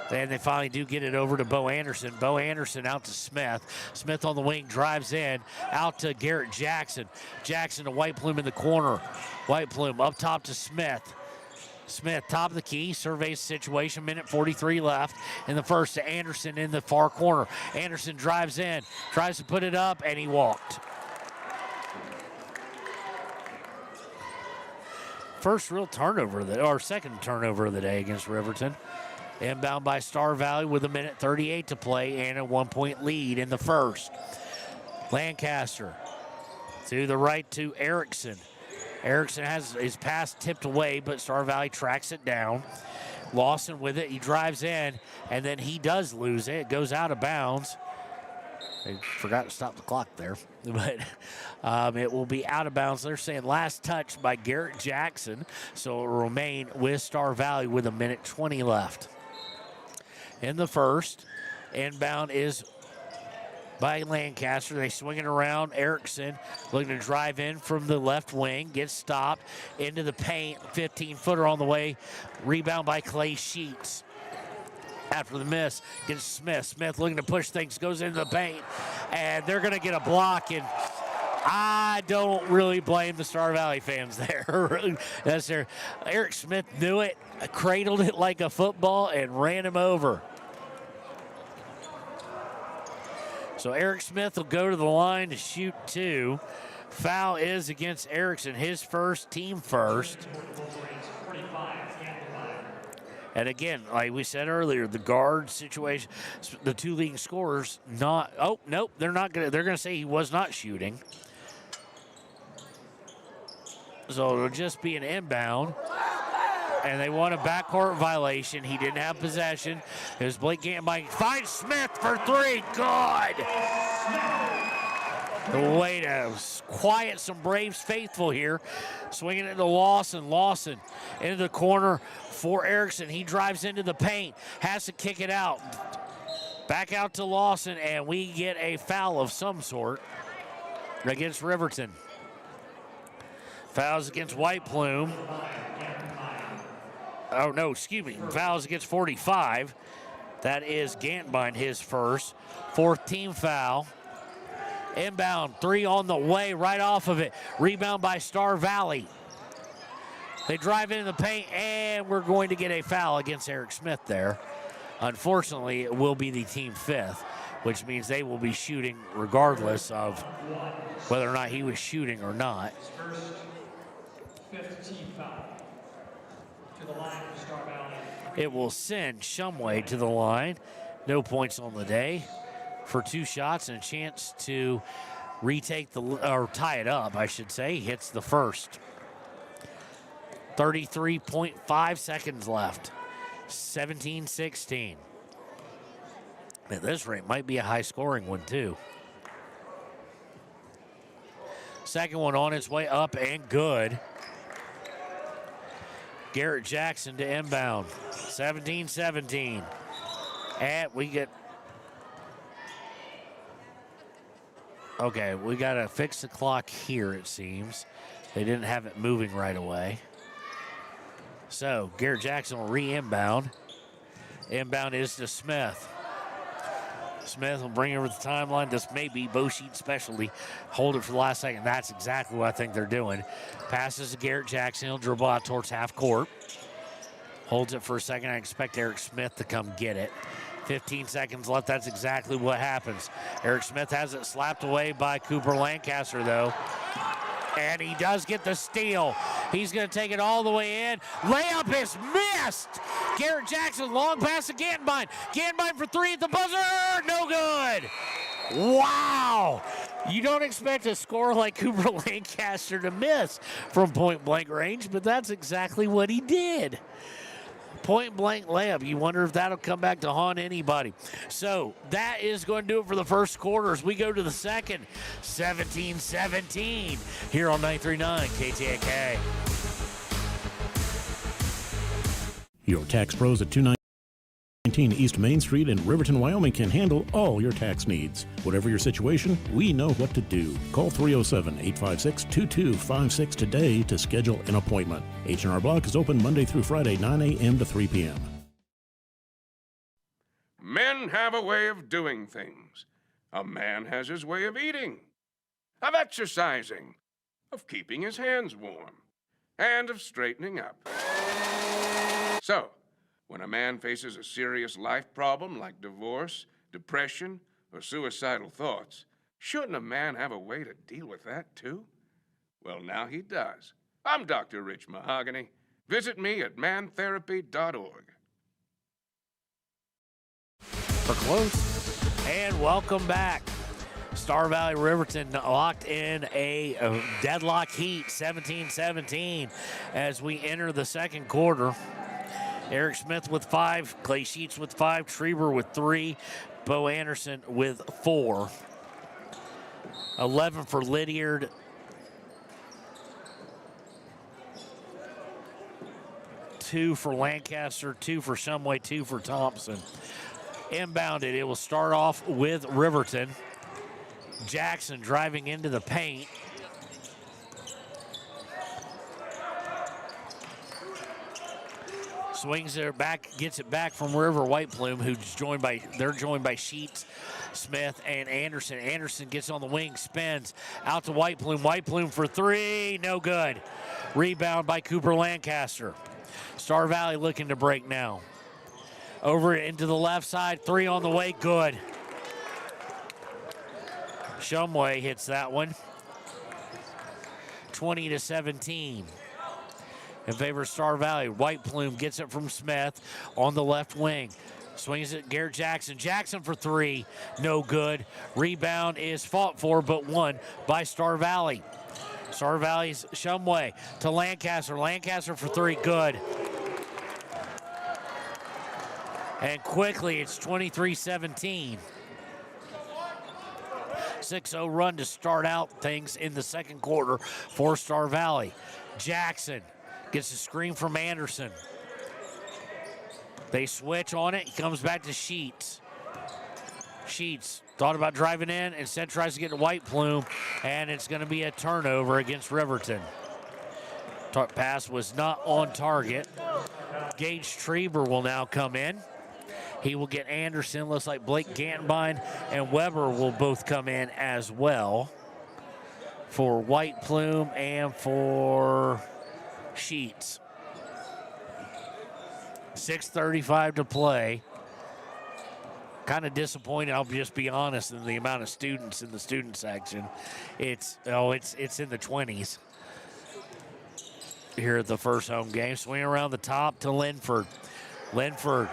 E: And they finally do get it over to Bo Anderson. Bo Anderson out to Smith. Smith on the wing, drives in. Out to Garrett Jackson. Jackson to White Plume in the corner. White Plume up top to Smith. Smith, top of the key, surveys the situation. 1:43 left in the first to Anderson in the far corner. Anderson drives in, tries to put it up, and he walked. First real turnover, or second turnover of the day against Riverton. Inbound by Star Valley with 1:38 to play and a 1-point lead in the first. Lancaster to the right to Erickson. Erickson has his pass tipped away, but Star Valley tracks it down. Lawson with it, he drives in, and then he does lose it. It goes out of bounds. They forgot to stop the clock there, but it will be out of bounds. They're saying last touch by Garrett Jackson, so it will remain with Star Valley with 1:20 left. In the first, inbound is by Lancaster. They swing it around. Erickson looking to drive in from the left wing, gets stopped into the paint. 15-footer on the way. Rebound by Clay Sheets. After the miss, gets Smith. Smith looking to push things, goes into the paint, and they're going to get a block. And I don't really blame the Star Valley fans there. That's there. Eric Smith knew it, cradled it like a football, and ran him over. So Eric Smith will go to the line to shoot 2. Foul is against Erickson, his first, team first. And again, like we said earlier, the guard situation, the two leading scorers not, oh, nope, they're going to say he was not shooting. So it'll just be an inbound. And they want a backcourt violation. He didn't have possession. It was Blake Gantbine. Finds Smith for 3. Good. The way to quiet some Braves faithful here. Swinging it to Lawson. Lawson into the corner for Erickson. He drives into the paint. Has to kick it out. Back out to Lawson, and we get a foul of some sort against Riverton. Fouls against White Plume. Oh, no, excuse me. Fouls against 45. That is Gantbine, his first. 4th team foul. Inbound, 3 on the way, right off of it. Rebound by Star Valley. They drive into the paint, and we're going to get a foul against Eric Smith there. Unfortunately, it will be the team 5th, which means they will be shooting regardless of whether or not he was shooting or not.
B: 5th team foul. To the line for Star Valley.
E: It will send Shumway to the line. No points on the day for 2 shots and a chance to retake or tie it up, I should say. He hits the first. 33.5 seconds left. 17-16. At this rate, might be a high-scoring one, too. Second one on its way up and good. Garrett Jackson to inbound. 17-17. And we get... Okay, we got to fix the clock here, it seems. They didn't have it moving right away. So, Garrett Jackson will re-inbound. Inbound is to Smith. Smith will bring it over the timeline. This may be Bo Sheet's specialty. Hold it for the last second. That's exactly what I think they're doing. Passes to Garrett Jackson. He'll dribble out towards half court. Holds it for a second. I expect Eric Smith to come get it. 15 seconds left. That's exactly what happens. Eric Smith has it slapped away by Cooper Lancaster, though. And he does get the steal. He's going to take it all the way in. Layup is missed. Garrett Jackson, long pass to Gantenbein. Gantenbein for three at the buzzer. No good. Wow. You don't expect a scorer like Cooper Lancaster to miss from point-blank range, but that's exactly what he did. Point-blank layup. You wonder if that'll come back to haunt anybody. So that is going to do it for the first quarter as we go to the second. 17-17 here on 939 KTAK.
D: Your tax pros at 219 East Main Street in Riverton, Wyoming can handle all your tax needs. Whatever your situation, we know what to do. Call 307-856-2256 today to schedule an appointment. H&R Block is open Monday through Friday, 9 a.m. to 3 p.m.
N: Men have a way of doing things. A man has his way of eating, of exercising, of keeping his hands warm, and of straightening up. So, when a man faces a serious life problem like divorce, depression, or suicidal thoughts, shouldn't a man have a way to deal with that too? Well, now he does. I'm Dr. Rich Mahogany. Visit me at mantherapy.org.
E: For close. And welcome back. Star Valley Riverton locked in a deadlock heat, 17-17, as we enter the second quarter. Eric Smith with 5, Clay Sheets with 5, Schreiber with 3, Bo Anderson with 4. 11 for Lydiard. 2 for Lancaster, 2 for Shumway, 2 for Thompson. Inbounded, it will start off with Riverton. Jackson driving into the paint. Swings it back, gets it back from River White Plume, they're joined by Sheets, Smith, and Anderson. Anderson gets on the wing, spins out to White Plume. White Plume for 3, no good. Rebound by Cooper Lancaster. Star Valley looking to break now. Over into the left side, 3 on the way, good. Shumway hits that one. 20-17. In favor of Star Valley. White Plume gets it from Smith on the left wing. Swings it, Garrett Jackson. Jackson for 3, no good. Rebound is fought for, but won by Star Valley. Star Valley's Shumway to Lancaster. Lancaster for 3, good. And quickly, it's 23-17. 6-0 run to start out things in the second quarter for Star Valley. Jackson gets a screen from Anderson. They switch on it. He comes back to Sheets. Sheets thought about driving in, instead tries to get to White Plume, and it's going to be a turnover against Riverton. Pass was not on target. Gage Schreiber will now come in. He will get Anderson. Looks like Blake Gantenbein and Weber will both come in as well for White Plume and for Sheets. 6:35 to play. Kind of disappointed, I'll just be honest, in the amount of students in the student section. It's in the 20s here at the first home game. Swing around the top to Linford. Weber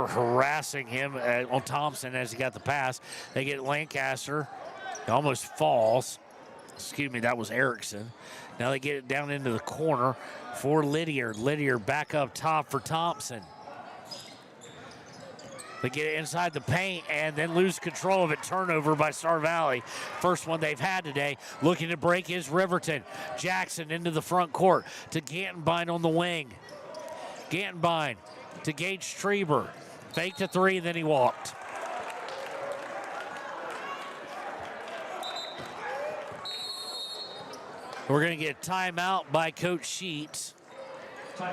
E: harassing him on Thompson as he got the pass. They get Lancaster. He almost falls. Excuse me, that was Erickson. Now they get it down into the corner for Lydiard. Lydiard back up top for Thompson. They get it inside the paint and then lose control of it. Turnover by Star Valley. First one they've had today. Looking to break is Riverton. Jackson into the front court to Gantenbein on the wing. Gantenbein to Gage Schreiber. Fake to 3, then he walked. We're going to get a timeout by Coach Sheets.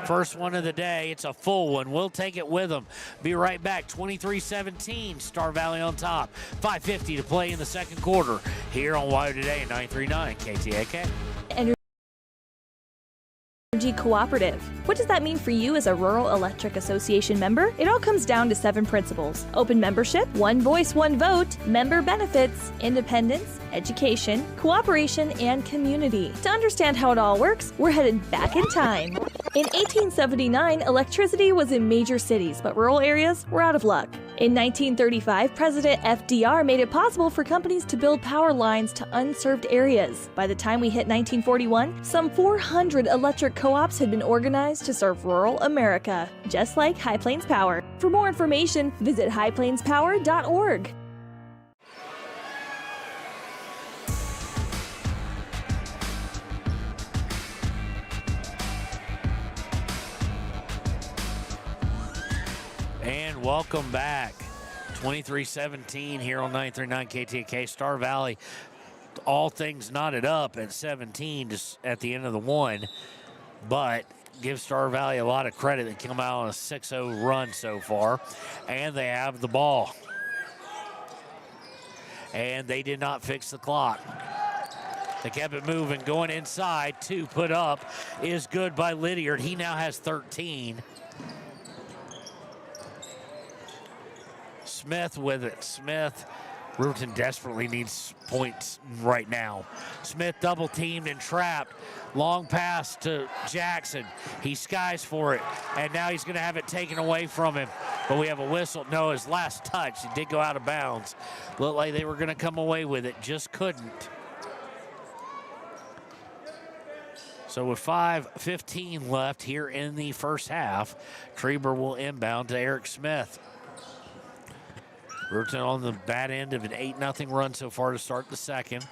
E: First one of the day. It's a full one. We'll take it with them. Be right back. 23-17. Star Valley on top. 5:50 to play in the second quarter here on WIO Today at 939 KTAK.
G: Energy Cooperative. What does that mean for you as a Rural Electric Association member? It all comes down to 7 principles: open membership, one voice, one vote, member benefits, independence, education, cooperation, and community. To understand how it all works, we're headed back in time. In 1879, electricity was in major cities, but rural areas were out of luck. In 1935, President FDR made it possible for companies to build power lines to unserved areas. By the time we hit 1941, some 400 electric co-ops had been organized to serve rural America, just like High Plains Power. For more information, visit highplainspower.org.
E: And welcome back. 23-17 here on 939 KTK. Star Valley, all things knotted up at 17 just at the end of the one. But give Star Valley a lot of credit. They come out on a 6-0 run so far. And they have the ball. And they did not fix the clock. They kept it moving, going inside. 2 put up is good by Lydiard. He now has 13. Smith with it. Smith, Riverton desperately needs points right now. Smith double teamed and trapped. Long pass to Jackson. He skies for it, and now he's going to have it taken away from him. But we have a whistle. No, his last touch, he did go out of bounds. Looked like they were going to come away with it, just couldn't. So with 5:15 left here in the first half, Treber will inbound to Eric Smith. Riverton on the bad end of an 8-0 run so far to start the second.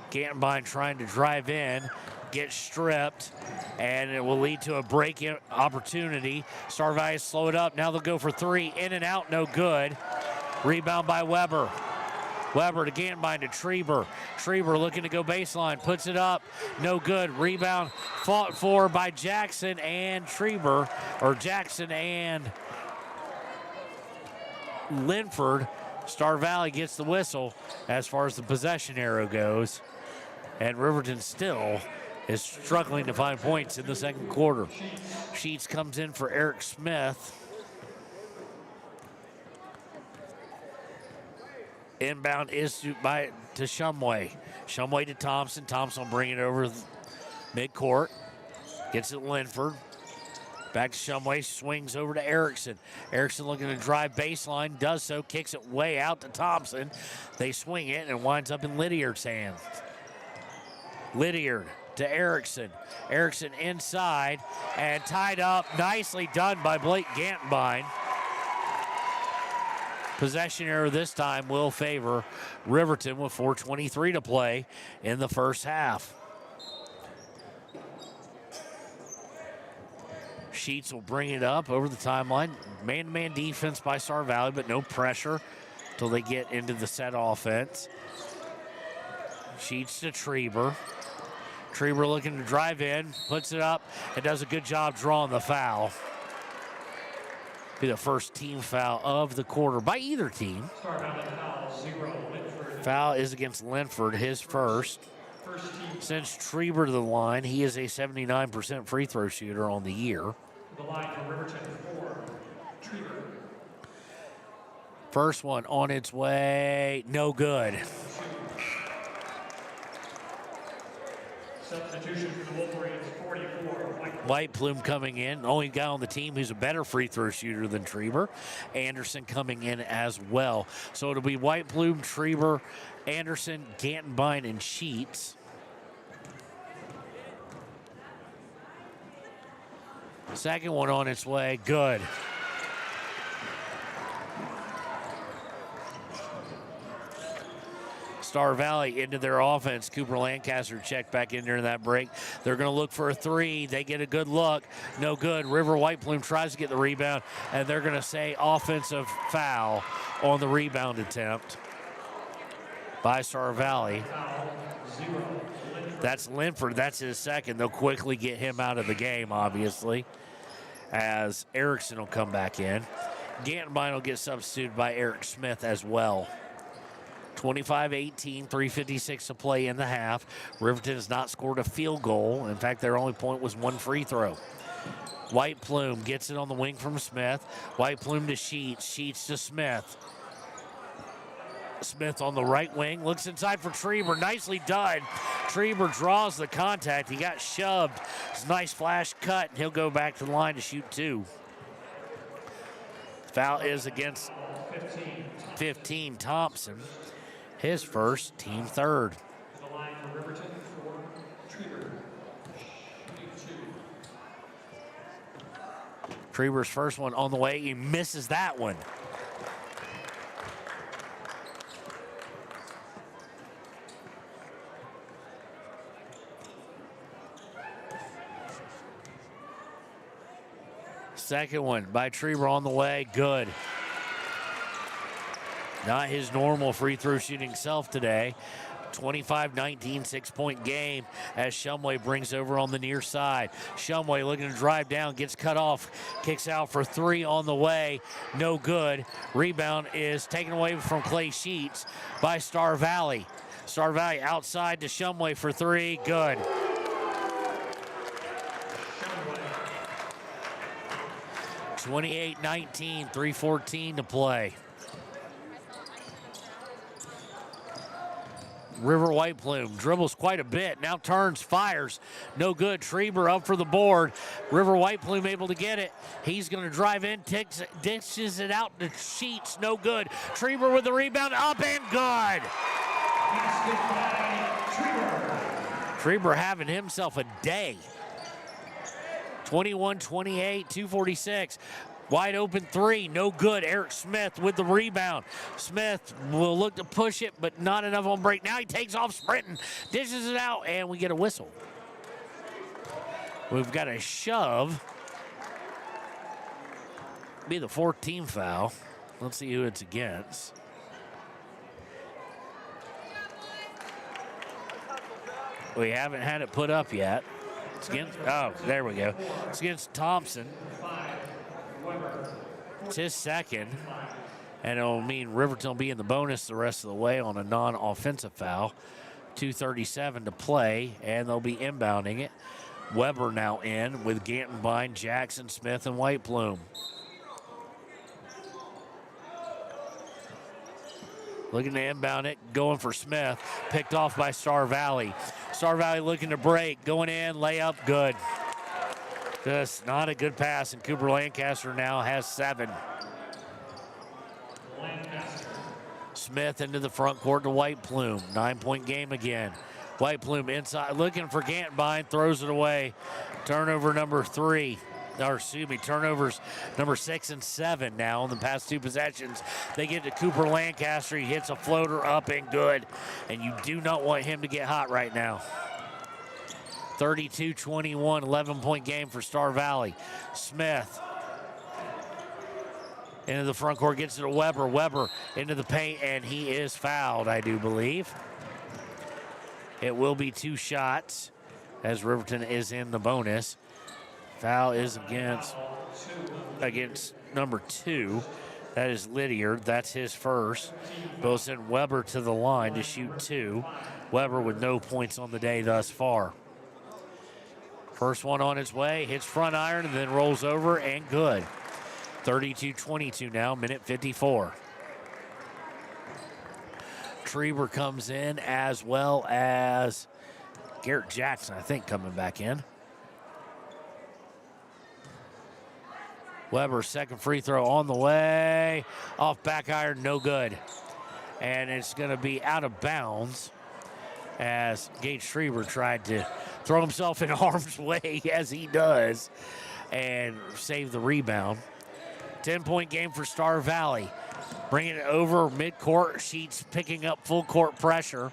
E: Gantenbein trying to drive in, gets stripped, and it will lead to a break-in opportunity. Star Valley slow it up. Now they'll go for 3. In and out, no good. Rebound by Weber. Weber to Gantenbein to Treber. Treber looking to go baseline, puts it up, no good. Rebound fought for by Jackson and Treber, or Jackson and Linford. Star Valley gets the whistle as far as the possession arrow goes. And Riverton still is struggling to find points in the second quarter. Sheets comes in for Eric Smith. Inbound is to Shumway. Shumway to Thompson. Thompson will bring it over midcourt. Gets it Linford. Back to Shumway, swings over to Erickson. Erickson looking to drive baseline, does so, kicks it way out to Thompson. They swing it and it winds up in Lydiard's hands. Lydiard to Erickson. Erickson inside and tied up. Nicely done by Blake Gantenbein. Possession error this time will favor Riverton with 4:23 to play in the first half. Sheets will bring it up over the timeline. Man-to-man defense by Star Valley, but no pressure until they get into the set offense. Sheets to Treber. Treber looking to drive in, puts it up, and does a good job drawing the foul. Be the first team foul of the quarter by either team. Foul is against Linford, his first. Sends Treber to the line. He is a 79% free throw shooter on the year.
B: The line for Riverton 4, Treber.
E: First one on its way, no good.
B: Substitution for the Wolverines, 44,
E: White Plume coming in, only guy on the team who's a better free throw shooter than Treber. Anderson coming in as well. So it'll be White Plume, Treber, Anderson, Gantenbein, and Sheets. Second one on its way, good. Star Valley into their offense. Cooper Lancaster checked back in during that break. They're going to look for a 3. They get a good look. No good. River White Plume tries to get the rebound, and they're going to say offensive foul on the rebound attempt by Star Valley. That's Linford. That's his second. They'll quickly get him out of the game, obviously, as Erickson will come back in. Gantenbein will get substituted by Eric Smith as well. 25-18, 3:56 to play in the half. Riverton has not scored a field goal. In fact, their only point was one free throw. White Plume gets it on the wing from Smith. White Plume to Sheets. Sheets to Smith. Smith on the right wing. Looks inside for Treber. Nicely done. Treber draws the contact. He got shoved. It's a nice flash cut, and he'll go back to the line to shoot two. Foul is against 15, Thompson. His first, team third.
B: The line for Riverton for Treber.
E: Treber's first one on the way. He misses that one. Second one by Treber on the way. Good. Not his normal free throw shooting self today. 25-19, 6-point game as Shumway brings over on the near side. Shumway looking to drive down, gets cut off, kicks out for three on the way. No good. Rebound is taken away from Clay Sheets by Star Valley. Star Valley outside to Shumway for three. Good. 28-19, 3:14 to play. River White Plume dribbles quite a bit, now turns, fires, no good. Treber up for the board. River White Plume able to get it. He's going to drive in, dishes it out to Sheets, no good. Treber with the rebound, up and good. Treber having himself a day. 21-28, 2:46. Wide open three, no good. Eric Smith with the rebound. Smith will look to push it, but not enough on break. Now he takes off sprinting, dishes it out, and we get a whistle. We've got a shove. Be the 4th team foul. Let's see who it's against. We haven't had it put up yet. It's against, oh, there we go. It's against Thompson. It's his second, and it'll mean Riverton will be in the bonus the rest of the way on a non-offensive foul. 2:37 to play, and they'll be inbounding it. Weber now in with Gantenbein, Jackson, Smith, and White Plume. Looking to inbound it, going for Smith. Picked off by Star Valley. Star Valley looking to break, going in, layup, good. Just not a good pass, and Cooper Lancaster now has 7. Smith into the front court to White Plume. 9-point game again. White Plume inside, looking for Gantenbein, throws it away. Turnover number 3. Or excuse me, turnovers number 6 and 7 now in the past 2 possessions. They get to Cooper Lancaster. He hits a floater up and good. And you do not want him to get hot right now. 32-21, 11-point game for Star Valley. Smith into the front court, gets it to Weber. Weber into the paint, and he is fouled, I do believe. It will be 2 shots as Riverton is in the bonus. Foul is against number 2. That is Lydiard. That's his first. They'll send Weber to the line to shoot 2. Weber with no points on the day thus far. First one on its way, hits front iron, and then rolls over, and good. 32-22 now, minute 54. Treber comes in, as well as Garrett Jackson, I think, coming back in. Weber, second free throw on the way. Off back iron, no good. And it's going to be out of bounds as Gage Treber tried to throw himself in harm's way, as he does, and save the rebound. 10-point game for Star Valley. Bringing it over midcourt. Sheets picking up full court pressure.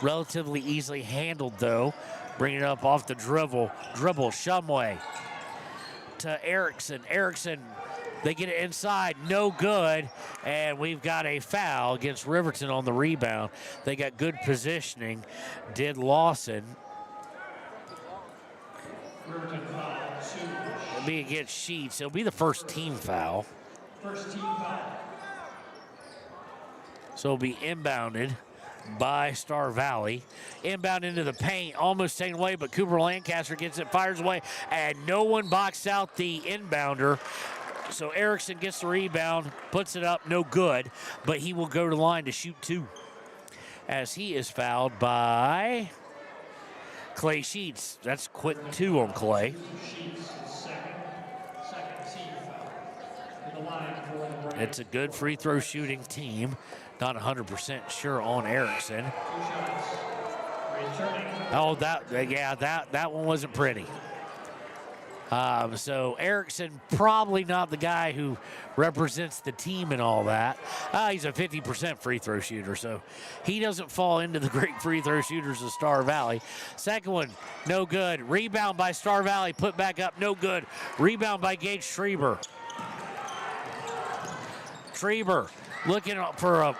E: Relatively easily handled, though. Bringing it up off the dribble. Shumway to Erickson. Erickson, they get it inside, no good, and we've got a foul against Riverton on the rebound. They got good positioning, did Lawson. It'll be against Sheets. It'll be the first team foul.
B: First team foul.
E: So it'll be inbounded by Star Valley. Inbound into the paint, almost taken away, but Cooper Lancaster gets it, fires away, and no one boxed out the inbounder. So Erickson gets the rebound, puts it up, no good, but he will go to the line to shoot 2 as he is fouled by Clay Sheets. That's quick 2 on Clay. It's a good free throw shooting team. Not 100% sure on Erickson. Oh, that one wasn't pretty. So Erickson probably not the guy who represents the team and all that. He's a 50% free throw shooter, so he doesn't fall into the great free throw shooters of Star Valley. Second one, no good. Rebound by Star Valley, put back up, no good. Rebound by Gage Schreiber. Schreiber looking for a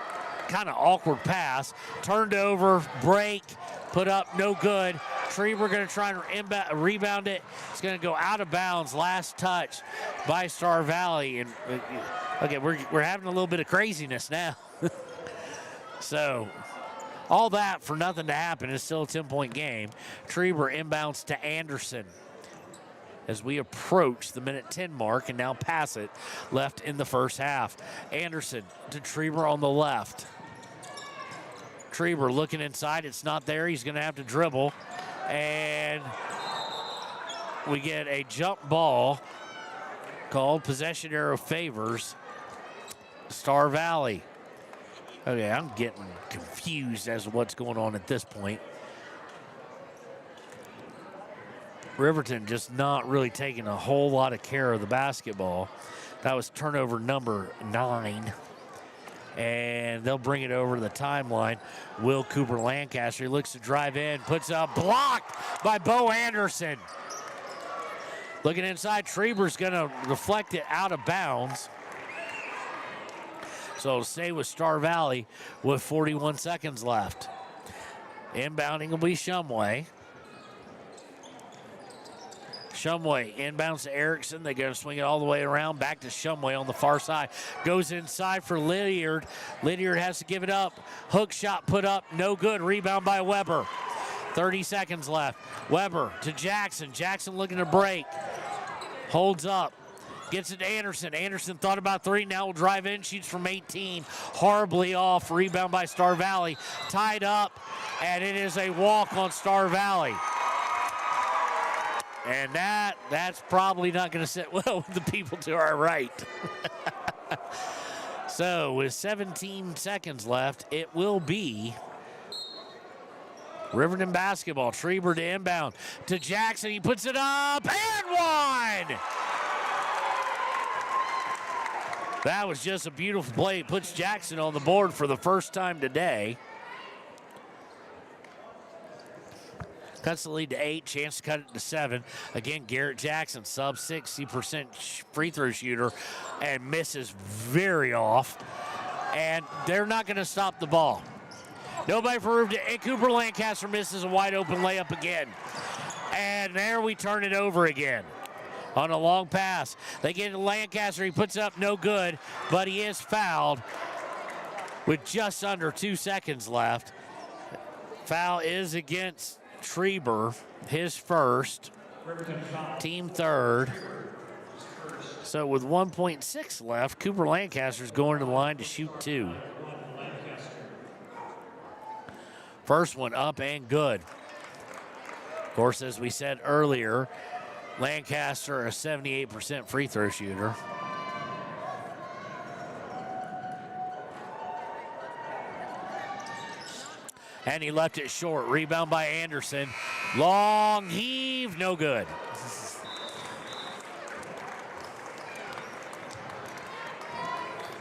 E: kind of awkward pass. Turned over, break, put up, no good. Schreiber going to try and rebound it. It's going to go out of bounds. Last touch by Star Valley. And okay, we're having a little bit of craziness now. So all that for nothing to happen. It's still a 10-point game. Schreiber inbounds to Anderson as we approach the minute 10 mark and now pass it left in the first half. Anderson to Schreiber on the left. Schreiber looking inside. It's not there. He's going to have to dribble. And we get a jump ball called. Possession arrow favors Star Valley. Okay, I'm getting confused as to what's going on at this point. Riverton just not really taking a whole lot of care of the basketball. That was turnover number 9. And they'll bring it over to the timeline. Will Cooper Lancaster looks to drive in, puts up, blocked by Bo Anderson. Looking inside, Schreiber's going to deflect it out of bounds. So it'll stay with Star Valley with 41 seconds left. Inbounding will be Shumway. Shumway inbounds to Erickson. They're going to swing it all the way around. Back to Shumway on the far side. Goes inside for Lydiard. Lydiard has to give it up. Hook shot put up. No good. Rebound by Weber. 30 seconds left. Weber to Jackson. Jackson looking to break. Holds up. Gets it to Anderson. Anderson thought about 3. Now will drive in. Shoots from 18. Horribly off. Rebound by Star Valley. Tied up. And it is a walk on Star Valley. And that's probably not going to sit well with the people to our right. So with 17 seconds left, it will be Riverton basketball. Schreiber to inbound to Jackson. He puts it up and one. That was just a beautiful play. It puts Jackson on the board for the first time today. Cuts the lead to 8, chance to cut it to 7. Again, Garrett Jackson, sub 60% free throw shooter, and misses very off. And they're not going to stop the ball. Nobody for Riverton. And Cooper Lancaster misses a wide open layup again. And there we turn it over again on a long pass. They get to Lancaster. He puts up no good, but he is fouled with just under 2 seconds left. Foul is against Schreiber, his first, team third. So with 1.6 left, Cooper Lancaster's going to the line to shoot 2. First one up and good. Of course, as we said earlier, Lancaster a 78% free throw shooter. And he left it short. Rebound by Anderson. Long heave, no good.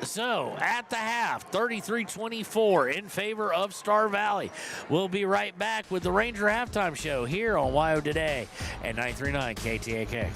E: So at the half, 33-24 in favor of Star Valley. We'll be right back with the Ranger Halftime Show here on WYO Today at 939 KTAK.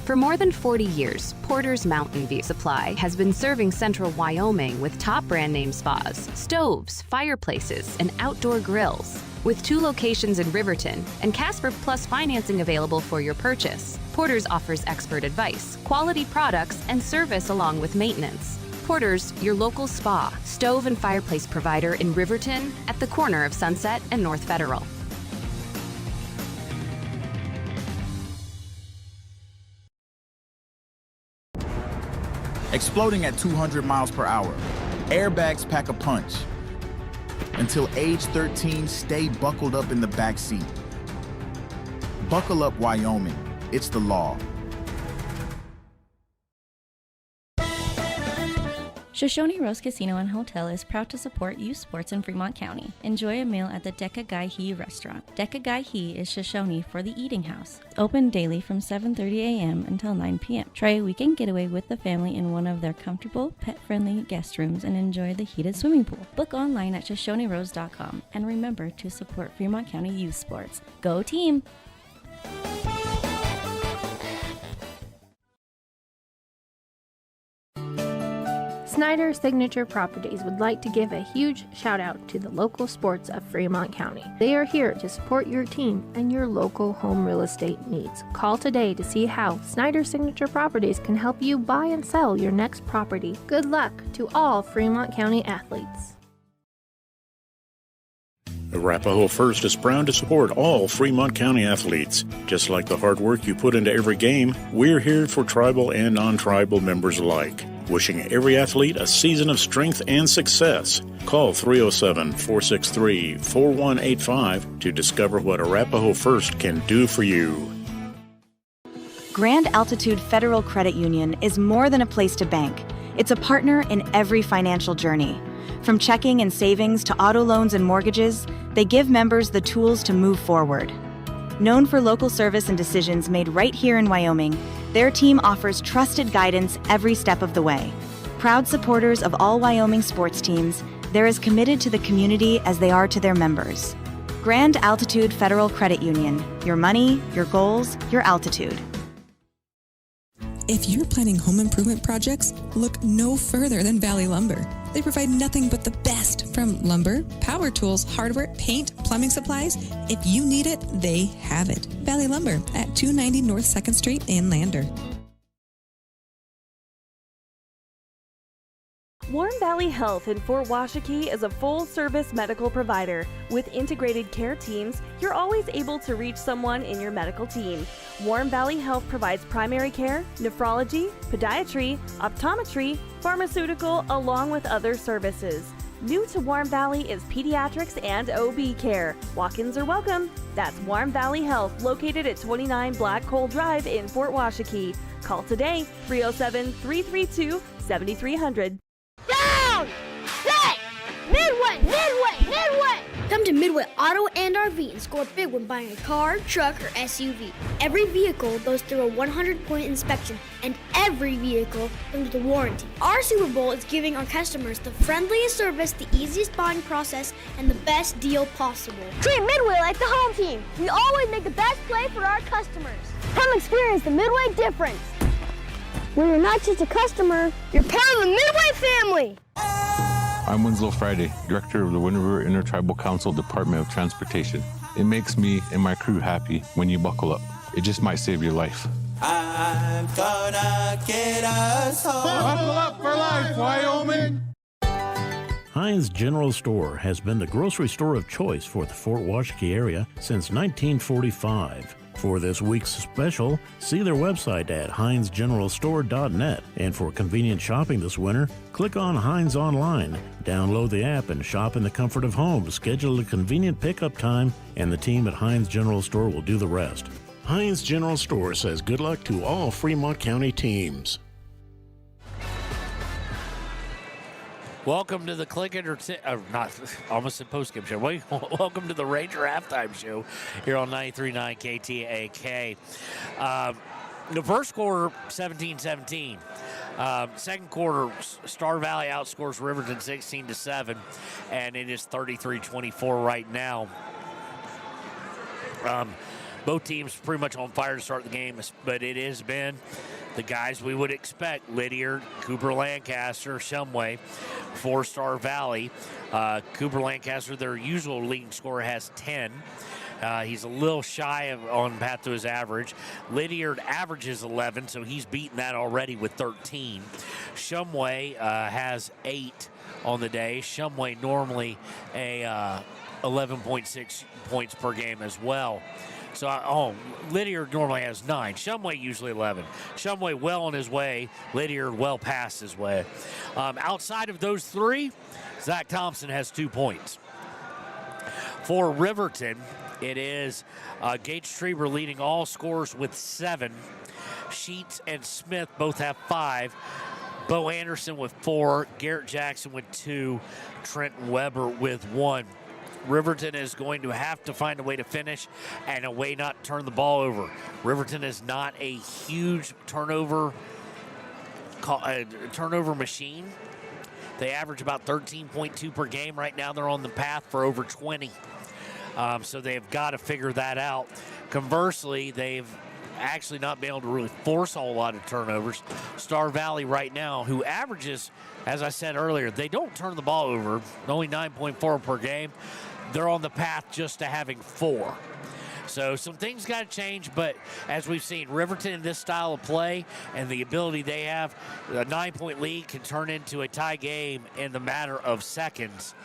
O: For more than 40 years, Porter's Mountain View Supply has been serving central Wyoming with top brand name spas, stoves, fireplaces, and outdoor grills. with 2 locations in Riverton and Casper Plus financing available for your purchase. Porter's offers expert advice, quality products, and service along with maintenance. Porter's, your local spa, stove and fireplace provider in Riverton at the corner of Sunset and North Federal.
P: Exploding at 200 miles per hour. Airbags pack a punch. Until age 13, stay buckled up in the back seat. Buckle up, Wyoming. It's the law.
A: Shoshone Rose Casino and Hotel is proud to support youth sports in Fremont County. Enjoy a meal at the Deca Gai He restaurant. Deca Gai He is Shoshone for the eating house. Open daily from 7:30 a.m. until 9 p.m. Try a weekend getaway with the family in one of their comfortable, pet-friendly guest rooms and enjoy the heated swimming pool. Book online at ShoshoneRose.com and remember to support Fremont County youth sports. Go team!
Q: Snyder Signature Properties would like to give a huge shout out to the local sports of Fremont County. They are here to support your team and your local home real estate needs. Call today to see how Snyder Signature Properties can help you buy and sell your next property. Good luck to all Fremont County athletes.
D: Arapahoe First is proud to support all Fremont County athletes. Just like the hard work you put into every game, we're here for tribal and non-tribal members alike. Wishing every athlete a season of strength and success. Call 307-463-4185 to discover what Arapahoe First can do for you.
R: Grand Altitude Federal Credit Union is more than a place to bank. It's a partner in every financial journey. From checking and savings to auto loans and mortgages, they give members the tools to move forward. Known for local service and decisions made right here in Wyoming, their team offers trusted guidance every step of the way. Proud supporters of all Wyoming sports teams, they're as committed to the community as they are to their members. Grand Altitude Federal Credit Union. Your money, your goals, your altitude.
S: If you're planning home improvement projects, look no further than Valley Lumber. They provide nothing but the best from lumber, power tools, hardware, paint, plumbing supplies. If you need it, they have it. Valley Lumber at 290 North 2nd Street in Lander.
G: Warm Valley Health in Fort Washakie is a full-service medical provider. With integrated care teams, you're always able to reach someone in your medical team. Warm Valley Health provides primary care, nephrology, podiatry, optometry, pharmaceutical, along with other services. New to Warm Valley is pediatrics and OB care. Walk-ins are welcome. That's Warm Valley Health, located at 29 Black Coal Drive in Fort Washakie. Call today, 307-332-7300.
T: Down! Set! Midway! Midway! Midway! Come to Midway Auto and RV and score big when buying a car, truck, or SUV. Every vehicle goes through a 100-point inspection, and every vehicle comes with a warranty. Our Super Bowl is giving our customers the friendliest service, the easiest buying process, and the best deal possible. Treat Midway like the home team. We always make the best play for our customers. Come experience the Midway difference. Where you're not just a customer, you're part of the Midway family.
U: I'm Winslow Friday, Director of the Wind River Intertribal Council Department of Transportation. It makes me and my crew happy when you buckle up. It just might save your life.
V: I'm gonna get us home. Buckle up for life, Wyoming.
D: Heinz General Store has been the grocery store of choice for the Fort Washakie area since 1945. For this week's special, see their website at HeinzGeneralStore.net. And for convenient shopping this winter, click on Heinz online, download the app, and shop in the comfort of home. Schedule a convenient pickup time, and the team at Heinz General Store will do the rest. Heinz General Store says good luck to all Fremont County teams.
E: Welcome to the almost a post-game show. Welcome to the Ranger Halftime Show here on 93.9 KTAK. The first quarter, 17-17. Second quarter, Star Valley outscores Riverton 16-7, and it is 33-24 right now. Both teams pretty much on fire to start the game, but it has been the guys we would expect: Lydiard, Cooper Lancaster, Shumway, 4-Star Valley. Cooper Lancaster, their usual leading scorer, has 10. He's a little shy on path to his average. Lydiard averages 11, so he's beaten that already with 13. Shumway has 8 on the day. Shumway normally a 11.6 points per game as well. So, Lydiard normally has 9. Shumway usually 11. Shumway well on his way. Lydiard well past his way. Outside of those three, Zach Thompson has 2 points. For Riverton, it is Gage Trieber leading all scorers with 7. Sheets and Smith both have 5. Bo Anderson with 4. Garrett Jackson with 2. Trenton Weber with 1. Riverton is going to have to find a way to finish and a way not to turn the ball over. Riverton is not a huge turnover machine. They average about 13.2 per game. Right now they're on the path for over 20. So they've got to figure that out. Conversely, they've actually not been able to really force a whole lot of turnovers. Star Valley right now, who averages, as I said earlier, they don't turn the ball over, only 9.4 per game. They're on the path just to having 4. So some things got to change, but as we've seen, Riverton in this style of play and the ability they have, a 9-point lead can turn into a tie game in the matter of seconds.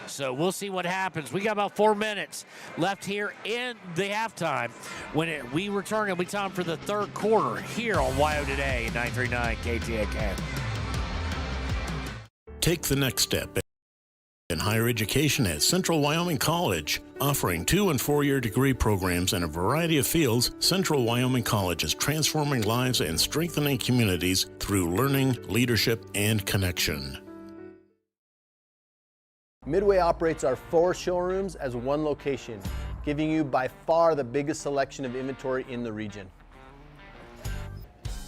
E: So we'll see what happens. We got about 4 minutes left here in the halftime. When we return, it'll be time for the third quarter here on WYO Today, 939 KTAK.
D: Take the next step in higher education at Central Wyoming College. Offering 2- and 4-year degree programs in a variety of fields, Central Wyoming College is transforming lives and strengthening communities through learning, leadership, and connection.
C: Midway operates our 4 showrooms as one location, giving you by far the biggest selection of inventory in the region.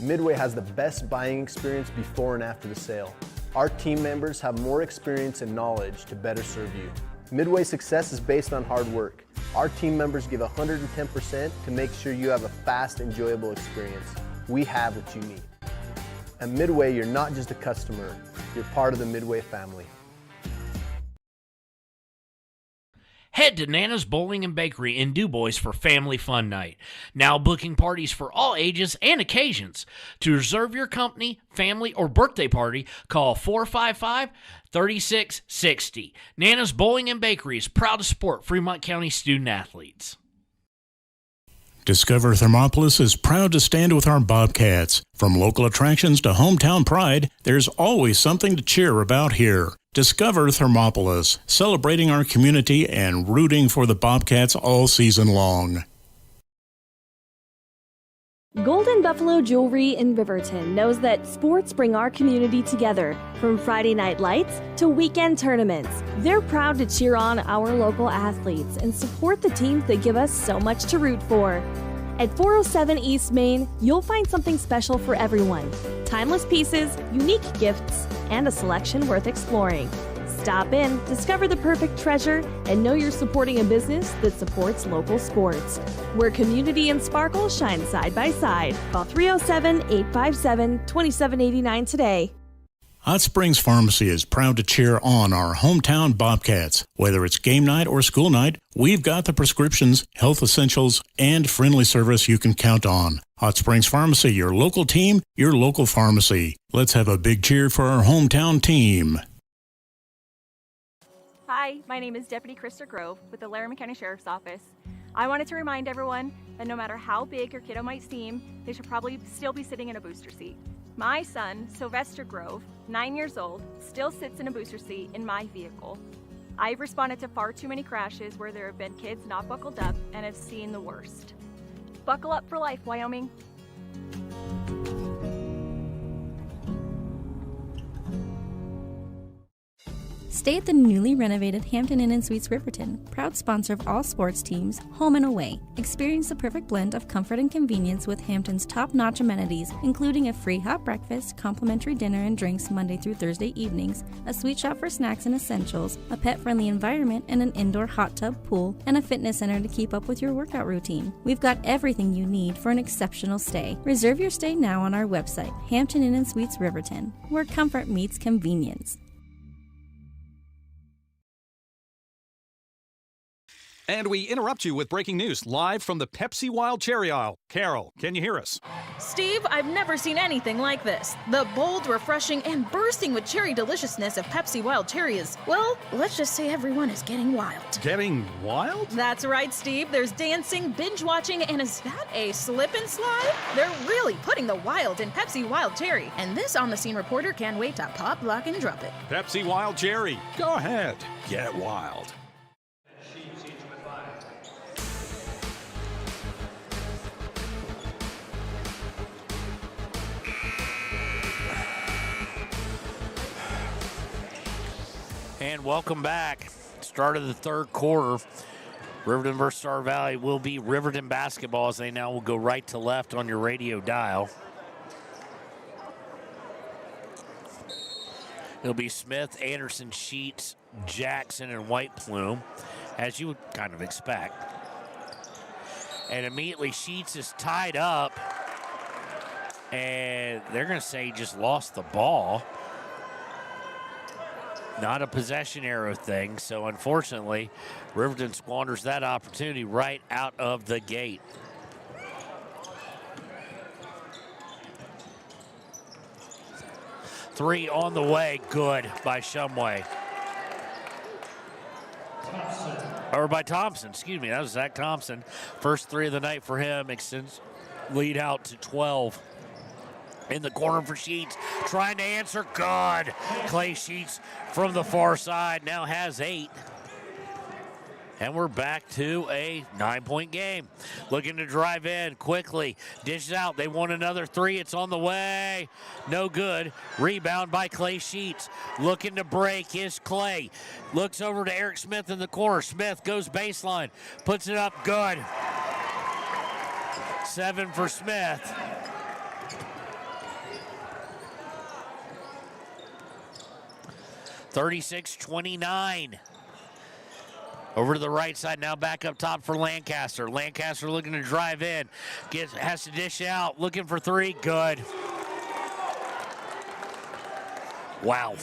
C: Midway has the best buying experience before and after the sale. Our team members have more experience and knowledge to better serve you. Midway's success is based on hard work. Our team members give 110% to make sure you have a fast, enjoyable experience. We have what you need. At Midway, you're not just a customer, you're part of the Midway family.
K: Head to Nana's Bowling and Bakery in DuBois for Family Fun Night. Now booking parties for all ages and occasions. To reserve your company, family, or birthday party, call 455-3660. Nana's Bowling and Bakery is proud to support Fremont County student athletes.
D: Discover Thermopolis is proud to stand with our Bobcats. From local attractions to hometown pride, there's always something to cheer about here. Discover Thermopolis, celebrating our community and rooting for the Bobcats all season long.
G: Golden Buffalo Jewelry in Riverton knows that sports bring our community together. From Friday night lights to weekend tournaments, they're proud to cheer on our local athletes and support the teams that give us so much to root for. At 407 East Main, you'll find something special for everyone. Timeless pieces, unique gifts, and a selection worth exploring. Stop in, discover the perfect treasure, and know you're supporting a business that supports local sports. Where community and sparkle shine side by side. Call 307-857-2789 today.
D: Hot Springs Pharmacy is proud to cheer on our hometown Bobcats. Whether it's game night or school night, we've got the prescriptions, health essentials, and friendly service you can count on. Hot Springs Pharmacy, your local team, your local pharmacy. Let's have a big cheer for our hometown team.
F: Hi, my name is Deputy Krista Grove with the Laramie County Sheriff's Office. I wanted to remind everyone that no matter how big your kiddo might seem, they should probably still be sitting in a booster seat. My son, Sylvester Grove, 9 years old, still sits in a booster seat in my vehicle. I've responded to far too many crashes where there have been kids not buckled up and have seen the worst. Buckle up for life, Wyoming.
A: Stay at the newly renovated Hampton Inn & Suites Riverton, proud sponsor of all sports teams, home and away. Experience the perfect blend of comfort and convenience with Hampton's top-notch amenities, including a free hot breakfast, complimentary dinner and drinks Monday through Thursday evenings, a sweet shop for snacks and essentials, a pet-friendly environment and an indoor hot tub pool, and a fitness center to keep up with your workout routine. We've got everything you need for an exceptional stay. Reserve your stay now on our website, Hampton Inn & Suites Riverton, where comfort meets convenience.
I: And we interrupt you with breaking news live from the Pepsi Wild Cherry aisle. Carol, can you hear us?
J: Steve, I've never seen anything like this. The bold, refreshing, and bursting with cherry deliciousness of Pepsi Wild Cherry is, well, let's just say everyone is getting wild.
I: Getting wild?
J: That's right, Steve. There's dancing, binge-watching, and is that a slip and slide? They're really putting the wild in Pepsi Wild Cherry. And this on-the-scene reporter can't wait to pop, lock, and drop it.
I: Pepsi Wild Cherry. Go ahead. Get wild.
E: And welcome back. Start of the third quarter. Riverton versus Star Valley will be Riverton basketball as they now will go right to left on your radio dial. It'll be Smith, Anderson, Sheets, Jackson, and White Plume, as you would kind of expect. And immediately Sheets is tied up, and they're going to say he just lost the ball. Not a possession arrow thing, so unfortunately, Riverton squanders that opportunity right out of the gate. Three on the way, good by Shumway. Or by Thompson, excuse me, that was Zach Thompson. First three of the night for him, extends lead out to 12. In the corner for Sheets, trying to answer, good. Clay Sheets from the far side now has 8. And we're back to a 9-point game. Looking to drive in quickly, dishes out, they want another 3, it's on the way. No good, rebound by Clay Sheets. Looking to break is Clay. Looks over to Eric Smith in the corner. Smith goes baseline, puts it up, good. 7 for Smith. (36-29). Over to the right side, now back up top for Lancaster. Lancaster looking to drive in. Has to dish out, looking for 3, good. Wow.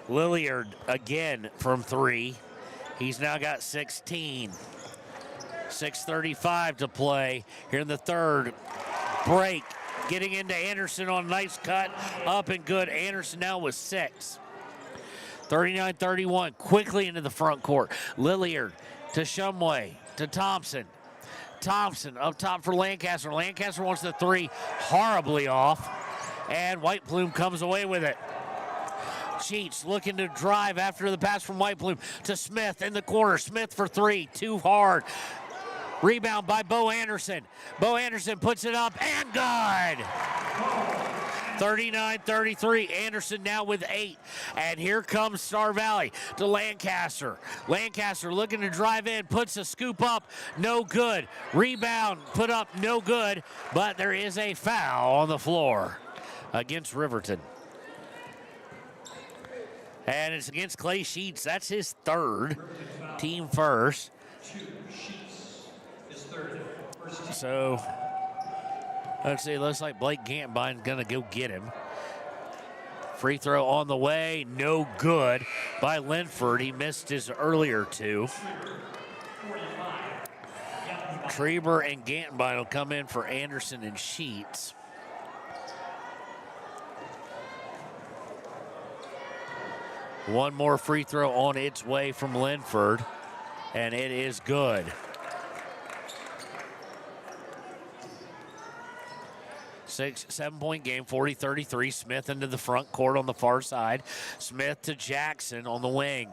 E: Lilliard again from 3. He's now got 16. 6:35 to play here in the third. Break, getting into Anderson on a nice cut, up and good. Anderson now with 6. 39-31, quickly into the front court. Lilliard to Shumway, to Thompson. Thompson up top for Lancaster. Lancaster wants the 3, horribly off, and White Plume comes away with it. Sheets looking to drive after the pass from White Plume to Smith in the corner. Smith for 3, too hard. Rebound by Bo Anderson. Bo Anderson puts it up and good. 39-33, Anderson now with 8. And here comes Star Valley to Lancaster. Lancaster looking to drive in, puts a scoop up, no good. Rebound put up, no good, but there is a foul on the floor against Riverton. And it's against Clay Sheets. That's his 3rd, team first. So, let's see, it looks like Blake Gantbine's gonna go get him. Free throw on the way, no good by Linford. He missed his earlier 2. Treber and Gantbine will come in for Anderson and Sheets. One more free throw on its way from Linford, and it is good. 7-point game, 40-33. Smith into the front court on the far side. Smith to Jackson on the wing.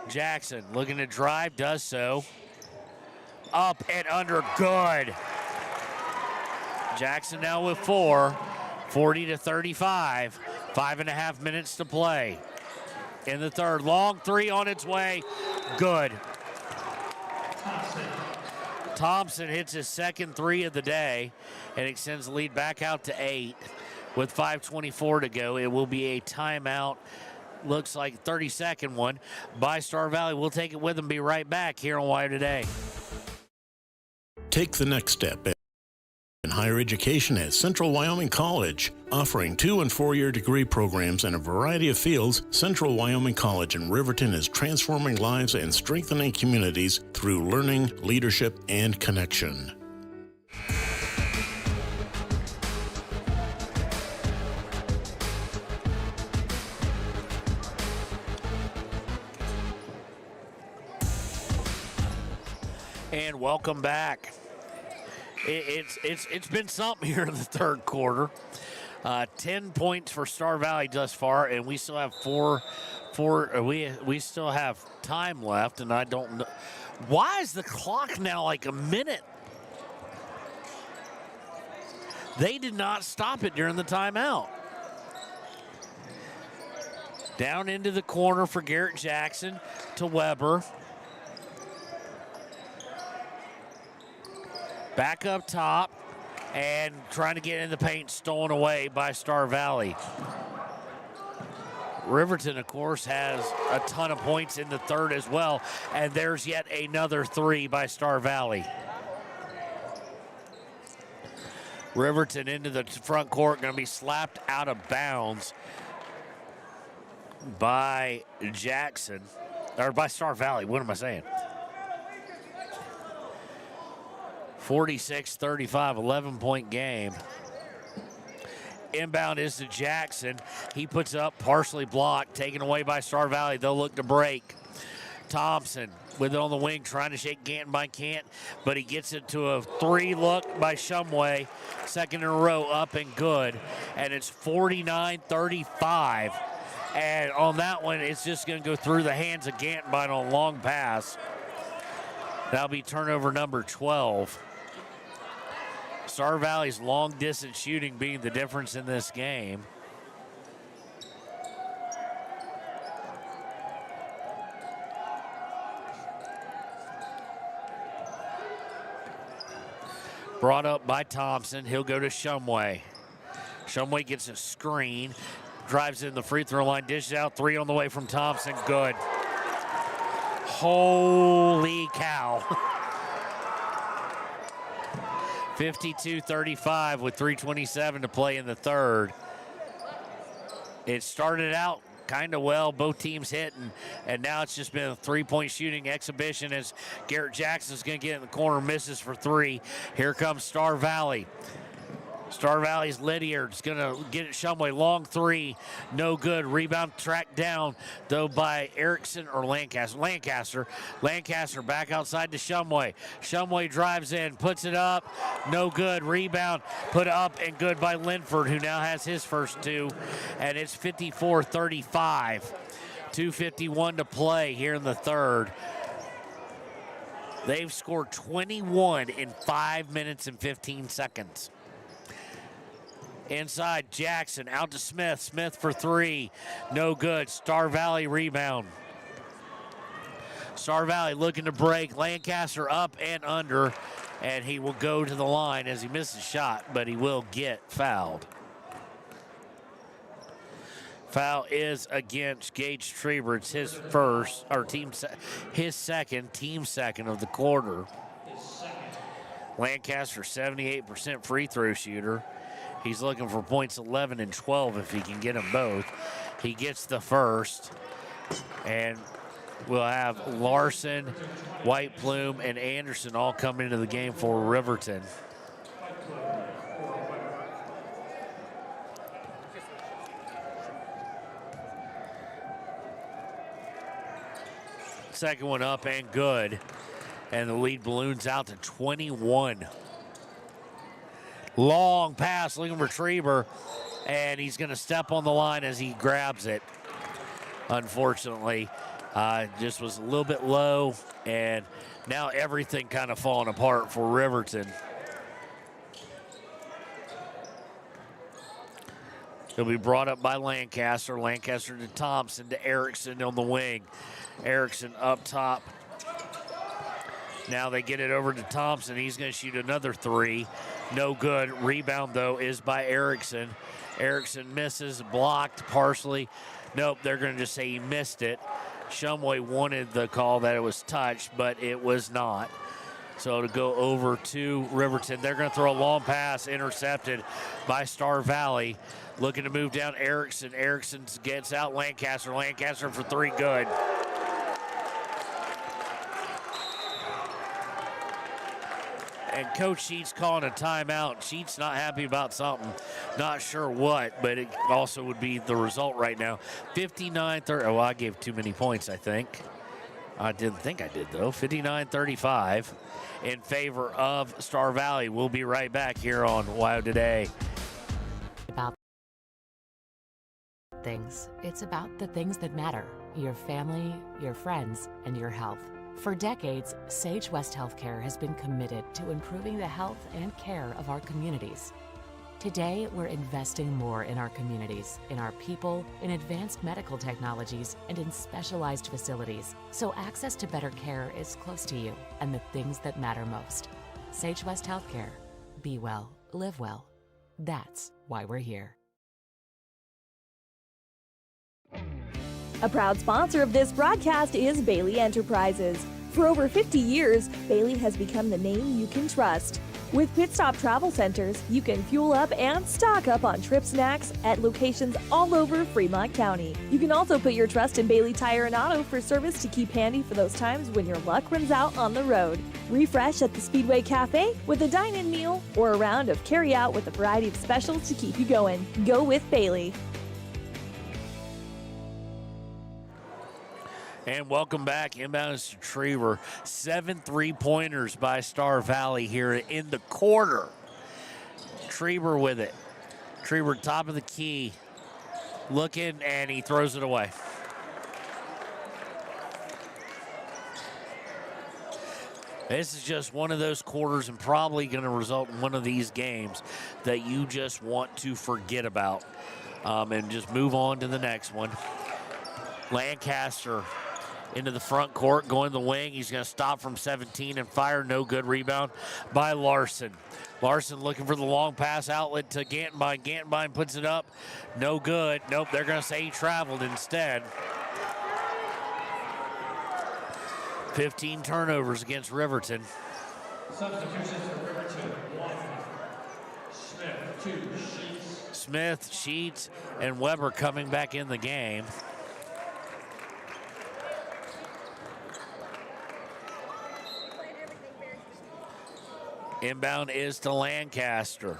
E: Jackson looking to drive, does so. Up and under, good. Jackson now with 4, 40-35. 5.5 minutes to play. in the third. Long three on its way. Good. Thompson hits his second three of the day and extends the lead back out to 8 with 5:24 to go. It will be a timeout. Looks like 30-second one by Star Valley. We'll take it with them. Be right back here on Wire Today.
D: Take the next step in higher education at Central Wyoming College. Offering 2- and 4-year degree programs in a variety of fields, Central Wyoming College in Riverton is transforming lives and strengthening communities through learning, leadership, and connection.
E: And welcome back. It's been something here in the third quarter. 10 points for Star Valley thus far, and we still have we still have time left, and I don't know. Why is the clock now like a minute? They did not stop it during the timeout. Down into the corner for Garrett Jackson to Weber. Back up top and trying to get in the paint, stolen away by Star Valley. Riverton, of course, has a ton of points in the third as well, and there's yet another three by Star Valley. Riverton into the front court, going to be slapped out of bounds by Jackson, or by Star Valley. What am I saying? 46-35, 11-point game. Inbound is to Jackson. He puts it up, partially blocked, taken away by Star Valley. They'll look to break. Thompson with it on the wing, trying to shake Ganton by Kent, but he gets it to a three look by Shumway. Second in a row, up and good. And it's 49-35. And on that one, it's just going to go through the hands of Ganton on a long pass. That'll be turnover number 12. Star Valley's long distance shooting being the difference in this game. Brought up by Thompson. He'll go to Shumway. Shumway gets a screen, drives in the free throw line, dishes out, three on the way from Thompson. Good. Holy cow. 52-35 with 3:27 to play in the third. It started out kind of well, both teams hitting, and now it's just been a three-point shooting exhibition as Garrett Jackson's going to get in the corner, misses for three. Here comes Star Valley. Star Valley's Lydiard's going to get it Shumway. Long three, no good. Rebound tracked down, though, by Erickson or Lancaster. Lancaster back outside to Shumway. Shumway drives in, puts it up, no good. Rebound put up and good by Linford, who now has his first two, and it's 54-35. 2:51 to play here in the third. They've scored 21 in 5 minutes and 15 seconds. Inside, Jackson, out to Smith. Smith for three, no good. Star Valley rebound. Star Valley looking to break. Lancaster up and under, and he will go to the line as he misses shot, but he will get fouled. Foul is against Gage Trieber. It's his first, or his second, team second of the quarter. Lancaster, 78% free throw shooter. He's looking for points 11 and 12 if he can get them both. He gets the first, and we'll have Larson, White Plume, and Anderson all come into the game for Riverton. Second one up and good, and the lead balloons out to 21. Long pass, looking for Trieber, and he's going to step on the line as he grabs it. Unfortunately, just was a little bit low, and now everything kind of falling apart for Riverton. It'll be brought up by Lancaster. Lancaster to Thompson to Erickson on the wing. Erickson up top. Now they get it over to Thompson. He's going to shoot another three. No good. Rebound, though, is by Erickson. Erickson misses, blocked partially. Nope, they're going to just say he missed it. Shumway wanted the call that it was touched, but it was not. So to go over to Riverton, they're going to throw a long pass, intercepted by Star Valley. Looking to move down Erickson. Erickson gets out Lancaster. Lancaster for three, good. And Coach Sheets calling a timeout. Sheets not happy about something. Not sure what, but it also would be the result right now. 59-30. Oh, I gave too many points, I think. I didn't think I did, though. 59-35 in favor of Star Valley. We'll be right back here on WIO Today.
H: About things. It's about the things that matter. Your family, your friends, and your health. For decades, Sage West Healthcare has been committed to improving the health and care of our communities. Today, we're investing more in our communities, in our people, in advanced medical technologies, and in specialized facilities, so access to better care is close to you and the things that matter most. Sage West Healthcare. Be well, live well. That's why we're here.
G: A proud sponsor of this broadcast is Bailey Enterprises. For over 50 years, Bailey has become the name you can trust. With Pit Stop Travel Centers, you can fuel up and stock up on trip snacks at locations all over Fremont County. You can also put your trust in Bailey Tire and Auto for service to keep handy for those times when your luck runs out on the road. Refresh at the Speedway Cafe with a dine-in meal or a round of carry-out with a variety of specials to keep you going. Go with Bailey.
E: And welcome back. Inbound is to Triever. 7 3-pointers by Star Valley here in the quarter. Triever with it. Triever top of the key. Looking, and he throws it away. This is just one of those quarters and probably going to result in one of these games that you just want to forget about and just move on to the next one. Lancaster into the front court, going the wing. He's going to stop from 17 and fire. No good. Rebound by Larson. Larson looking for the long pass outlet to Gantenbein. Gantenbein puts it up. No good. Nope, they're going to say he traveled instead. 15 turnovers against Riverton.
B: Substitutions for Riverton. 1, Smith. 2, Sheets.
E: Smith, Sheets, and Weber coming back in the game. Inbound is to Lancaster.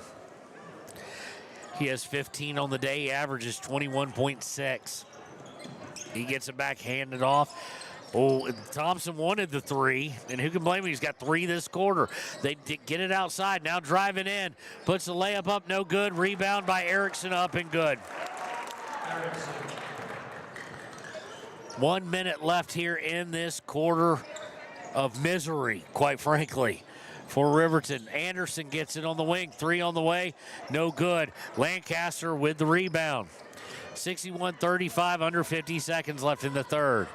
E: He has 15 on the day. He averages 21.6. He gets it back, handed off. Oh, Thompson wanted the three, and who can blame him? He's got 3 this quarter. They get it outside. Now driving in. Puts the layup up, no good. Rebound by Erickson, up and good. 1 minute left here in this quarter of misery, quite frankly, for Riverton. Anderson gets it on the wing. 3 on the way. No good. Lancaster with the rebound. 61-35, under 50 seconds left in the third.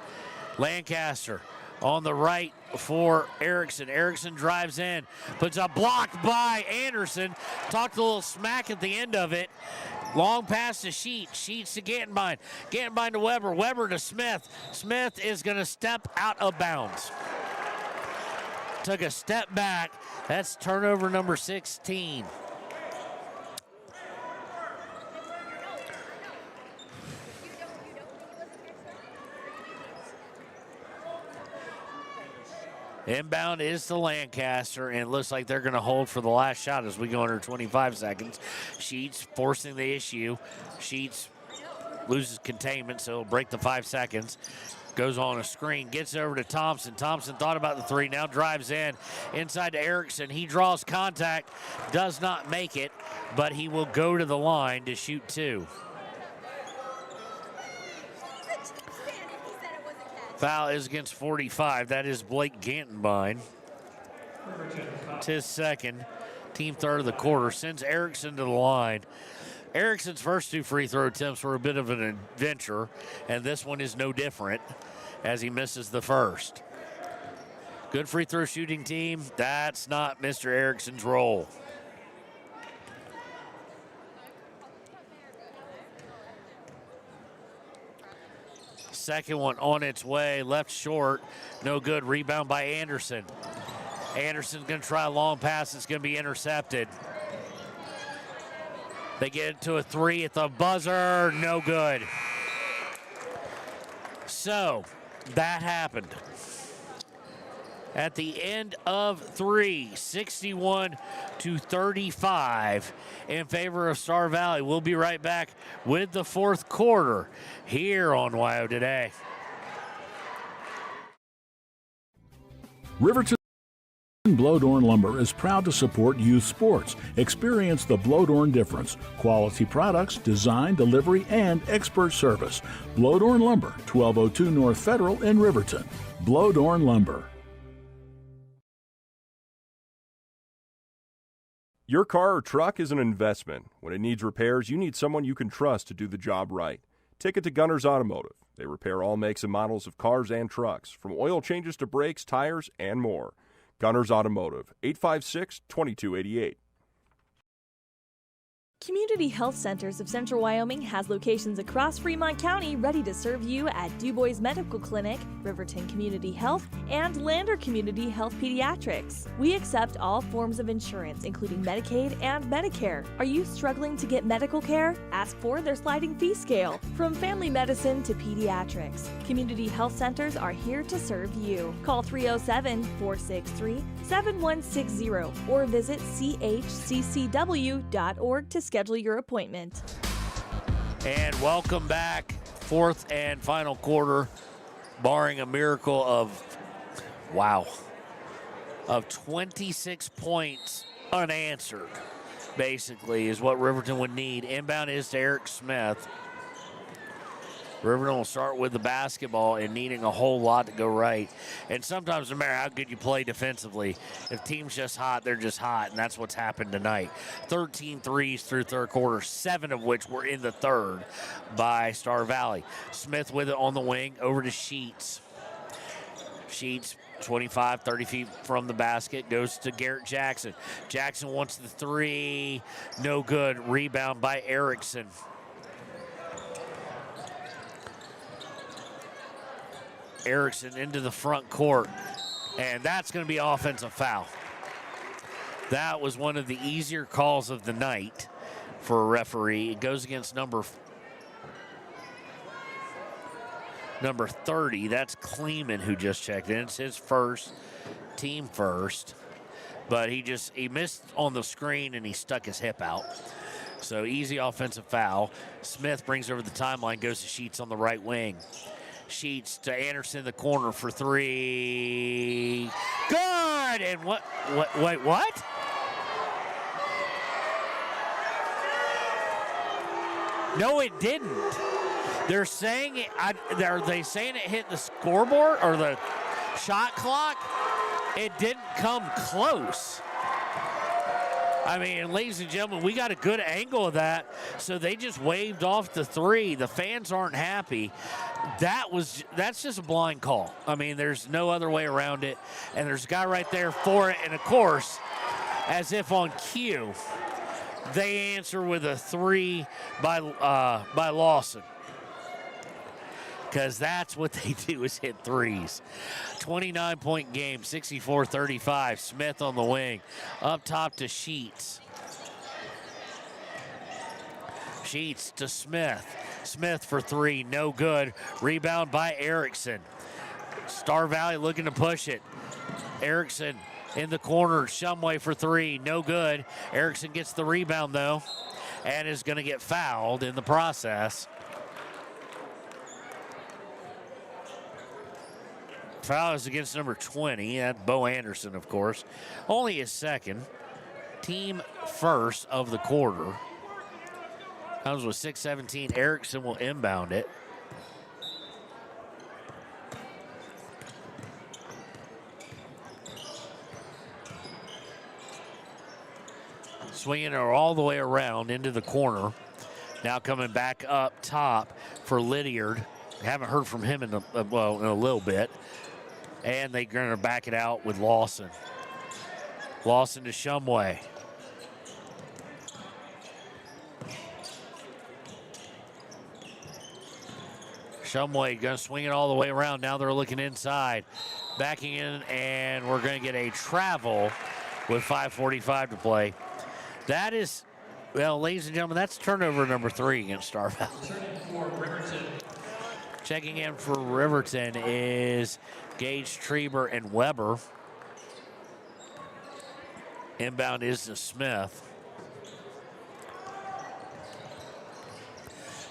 E: Lancaster on the right for Erickson. Erickson drives in. Puts a block by Anderson. Talked a little smack at the end of it. Long pass to Sheets. Sheets to Gantenbein. Gantenbein to Weber. Weber to Smith. Smith is going to step out of bounds. Took a step back. That's turnover number 16. Inbound is to Lancaster, and it looks like they're going to hold for the last shot as we go under 25 seconds. Sheets forcing the issue. Sheets loses containment, so he'll break the 5 seconds. Goes on a screen, gets over to Thompson. Thompson thought about the 3, now drives in. Inside to Erickson. He draws contact, does not make it, but he will go to the line to shoot 2. Foul is against 45. That is Blake Gantenbein. It's his second, team third of the quarter. Sends Erickson to the line. Erickson's first 2 free throw attempts were a bit of an adventure, and this one is no different as he misses the first. Good free throw shooting team. That's not Mr. Erickson's role. Second one on its way, left short, no good. Rebound by Anderson. Anderson's going to try a long pass. It's going to be intercepted. They get into a 3 at the buzzer, no good. So that happened. At the end of 3, 61-35 in favor of Star Valley. We'll be right back with the fourth quarter here on WYO Today.
L: Riverton Blodorn Lumber is proud to support youth sports. Experience the Blodorn difference. Quality products, design, delivery, and expert service. Blodorn Lumber, 1202 North Federal in Riverton. Blodorn Lumber.
M: Your car or truck is an investment. When it needs repairs, you need someone you can trust to do the job right. Take it to Gunners Automotive. They repair all makes and models of cars and trucks, from oil changes to brakes, tires, and more. Gunners Automotive, 856-2288.
G: Community Health Centers of Central Wyoming has locations across Fremont County ready to serve you at DuBois Medical Clinic, Riverton Community Health, and Lander Community Health Pediatrics. We accept all forms of insurance, including Medicaid and Medicare. Are you struggling to get medical care? Ask for their sliding fee scale. From family medicine to pediatrics, Community Health Centers are here to serve you. Call 307-463-7160 or visit chccw.org to schedule your appointment.
E: And welcome back. Fourth and final quarter, barring a miracle of 26 points unanswered, basically, is what Riverton would need. Inbound is to Eric Smith. Riverton will start with the basketball and needing a whole lot to go right. And sometimes, no matter how good you play defensively, if team's just hot, they're just hot, and that's what's happened tonight. 13 threes through third quarter, 7 of which were in the third by Star Valley. Smith with it on the wing, over to Sheets. Sheets, 25, 30 feet from the basket, goes to Garrett Jackson. Jackson wants the 3, no good. Rebound by Erickson. Erickson into the front court, and that's going to be offensive foul. That was one of the easier calls of the night for a referee. It goes against number 30. That's Kleeman who just checked in. It's his first, team first, but he missed on the screen and he stuck his hip out. So easy offensive foul. Smith brings over the timeline, goes to Sheets on the right wing. Sheets to Anderson in the corner for 3. Good! And what? No, it didn't. They're saying it. Are they saying it hit the scoreboard or the shot clock? It didn't come close. I mean, ladies and gentlemen, we got a good angle of that. So they just waved off the 3. The fans aren't happy. That's just a blind call. I mean, there's no other way around it. And there's a guy right there for it. And of course, as if on cue, they answer with a 3 by Lawson. Because that's what they do, is hit threes. 29-point game, 64-35. Smith on the wing. Up top to Sheets. Sheets to Smith. Smith for 3, no good. Rebound by Erickson. Star Valley looking to push it. Erickson in the corner. Shumway for 3, no good. Erickson gets the rebound, though, and is going to get fouled in the process. Foul is against number 20. That's Bo Anderson, of course. Only his second. Team first of the quarter. Comes with 6:17. Erickson will inbound it. Swinging her all the way around into the corner. Now coming back up top for Lydiard. Haven't heard from him in a little bit. And they're going to back it out with Lawson. Lawson to Shumway. Shumway going to swing it all the way around. Now they're looking inside. Backing in, and we're going to get a travel with 5:45 to play. That is, well, ladies and gentlemen, that's turnover number 3 against Star Valley. Checking in for Riverton is Gage, Treber, and Weber. Inbound is to Smith.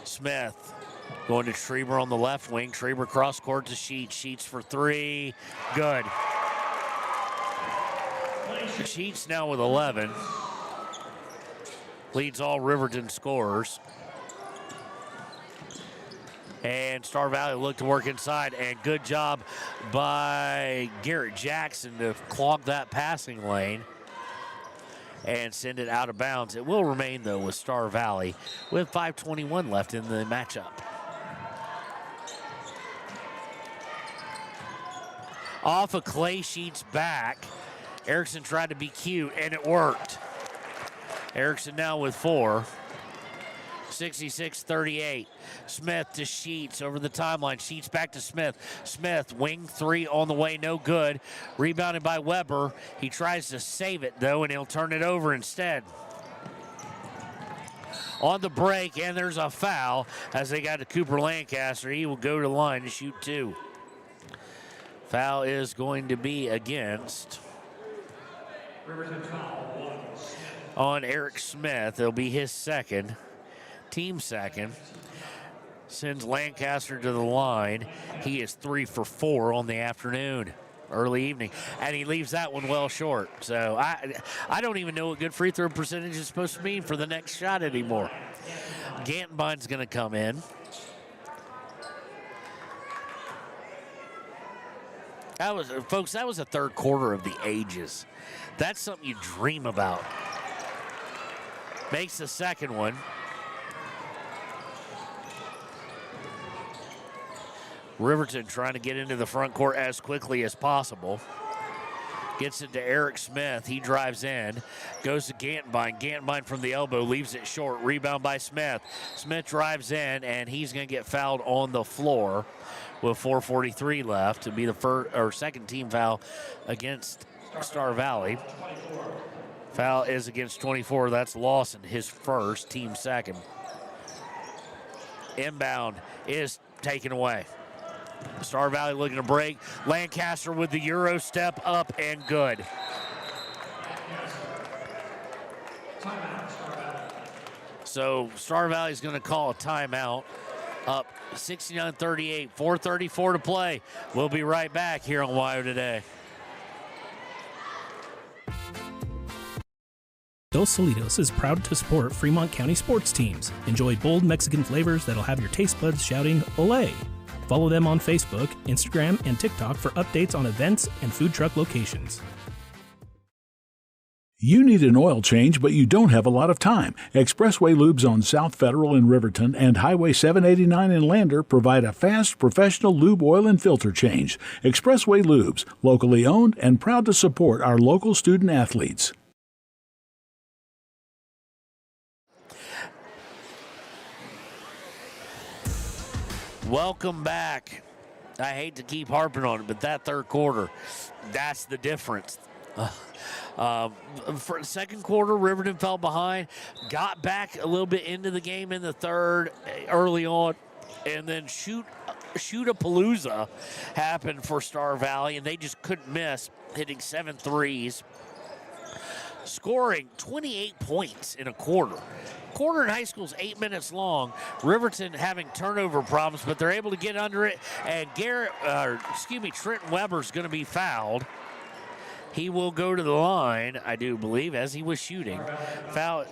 E: Smith going to Treber on the left wing. Treber cross court to Sheets. Sheets for 3. Good. Sheets now with 11. Leads all Riverton scorers. And Star Valley look to work inside, and good job by Garrett Jackson to clog that passing lane and send it out of bounds. It will remain, though, with Star Valley with 5:21 left in the matchup. Off of Clay Sheets' back, Erickson tried to be cute, and it worked. Erickson now with 4. 66-38. Smith to Sheets over the timeline. Sheets back to Smith. Smith, wing 3 on the way, no good. Rebounded by Weber. He tries to save it, though, and he'll turn it over instead. On the break, and there's a foul as they got to Cooper Lancaster. He will go to the line to shoot 2. Foul is going to be against on Eric Smith. It'll be his second. Team second. Sends Lancaster to the line. He is 3 for 4 on the afternoon, early evening, and he leaves that one well short. So I don't even know what good free throw percentage is supposed to mean for the next shot anymore. Gantenbein's going to come in. That was, folks, that was a third quarter of the ages. That's something you dream about. Makes the second one. Riverton trying to get into the front court as quickly as possible. Gets it to Eric Smith. He drives in. Goes to Gantenbein. Gantenbein from the elbow leaves it short. Rebound by Smith. Smith drives in, and he's going to get fouled on the floor with 4:43 left to be the first or second team foul against Star Valley. Foul is against 24. That's Lawson, his first, team second. Inbound is taken away. Star Valley looking to break. Lancaster with the Euro step up and good. So Star Valley is going to call a timeout. Up 69-38, 4:34 to play. We'll be right back here on WYO Today.
N: Dos Solitos is proud to support Fremont County sports teams. Enjoy bold Mexican flavors that'll have your taste buds shouting, "Olé!" Follow them on Facebook, Instagram, and TikTok for updates on events and food truck locations.
L: You need an oil change, but you don't have a lot of time. Expressway Lubes on South Federal in Riverton and Highway 789 in Lander provide a fast, professional lube, oil, and filter change. Expressway Lubes, locally owned and proud to support our local student athletes.
E: Welcome back. I hate to keep harping on it, but that third quarter, that's the difference. For the second quarter, Riverton fell behind, got back a little bit into the game in the third early on, and then shoot-a-palooza happened for Star Valley, and they just couldn't miss, hitting 7 threes, scoring 28 points in a quarter. Quarter in high school is 8 minutes long. Riverton having turnover problems, but they're able to get under it, and Trenton Weber's going to be fouled. He will go to the line, I do believe, as he was shooting. Foul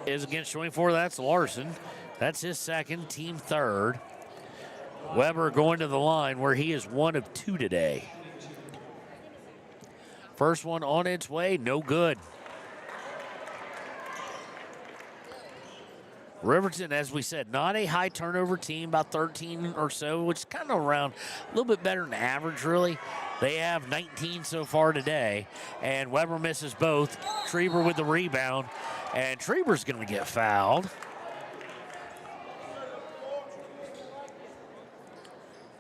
E: is against 24. That's Larson. That's his second, team third. Weber going to the line where he is 1 of 2 today. First one on its way, no good. Riverton, as we said, not a high turnover team, about 13 or so, which is kind of around a little bit better than average, really. They have 19 so far today, and Weber misses both. Treber with the rebound, and Treber's going to get fouled.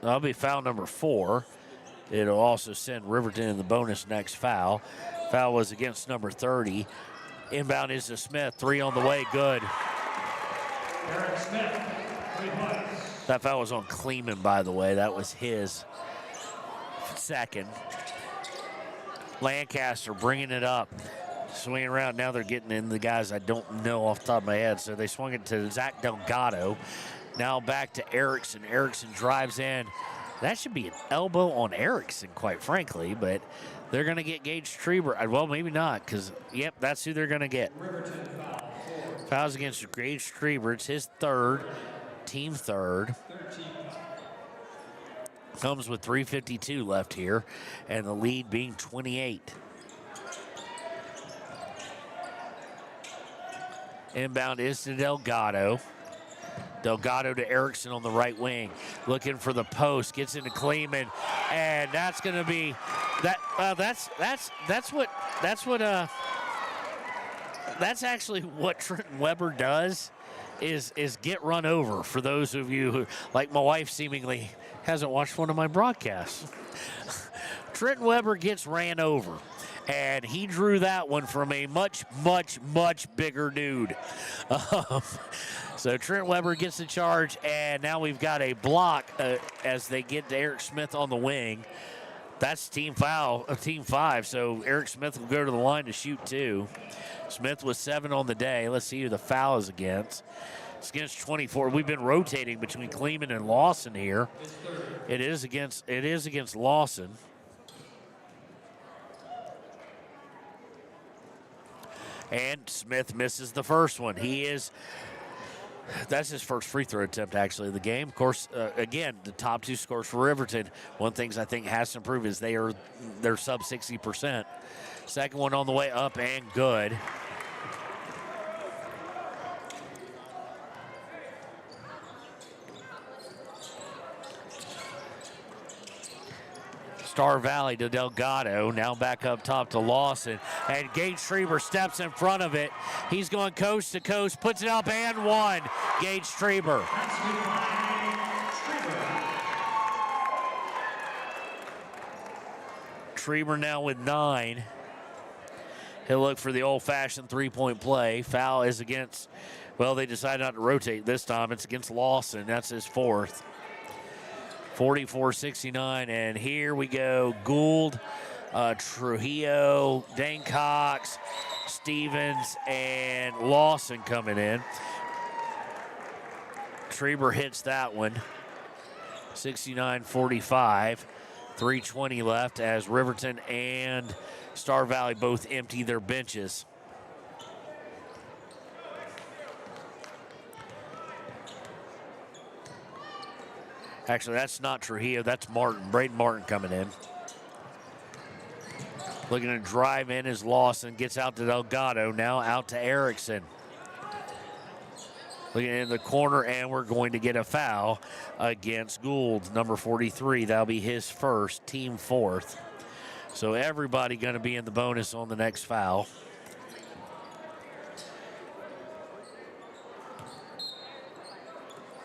E: That'll be foul number 4. It'll also send Riverton in the bonus next foul. Foul was against number 30. Inbound is to Smith. 3 on the way, good.
B: Eric Smith, 3 points.
E: That foul was on Kleeman, by the way. That was his second. Lancaster bringing it up. Swinging around. Now they're getting in the guys I don't know off the top of my head. So they swung it to Zach Delgado. Now back to Erickson. Erickson drives in. That should be an elbow on Erickson, quite frankly, but they're going to get Gage Treber. Well, maybe not, because, yep, that's who they're going to get. Fouls against Gage Treber. It's his third, team third. Comes with 3:52 left here, and the lead being 28. Inbound is to Delgado. Delgado to Erickson on the right wing, looking for the post, gets into Kleeman, and that's going to be that. That's actually what Trenton Weber does, is get run over. For those of you who, like my wife, seemingly hasn't watched one of my broadcasts. Trenton Weber gets ran over. And he drew that one from a much, much, much bigger dude. So Trent Weber gets the charge, and now we've got a block as they get to Eric Smith on the wing. That's team foul, team 5, so Eric Smith will go to the line to shoot 2. Smith was 7 on the day. Let's see who the foul is against. It's against 24. We've been rotating between Kleeman and Lawson here. It is against Lawson. And Smith misses the first one. That's his first free throw attempt, actually, of the game. Of course, again, the top 2 scores for Riverton. One of the things I think has to improve is they're sub 60%. Second one on the way up and good. Star Valley to Delgado, now back up top to Lawson, and Gage Treber steps in front of it. He's going coast to coast, puts it up and one. Gage Treber. Treber now with 9. He'll look for the old-fashioned three-point play. Foul is against, well, they decided not to rotate this time. It's against Lawson. That's his 4th. 44-69, and here we go. Gould, Trujillo, Dane Cox, Stevens, and Lawson coming in. Treber hits that one. 69-45. 3:20 left as Riverton and Star Valley both empty their benches. Actually, that's not Trujillo. That's Martin. Braden Martin coming in. Looking to drive in is Lawson. Gets out to Delgado. Now out to Erickson. Looking in the corner, and we're going to get a foul against Gould, number 43. That'll be his first, team 4th. So everybody going to be in the bonus on the next foul.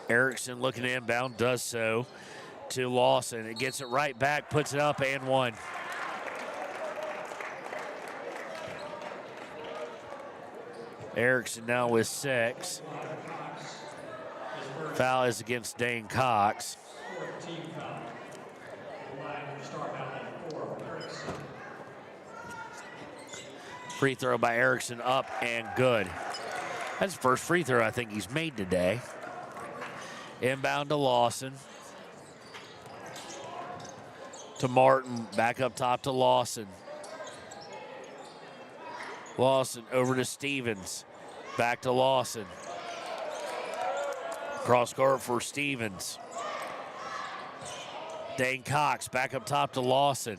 E: Erickson looking inbound, does so to Lawson. It gets it right back, puts it up and one. Erickson now with 6. Foul is against Dane Cox. Free throw by Erickson up and good. That's the first free throw I think he's made today. Inbound to Lawson. To Martin, back up top to Lawson. Lawson over to Stevens. Back to Lawson. Cross court for Stevens. Dane Cox back up top to Lawson.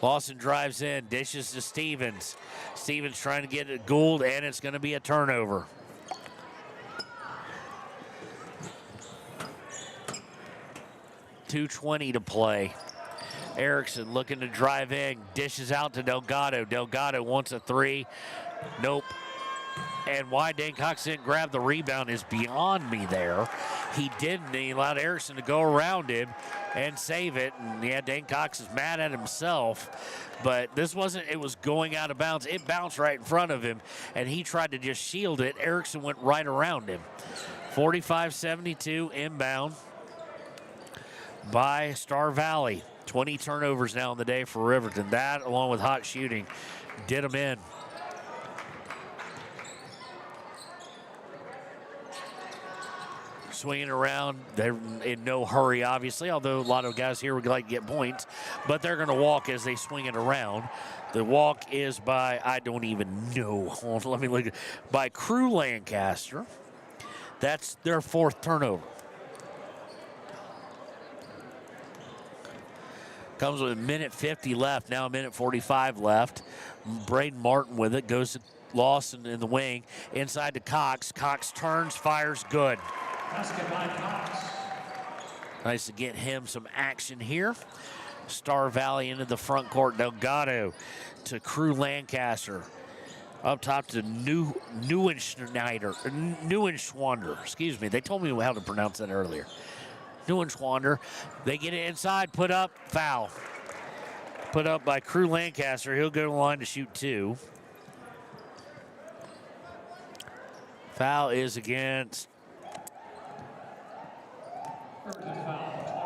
E: Lawson drives in, dishes to Stevens. Stevens trying to get it Gould, and it's going to be a turnover. 2:20 to play. Erickson looking to drive in, dishes out to Delgado. Delgado wants a three. Nope. And why Dane Cox didn't grab the rebound is beyond me there. He didn't. He allowed Erickson to go around him and save it. And yeah, Dane Cox is mad at himself. But this wasn't, it was going out of bounds. It bounced right in front of him, and he tried to just shield it. Erickson went right around him. 45-72 inbound by Star Valley. 20 turnovers now in the day for Riverton. That, along with hot shooting, did them in. Swinging around. They're in no hurry, obviously, although a lot of guys here would like to get points, but they're going to walk as they swing it around. The walk is by, I don't even know. Hold on, let me look. By Crew Lancaster. That's their fourth turnover. Comes with a minute 50 left, now a minute 45 left. Braden Martin with it, goes to Lawson in the wing, inside to Cox. Cox turns, fires, good.
B: Basket by Cox.
E: Nice to get him some action here. Star Valley into the front court. Delgado to Crew Lancaster. Up top to Neuenschwander. Excuse me. They told me how to pronounce that earlier. Neuenschwander. They get it inside, put up, foul. Put up by Crew Lancaster. He'll go to the line to shoot two. Foul is against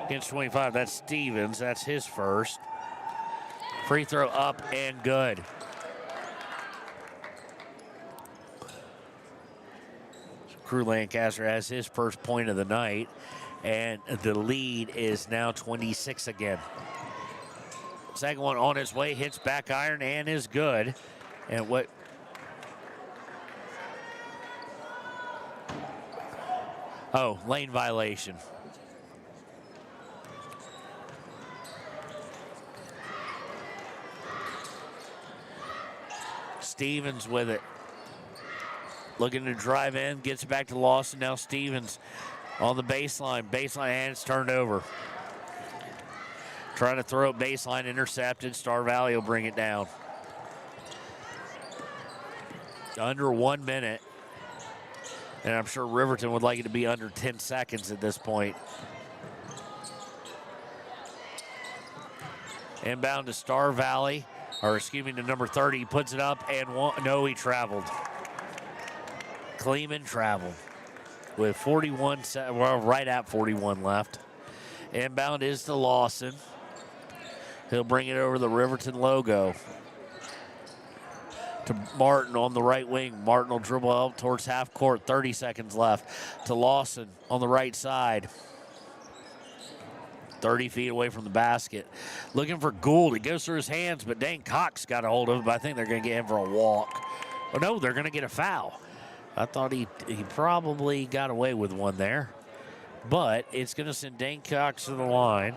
E: 25. That's Stevens. That's his first. Free throw up and good. Crew Lancaster has his first point of the night, and the lead is now 26 again. Second one on its way, hits back iron and is good. And what? Oh, lane violation. Stevens with it. Looking to drive in, gets back to Lawson. Now Stevens on the baseline. Baseline, and it's turned over. Trying to throw it baseline, intercepted. Star Valley will bring it down. Under 1 minute. And I'm sure Riverton would like it to be under 10 seconds at this point. Inbound to Star Valley, or excuse me, to number 30. He puts it up and no, he traveled. Kleeman traveled with 41, well, right at 41 left. Inbound is to Lawson. He'll bring it over the Riverton logo. To Martin on the right wing. Martin will dribble out towards half court. 30 seconds left. To Lawson on the right side. 30 feet away from the basket. Looking for Gould. It goes through his hands, but Dane Cox got a hold of it, but I think they're going to get him for a walk. Oh, no, they're going to get a foul. I thought he probably got away with one there. But it's going to send Dane Cox to the line.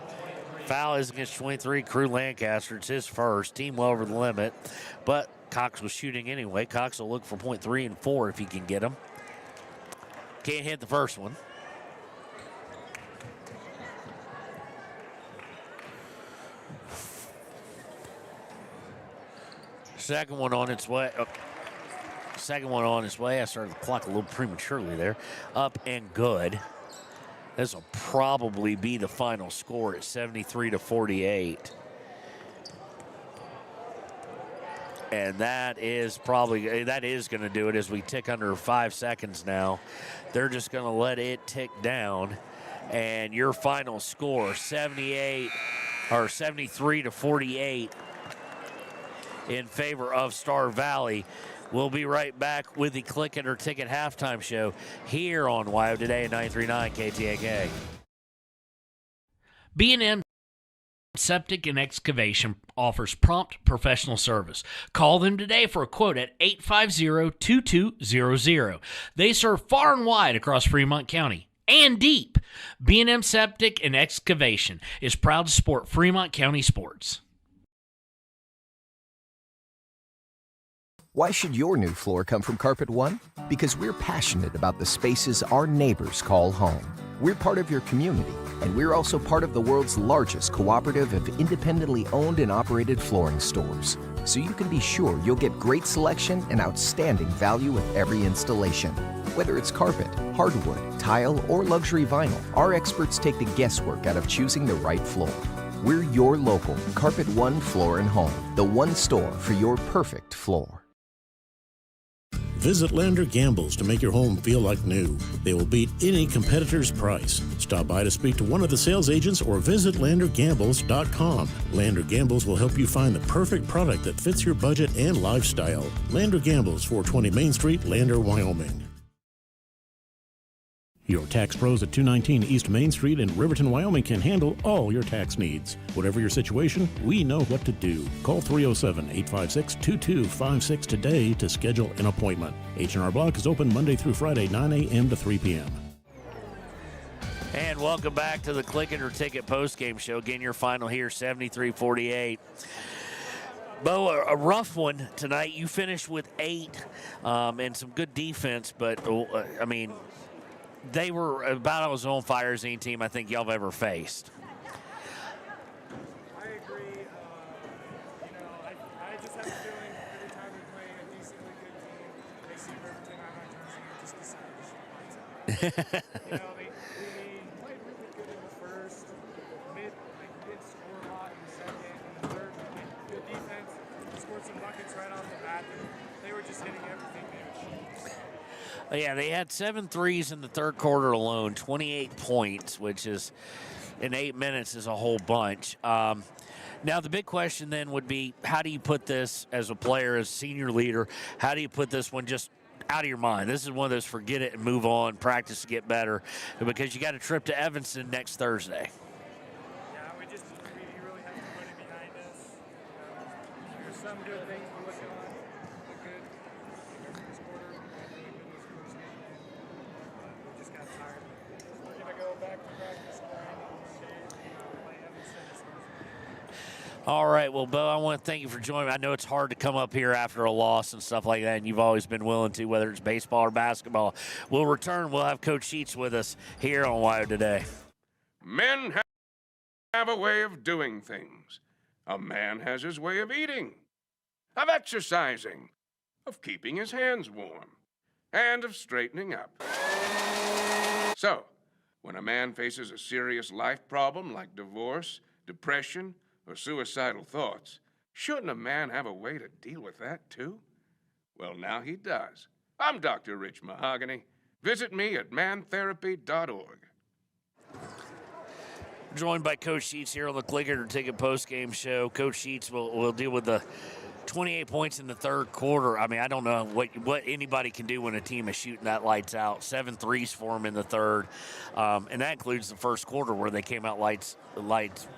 E: Foul is against 23, Crew Lancaster. It's his first. Team well over the limit. But Cox was shooting anyway. Cox will look for point 3 and 4 if he can get them. Can't hit the first one. Second one on its way. Second one on its way. I started the clock a little prematurely there. Up and good. This will probably be the final score at 73-48. And that is going to do it as we tick under 5 seconds now. They're just going to let it tick down. And your final score, 73-48 in favor of Star Valley. We'll be right back with the Click It or Ticket halftime show here on WYO Today at 93.9 KTAK.
K: B&M Septic and Excavation offers prompt professional service. Call them today for a quote at 850-2200. They serve far and wide across Fremont County and deep. B&M Septic and Excavation is proud to support Fremont County sports.
O: Why should your new floor come from Carpet One? Because we're passionate about the spaces our neighbors call home. We're part of your community, and we're also part of the world's largest cooperative of independently owned and operated flooring stores. So you can be sure you'll get great selection and outstanding value with every installation. Whether it's carpet, hardwood, tile, or luxury vinyl, our experts take the guesswork out of choosing the right floor. We're your local Carpet One Floor and Home, the one store for your perfect floor.
D: Visit Lander Gambles to make your home feel like new. They will beat any competitor's price. Stop by to speak to one of the sales agents or visit LanderGambles.com. Lander Gambles will help you find the perfect product that fits your budget and lifestyle. Lander Gambles, 420 Main Street, Lander, Wyoming. Your tax pros at 219 East Main Street in Riverton, Wyoming can handle all your tax needs. Whatever your situation, we know what to do. Call 307-856-2256 today to schedule an appointment. H&R Block is open Monday through Friday, 9 a.m. to 3 p.m.
E: And welcome back to the Click It or Ticket postgame show. Again, your final here, 73-48. Bo, a rough one tonight. You finished with 8 and some good defense, but, I mean, they were about as on fire as any team I think y'all have ever faced.
P: I agree. I just have a feeling every time we play a decently good team, they see Riverton, I'm not going to just decide to shoot lights out. We played really good in the first, mid score a lot in the second, and the third, good defense. We scored some buckets right off the bat. They were just hitting everything they would shoot.
E: Yeah, they had 7 threes in the third quarter alone, 28 points, which is in 8 minutes is a whole bunch. Now, the big question then would be, how do you put this as a player, as senior leader, how do you put this one just out of your mind? This is one of those forget it and move on, practice to get better, because you got a trip to Evanston next Thursday.
P: Yeah, we really have to put it behind us. There's some good things we're looking on. Look good in the first quarter. We just got tired. We're going to go back to practice on Monday and play Evanston this Thursday.
E: All right, well, Bo, I want to thank you for joining me. I know it's hard to come up here after a loss and stuff like that, and you've always been willing to, whether it's baseball or basketball. We'll return. We'll have Coach Sheets with us here on Wire Today.
W: Men have a way of doing things. A man has his way of eating, of exercising, of keeping his hands warm, and of straightening up. So, when a man faces a serious life problem like divorce, depression, or suicidal thoughts, shouldn't a man have a way to deal with that too? Well, now he does. I'm Dr. Rich Mahogany. Visit me at mantherapy.org.
E: Joined by Coach Sheets here on the Click It or Ticket postgame show. Coach Sheets will deal with the 28 points in the third quarter. I mean, I don't know what anybody can do when a team is shooting that lights out. 7 threes for them in the third, and that includes the first quarter where they came out lights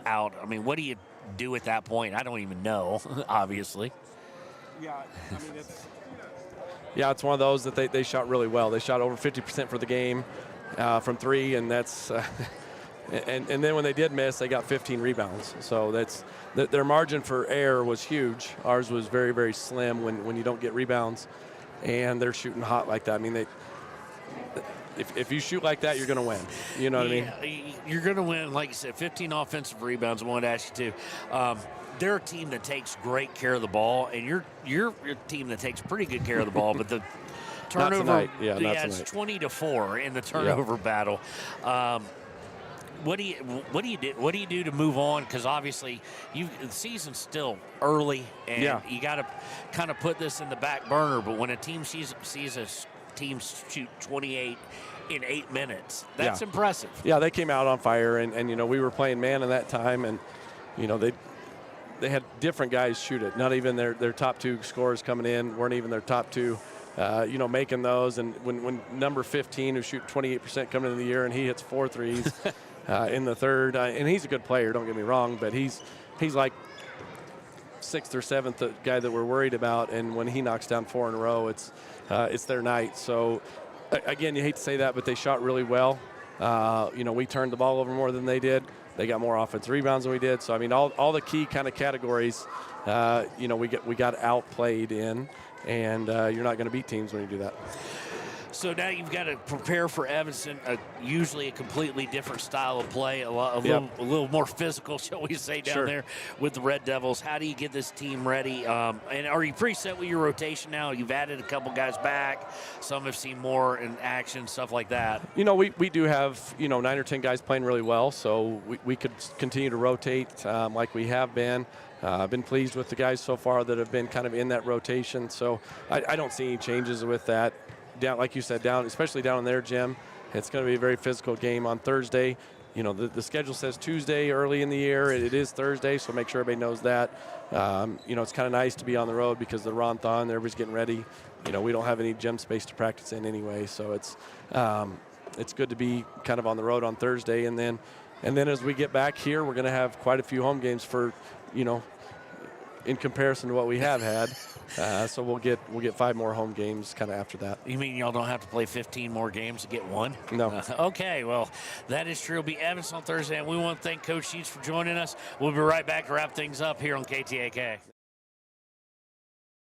E: out. I mean, what do you do at that point? I don't even know, obviously.
X: Yeah, I mean, it's one of those that they shot really well. They shot over 50% for the game from 3, and that's and then when they did miss, they got 15 rebounds. So that's their margin for error was huge. Ours was very, very slim when you don't get rebounds, and they're shooting hot like that. I mean, if you shoot like that, you're going to win. You know what I mean?
E: You're going to win, like you said, 15 offensive rebounds. I wanted to ask you too. They're a team that takes great care of the ball, and you're a team that takes pretty good care of the ball. But the turnover, it's 20-4 in the turnover battle. What do you do to move on? Because obviously, the season's still early, and you got to kind of put this in the back burner. But when a team sees a team shoot 28 in 8 minutes, that's impressive.
X: Yeah, they came out on fire, and we were playing man in that time, and they had different guys shoot it. Not even their top 2 scorers coming in weren't even their top 2. Making those, and when number 15 who shoot 28% coming into the year, and he hits 4 threes. In the third, and he's a good player, don't get me wrong, but he's like 6th or 7th guy that we're worried about, and when he knocks down 4 in a row, it's their night. So again, you hate to say that, but they shot really well. We turned the ball over more than they did. They got more offensive rebounds than we did. So I mean, all the key kind of categories, we got outplayed in. and you're not going to beat teams when you do that.
E: So now you've got to prepare for Evanston, usually a completely different style of play, a little more physical, shall we say, down there with the Red Devils. How do you get this team ready? And are you pretty set with your rotation now? You've added a couple guys back. Some have seen more in action, stuff like that.
X: You know, we do have, 9 or 10 guys playing really well, so we could continue to rotate like we have been. I've been pleased with the guys so far that have been kind of in that rotation, so I don't see any changes with that. Down, like you said, especially down in their gym, it's going to be a very physical game on Thursday. You know, the schedule says Tuesday early in the year. It is Thursday, so make sure everybody knows that. It's kind of nice to be on the road because the Ron-Thon, everybody's getting ready. You know, we don't have any gym space to practice in anyway, so it's good to be kind of on the road on Thursday. And then as we get back here, we're going to have quite a few home games for, in comparison to what we have had. So we'll get 5 more home games kind of after that.
E: You mean y'all don't have to play 15 more games to get one?
X: No.
E: Okay, well, that is true. It'll be Evanston on Thursday, and we want to thank Coach Sheets for joining us. We'll be right back to wrap things up here on KTAK.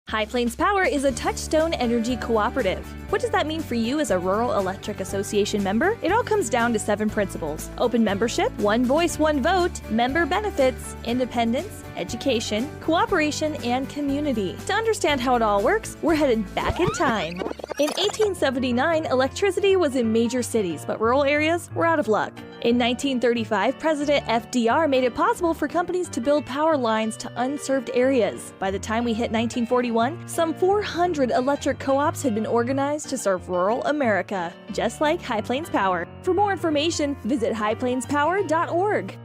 G: High Plains Power is a Touchstone Energy cooperative. What does that mean for you as a Rural Electric Association member? It all comes down to 7 principles: open membership, one voice, one vote, member benefits, independence, education, cooperation, and community. To understand how it all works, we're headed back in time. In 1879, electricity was in major cities, but rural areas were out of luck. In 1935, President FDR made it possible for companies to build power lines to unserved areas. By the time we hit 1941, some 400 electric co-ops had been organized to serve rural America, just like High Plains Power. For more information, visit highplainspower.org.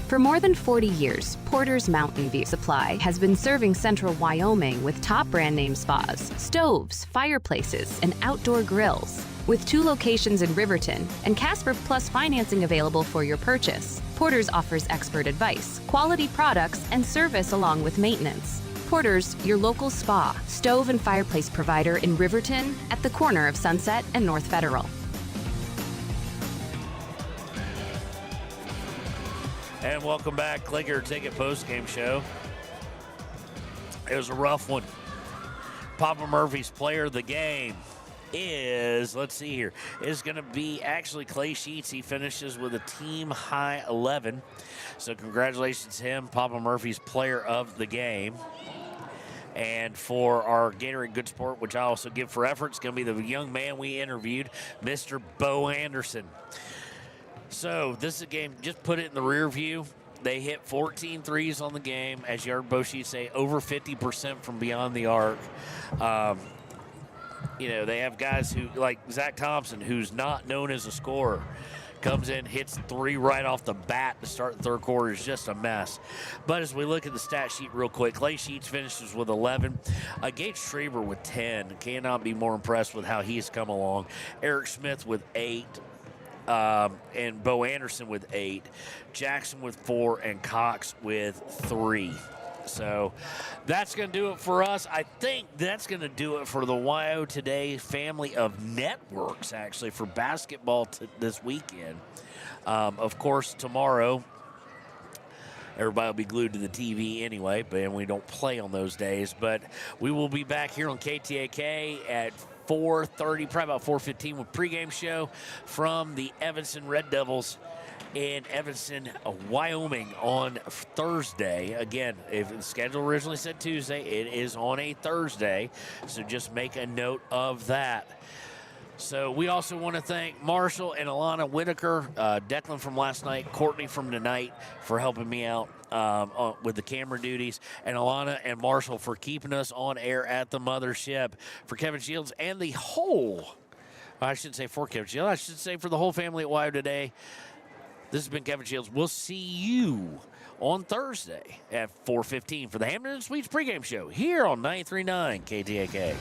Q: For more than 40 years, Porter's Mountain View Supply has been serving central Wyoming with top brand name spas, stoves, fireplaces, and outdoor grills. With 2 locations in Riverton and Casper Plus financing available for your purchase, Porter's offers expert advice, quality products, and service along with maintenance. Porter's, your local spa, stove, and fireplace provider in Riverton at the corner of Sunset and North Federal.
E: And welcome back, Clicker Ticket Postgame Show. It was a rough one. Papa Murphy's player of the game is, let's see here, is going to be actually Clay Sheets. He finishes with a team high 11. So congratulations to him, Papa Murphy's player of the game. And for our Gatorade Good Sport, which I also give for effort, it's going to be the young man we interviewed, Mr. Bo Anderson. So this is a game, just put it in the rear view. They hit 14 threes on the game. As you heard Bo Sheets say, over 50% from beyond the arc. They have guys who, like Zach Thompson, who's not known as a scorer, comes in, hits 3 right off the bat to start the third quarter. Is just a mess. But as we look at the stat sheet real quick, Clay Sheets finishes with 11. Gage Schreiber with 10. Cannot be more impressed with how he's come along. Eric Smith with 8. And Bo Anderson with 8, Jackson with 4, and Cox with 3. So that's going to do it for us. I think that's going to do it for the YO Today family of networks, actually, for basketball this weekend. Of course, tomorrow, everybody will be glued to the TV anyway, but we don't play on those days. But we will be back here on KTAK at 4:30, probably about 4:15 with pregame show from the Evanston Red Devils in Evanston, Wyoming on Thursday. Again, if the schedule originally said Tuesday, it is on a Thursday, so just make a note of that. So we also want to thank Marshall and Alana Whitaker, Declan from last night, Courtney from tonight for helping me out with the camera duties, and Alana and Marshall for keeping us on air at the mothership. For Kevin Shields and the whole, I shouldn't say for Kevin Shields, I should say for the whole family at YO Today, this has been Kevin Shields. We'll see you on Thursday at 4:15 for the Hampton & Sweets pregame show here on 93.9 KTAK.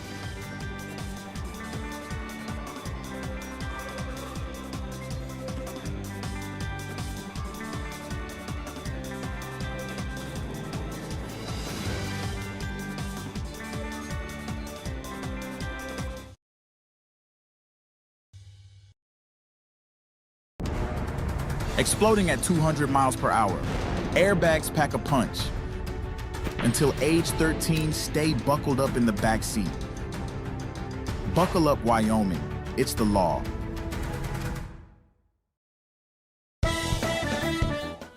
R: Exploding at 200 miles per hour. Airbags pack a punch. Until age 13, stay buckled up in the back seat. Buckle up, Wyoming. It's the law.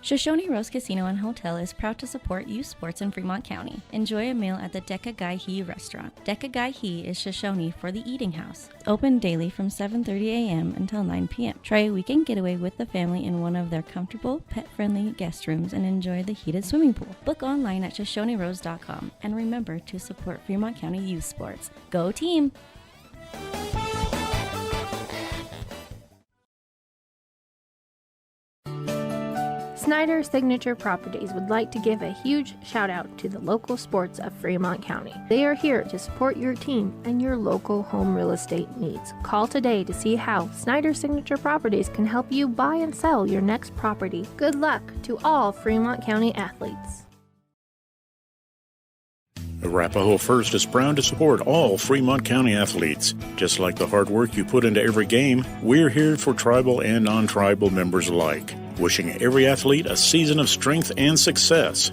A: Shoshone Rose Casino and Hotel is proud to support youth sports in Fremont County. Enjoy a meal at the Deca Gai He restaurant. Deca Gai He is Shoshone for the eating house. Open daily from 7:30 a.m. until 9 p.m. Try a weekend getaway with the family in one of their comfortable, pet-friendly guest rooms and enjoy the heated swimming pool. Book online at ShoshoneRose.com and remember to support Fremont County youth sports. Go team!
S: Snyder Signature Properties would like to give a huge shout out to the local sports of Fremont County. They are here to support your team and your local home real estate needs. Call today to see how Snyder Signature Properties can help you buy and sell your next property. Good luck to all Fremont County athletes.
D: Arapahoe First is proud to support all Fremont County athletes. Just like the hard work you put into every game, we're here for tribal and non-tribal members alike. Wishing every athlete a season of strength and success.